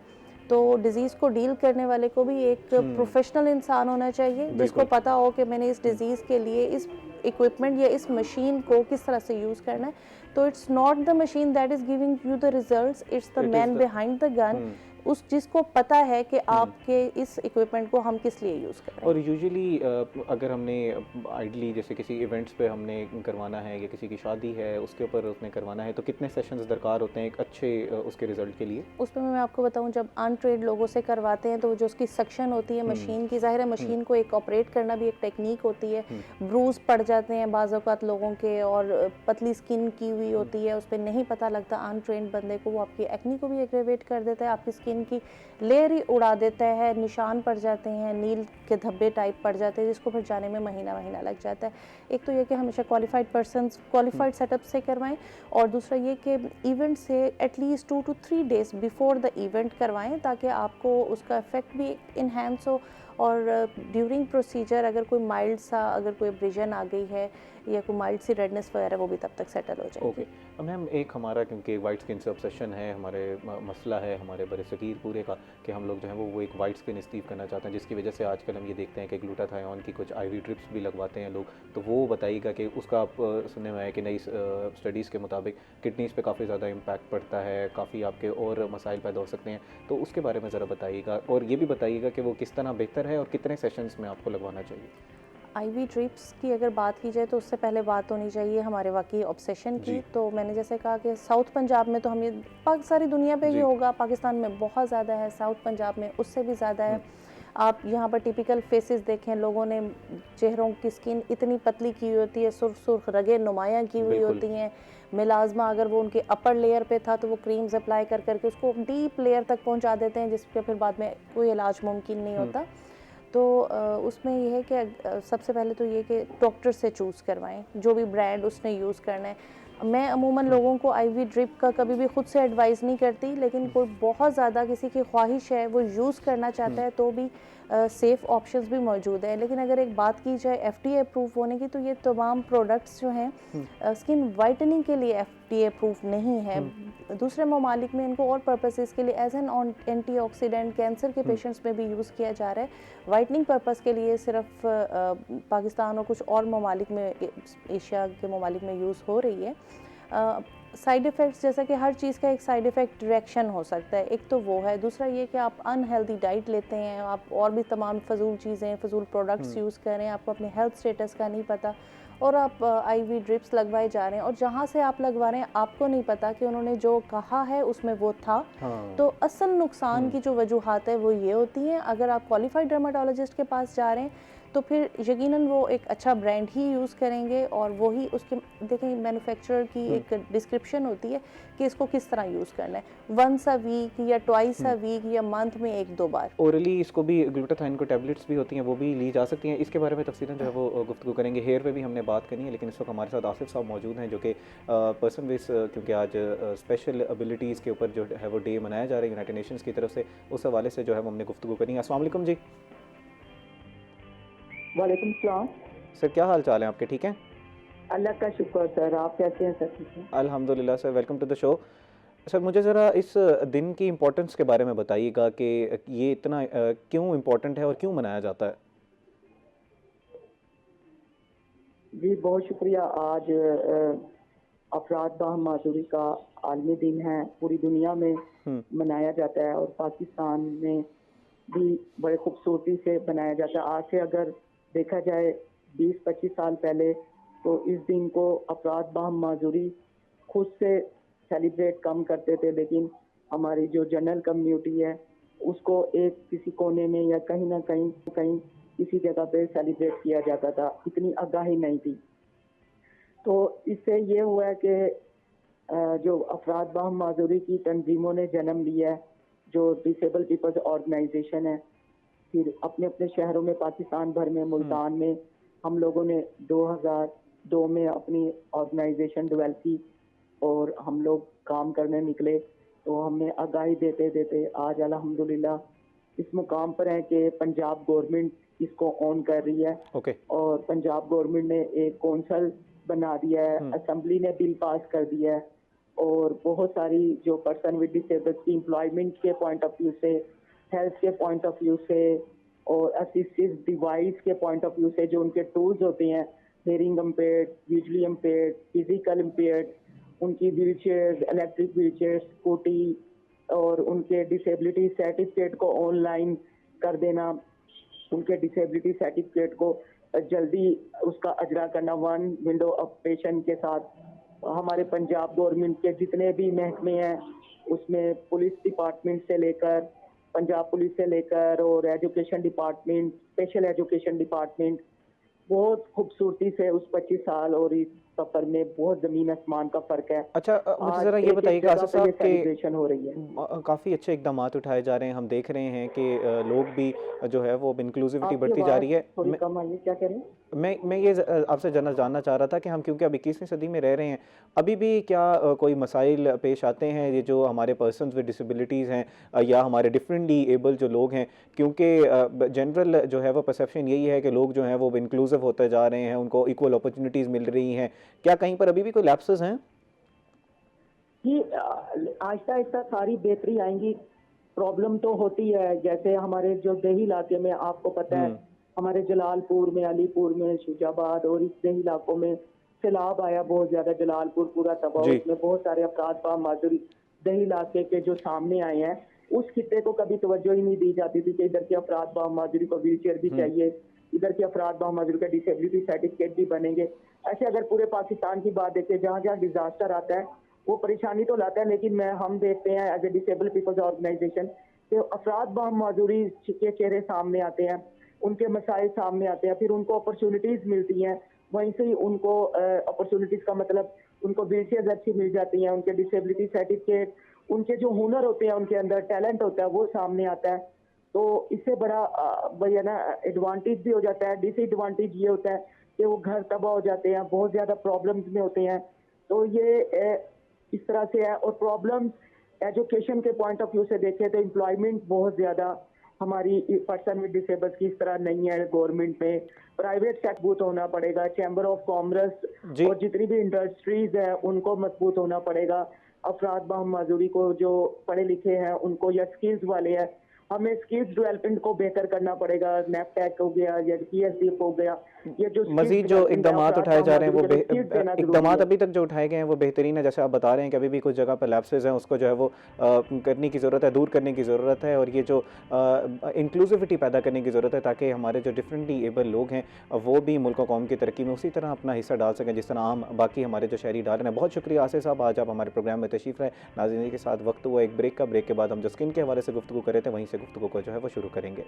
तो डिज़ीज़ को डील करने वाले को भी एक प्रोफेशनल इंसान होना चाहिए जिसको पता हो कि मैंने इस डिज़ीज़ के लिए इस इक्विपमेंट या इस मशीन को किस तरह से यूज़ करना है। तो it's not the machine that is giving you the results, it's the man behind the gun, उस जिसको पता है कि आपके इस इक्विपमेंट को हम किस लिए यूज़ कर रहे हैं। और यूजुअली अगर हमने आइडली जैसे किसी इवेंट्स पे हमने करवाना है या किसी की शादी है उसके ऊपर उसने करवाना है तो कितने सेशंस दरकार होते हैं एक अच्छे उसके रिजल्ट के लिए? उसमें मैं आपको बताऊं, जब अनट्रेन्ड लोगों से करवाते हैं तो जो उसकी सक्शन होती है मशीन की, जाहिर है मशीन को एक ऑपरेट करना भी एक टेक्निक होती है। ब्रूज पड़ जाते हैं बाज़ औक़ात लोगों के और पतली स्किन की हुई होती है, उस पर नहीं पता लगता अनट्रेन्ड बंदे को, वो आपकी एक्नी को भी एग्रेवेट कर देता है, आपकी स्किन की लेयर ही उड़ा देता है, निशान पड़ जाते हैं, नील के धब्बे टाइप पड़ जाते हैं जिसको फिर जाने में महीना लग जाता है। एक तो ये कि हमेशा क्वालिफाइड पर्सन्स क्वालिफाइड सेटअप से करवाएं और दूसरा ये कि इवेंट से at least 2 to 3 days before the event करवाएं ताकि आपको उसका इफेक्ट भी इन्हेंस हो। और ड्यूरिंग प्रोसीजर अगर कोई माइल्ड सा अगर कोई एब्रेजन आ गई है या कोई माइल्ड सी रेडनेस वगैरह वो भी तब तक सेटल हो जाएगी। ओके मैम, एक हमारा क्योंकि वाइट स्किन से ऑब्सेशन है, हमारे मसला है हमारे बड़े सगीर पूरे का कि हम लोग जो है वो एक वाइट स्किन इस्तीव करना चाहते हैं, जिसकी वजह से आजकल हम ये देखते हैं कि ग्लूटाथायोन की कुछ IV ड्रिप्स भी लगवाते हैं लोग। तो वो बताइएगा कि उसका आप सुनने में आया कि नई स्टडीज़ के मुताबिक किडनीज़ पे काफ़ी ज़्यादा इम्पैक्ट पड़ता है, काफ़ी आपके और मसाइल पैदा हो सकते हैं, तो उसके बारे में ज़रा बताइएगा और ये भी बताइएगा कि वो किस तरह बेहतर है और कितने सेशंस में आपको लगवाना चाहिए। IV ड्रिप्स की अगर बात की जाए तो उससे पहले बात होनी चाहिए हमारे वाकई ऑब्सेशन की। तो मैंने जैसे कहा कि साउथ पंजाब में तो हम ये सारी दुनिया पे ही होगा, पाकिस्तान में बहुत ज़्यादा है, साउथ पंजाब में उससे भी ज़्यादा है। आप यहाँ पर टिपिकल फेसेस देखें, लोगों ने चेहरों की स्किन इतनी पतली की हुई होती है, सुर्ख सुर्ख रगें नुमायाँ की हुई बिल्कुल। होती हैं। मिलाज़मा अगर वो उनके अपर लेयर पे था तो वो क्रीम्स अप्लाई कर करके उसको डीप लेयर तक पहुँचा देते हैं, जिसके फिर बाद में कोई इलाज मुमकिन नहीं होता। तो उसमें ये है कि सबसे पहले तो ये कि डॉक्टर से चूज़ करवाएं जो भी ब्रांड उसने यूज़ करना है। मैं अमूमन लोगों को आईवी ड्रिप का कभी भी खुद से एडवाइस नहीं करती, लेकिन कोई बहुत ज़्यादा किसी की ख्वाहिश है, वो यूज़ करना चाहता है, तो भी सेफ़ ऑप्शंस भी मौजूद है। लेकिन अगर एक बात की जाए एफडीए अप्रूव होने की, तो ये तमाम प्रोडक्ट्स जो हैं स्किन वाइटनिंग के लिए एफडीए अप्रूव नहीं है। दूसरे ममालिक में इनको और पर्पसेस के लिए एज एन एंटीऑक्सीडेंट कैंसर के पेशेंट्स में भी यूज़ किया जा रहा है। वाइटनिंग पर्पस के लिए सिर्फ पाकिस्तान और कुछ और ममालिक में, एशिया के ममालिक में यूज़ हो रही है। साइड इफ़ेक्ट्स, जैसा कि हर चीज़ का एक साइड इफ़ेक्ट रिएक्शन हो सकता है, एक तो वो है। दूसरा ये कि आप अनहेल्दी डाइट लेते हैं, आप और भी तमाम फजूल चीज़ें, फजूल प्रोडक्ट्स यूज़ कर रहे हैं, आपको अपने हेल्थ स्टेटस का नहीं पता, और आप आईवी ड्रिप्स लगवाए जा रहे हैं, और जहाँ से आप लगवा रहे हैं आपको नहीं पता कि उन्होंने जो कहा है उसमें वो था। तो असल नुकसान की जो वजूहात है वो ये होती हैं। अगर आप क्वालिफाइड डर्माटोलॉजिस्ट के पास जा रहे हैं तो फिर यकीनन वो एक अच्छा ब्रांड ही यूज़ करेंगे, और वो ही उसके, देखें मैन्युफैक्चरर की एक डिस्क्रिप्शन होती है कि इसको किस तरह यूज़ करना है, वंस अ वीक या ट्वाइस अ वीक या मंथ में 1-2 बार। ओरली इसको भी ग्लूटाथाइन को टैबलेट्स भी होती हैं, वो भी ली जा सकती हैं। इसके बारे में तफसीलन जो है वो गुफ्तगू करेंगे। हेयर पे भी हमने बात करनी है, लेकिन इस वक्त हमारे साथ आसिफ साहब मौजूद हैं, जो कि पर्सन बेस, क्योंकि आज स्पेशल एबिलिटीज़ के ऊपर जो है वो डे मनाया जा रहा है यूनाइटेड नेशंस की तरफ से, उस हवाले से जो है वो हमने गुफ्तगू करनी है। अस्सलाम वालेकुम जी। वालेकुम सलाम सर, क्या हाल चाल है आपके? ठीक हैं? अल्लाह का शुक्र सर, आप कैसे हैं सर? ठीक है अल्हम्दुलिल्लाह sir, welcome to the show. Sir, मुझे ज़रा इस दिन की इम्पोर्टेंस के बारे में बताइएगा कि ये इतना क्यों इम्पोर्टेंट है और क्यों मनाया जाता है? जी बहुत शुक्रिया। आज अफराद बाहम माजूरी का आलमी दिन है, पूरी दुनिया में मनाया जाता है, और पाकिस्तान में भी बड़े खूबसूरती से मनाया जाता है। आज से अगर देखा जाए 20-25 साल पहले, तो इस दिन को अफराद बाहम माजूरी खुद से सेलिब्रेट कम करते थे, लेकिन हमारी जो जनरल कम्युनिटी है उसको एक किसी कोने में या कहीं ना कहीं किसी जगह पे सेलिब्रेट किया जाता था, इतनी आगाही नहीं थी। तो इससे ये हुआ है कि जो अफराद बाहम माजूरी की तंजीमों ने जन्म लिया है, जो डिसेबल पीपल्स ऑर्गेनाइजेशन है, फिर अपने अपने शहरों में, पाकिस्तान भर में, मुल्तान में, हम लोगों ने 2002 में अपनी ऑर्गेनाइजेशन डेवलप की और हम लोग काम करने निकले। तो हमने आगाही देते देते आज अल्हम्दुलिल्लाह इस मुकाम पर है कि पंजाब गवर्नमेंट इसको ऑन कर रही है। और पंजाब गवर्नमेंट ने एक कौंसल बना दिया है, असेंबली ने बिल पास कर दिया है, और बहुत सारी जो पर्सन विद डिसेबल्स की एम्प्लॉयमेंट के पॉइंट ऑफ व्यू से, हेल्थ के पॉइंट ऑफ व्यू से, और असिस्टिव डिवाइस के पॉइंट ऑफ व्यू से, जो उनके टूल्स होते हैं, hearing impaired, visually impaired, physical impaired, उनकी wheel chair, electric wheel chair, scooty, और उनके डिसेबिलिटी सर्टिफिकेट को ऑनलाइन कर देना, उनके डिसेबिलिटी सर्टिफिकेट को जल्दी उसका अजरा करना वन विंडो ऑपरेशन के साथ। हमारे पंजाब गवर्नमेंट के जितने भी महकमे हैं, उसमें पुलिस डिपार्टमेंट से लेकर, पंजाब पुलिस से लेकर, और education department, special education department, बहुत खूबसूरती से उस 25 साल और इस सफर में बहुत जमीन आसमान का फर्क है। अच्छा, मुझे ज़रा ये बताइएगा आसिफ साहब कि सेलिब्रेशन हो रही है, काफ़ी अच्छे इकदाम उठाए जा रहे हैं, हम देख रहे हैं कि लोग भी जो है वो इंक्लूसिविटी बढ़ती जा रही है। थोड़ी कम आई है, क्या कह रहे हैं? मैं ये आपसे जानना चाह रहा था कि हम क्योंकि अब 21वीं सदी में रह रहे हैं, अभी भी क्या कोई मसाइल पेश आते हैं, ये जो हमारे पर्सन्स विद डिसेबिलिटीज़ हैं या हमारे डिफरेंटली एबल जो लोग हैं, क्योंकि जनरल जो है वो परसेप्शन यही है कि लोग जो हैं वो इंक्लूसिव होते जा रहे हैं, उनको इक्वल अपॉर्चुनिटीज़ मिल रही हैं, क्या कहीं पर अभी भी कोई लैप्सेस हैं? जी आहिस्ता आहिस्ता सारी बेहतरी आएंगी। प्रॉब्लम तो होती है, जैसे हमारे जो देही इलाके में आपको पता है, हमारे जलालपुर में, अलीपुर में, शुजाबाद और इस देही इलाकों में सैलाब आया बहुत ज्यादा, जलालपुर पूरा तबाह, उसमें बहुत सारे अफराद बाहम माजूरी देही इलाके के जो सामने आए हैं। उस खित्ते को कभी तवज्जो ही नहीं दी जाती थी कि इधर के अफराद बाहम माजूरी को व्हील चेयर भी चाहिए, इधर के अफराद बाहम माजूरी का डिसेबिलिटी सर्टिफिकेट भी बनेंगे। ऐसे अगर पूरे पाकिस्तान की बात देखें, जहाँ जहाँ डिजास्टर आता है वो परेशानी तो लाता है, लेकिन हम देखते हैं as a disable peoples organisation कि अफराद बाहम माजूरी के चेहरे सामने आते हैं, उनके मसाइल सामने आते हैं, फिर उनको अपॉर्चुनिटीज़ मिलती हैं, वहीं से ही उनको अपॉर्चुनिटीज़ का मतलब उनको व्हीलचेयर अच्छी मिल जाती हैं, उनके डिसेबिलिटी सर्टिफिकेट, उनके जो हुनर होते हैं, उनके अंदर टैलेंट होता है वो सामने आता है। तो इससे बड़ा भैया ना एडवांटेज भी हो जाता है। डिसएडवांटेज ये होता है कि वो घर तबाह हो जाते हैं, बहुत ज़्यादा प्रॉब्लम्स में होते हैं। तो ये इस तरह से है। और प्रॉब्लम्स एजुकेशन के पॉइंट ऑफ व्यू से देखें तो एम्प्लॉयमेंट बहुत ज़्यादा हमारी पर्सन विद डिसेबल्स की इस तरह नहीं है गवर्नमेंट में। प्राइवेट सेक्टर मजबूत होना पड़ेगा, चैम्बर ऑफ कॉमर्स और जितनी भी इंडस्ट्रीज है उनको मजबूत होना पड़ेगा। अफराद बाहम माजूरी को जो पढ़े लिखे हैं उनको या स्किल्स वाले हैं, हमें स्किल्स डेवलपमेंट को बेहतर करना पड़ेगा। नैपटेक हो गया या पीएसडीएफ हो गया, ये जो मजीद जो इकदामात उठाए जा रहे हैं वो इकदामात अभी तक जो उठाए गए हैं वो बेहतरीन है। जैसे आप बता रहे हैं कि अभी भी कुछ जगह पर लैप्सेस हैं, उसको जो है वो करने की ज़रूरत है, दूर करने की ज़रूरत है। और ये जो इंक्लूसिविटी पैदा करने की ज़रूरत है ताकि हमारे जो डिफरेंटली एबल लोग हैं वो भी मुल्क कौम की तरक्की में उसी तरह अपना हिस्सा डाल सकें जिस तरह आम बाकी हमारे जो शहरी डाल रहे हैं। बहुत शुक्रिया आसिफ साहब, आज आप हमारे प्रोग्राम में तशरीफ़ रहे। नाज़रीन के साथ वक्त हुआ एक ब्रेक का। ब्रेक के बाद हम जो स्किन के हवाले से गुफ्तगू कर रहे थे वहीं से गुफ्तगू को जो है वो शुरू करेंगे।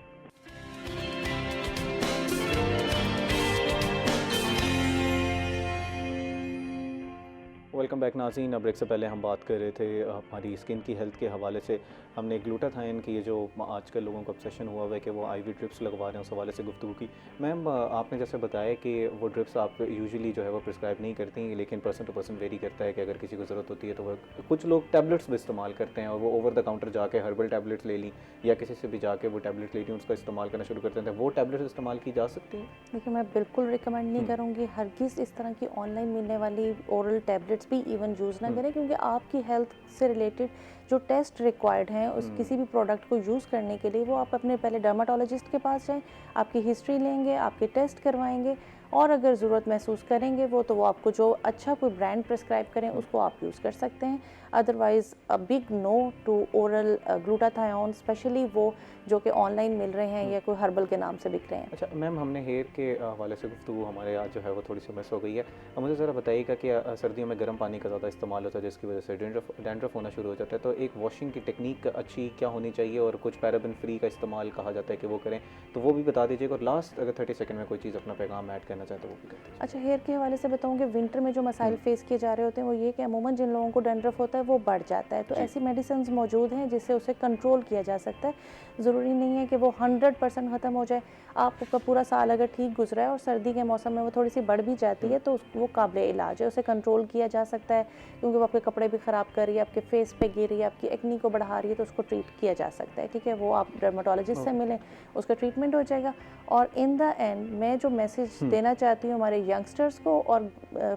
वेलकम बैक नाज़रीन। ब्रेक से पहले हम बात कर रहे थे हमारी स्किन की हेल्थ के हवाले से। हमने ग्लूटाथाइन की ये जो आजकल लोगों को ऑब्सेशन हुआ हुआ है कि वो आईवी ड्रिप्स लगवा रहे हैं, उस हवाले से गुफ्तगू की। मैम आपने जैसे बताया कि वो ड्रिप्स आप यूजुअली जो है वो प्रिस्क्राइब नहीं करती हैं, लेकिन पर्सन टू पर्सन वेरी करता है कि अगर किसी को ज़रूरत होती है तो वो कुछ लोग टैबलेट्स भी इस्तेमाल करते हैं और वो ओवर द काउंटर जाके हर्बल टैबलेट्स ले ली या किसी से भी जाके वो टैबलेट ले ली, उसका इस्तेमाल करना शुरू करते हैं। वो टैबलेट्स इस्तेमाल की जा सकती हैं? देखिए, मैं बिल्कुल रिकमेंड नहीं करूँगी हरगिज़ इस तरह की ऑनलाइन मिलने वाली ओरल टैबलेट्स भी इवन यूज़ ना करें, क्योंकि आपकी हेल्थ से रिलेटेड जो टेस्ट रिक्वायर्ड हैं उस किसी भी प्रोडक्ट को यूज़ करने के लिए वो आप अपने पहले डर्माटोलॉजिस्ट के पास जाएं, आपकी हिस्ट्री लेंगे, आपके टेस्ट करवाएंगे और अगर ज़रूरत महसूस करेंगे तो वो आपको जो अच्छा कोई ब्रांड प्रिस्क्राइब करें उसको आप यूज़ कर सकते हैं। Otherwise a big no to oral glutathione, specially वो जो कि ऑनलाइन मिल रहे हैं या कोई हर्बल के नाम से बिक रहे हैं। अच्छा मैम, हमने हेयर के हवाले से गुफ्तगू हमारे आज जो है वो थोड़ी सी मिस हो गई है। अब मुझे ज़रा बताइएगा कि सर्दियों में गर्म पानी का ज़्यादा इस्तेमाल होता है जिसकी वजह से डैंड्रफ होना शुरू हो जाता है, तो एक वॉशिंग की टेक्निक अच्छी क्या होनी चाहिए और कुछ पैराबेन फ्री का इस्तेमाल कहा जाता है कि वो करें, तो वो भी बता दीजिएगा। और लास्ट अगर 30 सेकंड में कोई चीज़ अपना पैगाम ऐड करना चाहे तो वो भी कर दीजिए। अच्छा, हेयर के हवाले से बताऊँ कि विंटर में जो मसाइल फेस किए जा रहे होते हैं वो ये कि अमूमन जिन लोगों को डैंड्रफ होता है वो बढ़ जाता है, तो ऐसी मेडिसिन मौजूद हैं जिससे उसे कंट्रोल किया जा सकता है। ज़रूरी नहीं है कि वो 100% ख़त्म हो जाए। आपका पूरा साल अगर ठीक गुजरा है और सर्दी के मौसम में वो थोड़ी सी बढ़ भी जाती है तो वो काबिल इलाज है, उसे कंट्रोल किया जा सकता है, क्योंकि वो आपके कपड़े भी ख़राब कर रही है, आपके फेस पे गिर रही है, आपकी एक्नी को बढ़ा रही है, तो उसको ट्रीट किया जा सकता है। ठीक है, वो आप डर्माटोलॉजिस्ट से मिलें, उसका ट्रीटमेंट हो जाएगा। और इन द एंड मैं जो मैसेज देना चाहती हूँ हमारे यंगस्टर्स को और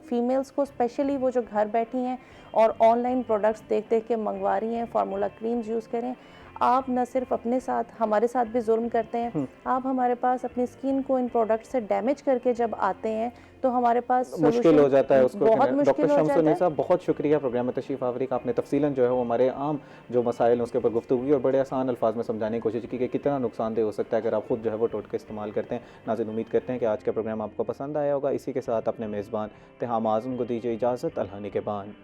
फीमेल्स को, स्पेशली वो जो घर बैठी हैं और ऑनलाइन प्रोडक्ट्स देख देख के मंगवा रही हैं, फार्मूला क्रीम्स यूज़ करें। आप न सिर्फ अपने साथ, हमारे साथ भी जुर्म करते हैं। आप हमारे पास अपनी स्किन को इन प्रोडक्ट से डैमेज करके जब आते हैं तो हमारे पास मुश्किल हो जाता है उसको। बहुत मुश्किल हो जाता है। साहब बहुत शुक्रिया प्रोग्राम में तशरीफ़ आवरी का। आपने तफसीलन जो है वो हमारे आम जो मसाइल हैं उसके ऊपर गुफ्तगू की और बड़े आसान अल्फाज में समझाने की कोशिश की कि कितना नुकसानदेह हो सकता है अगर आप खुद जो है वो टोटके इस्तेमाल करते हैं। नाज़रीन, उम्मीद करते हैं कि आज का प्रोग्राम आपको पसंद आया होगा। इसी के साथ अपने मेज़बान तिहाम आज़म को दीजिए इजाज़त। अल्लाह निगहबान।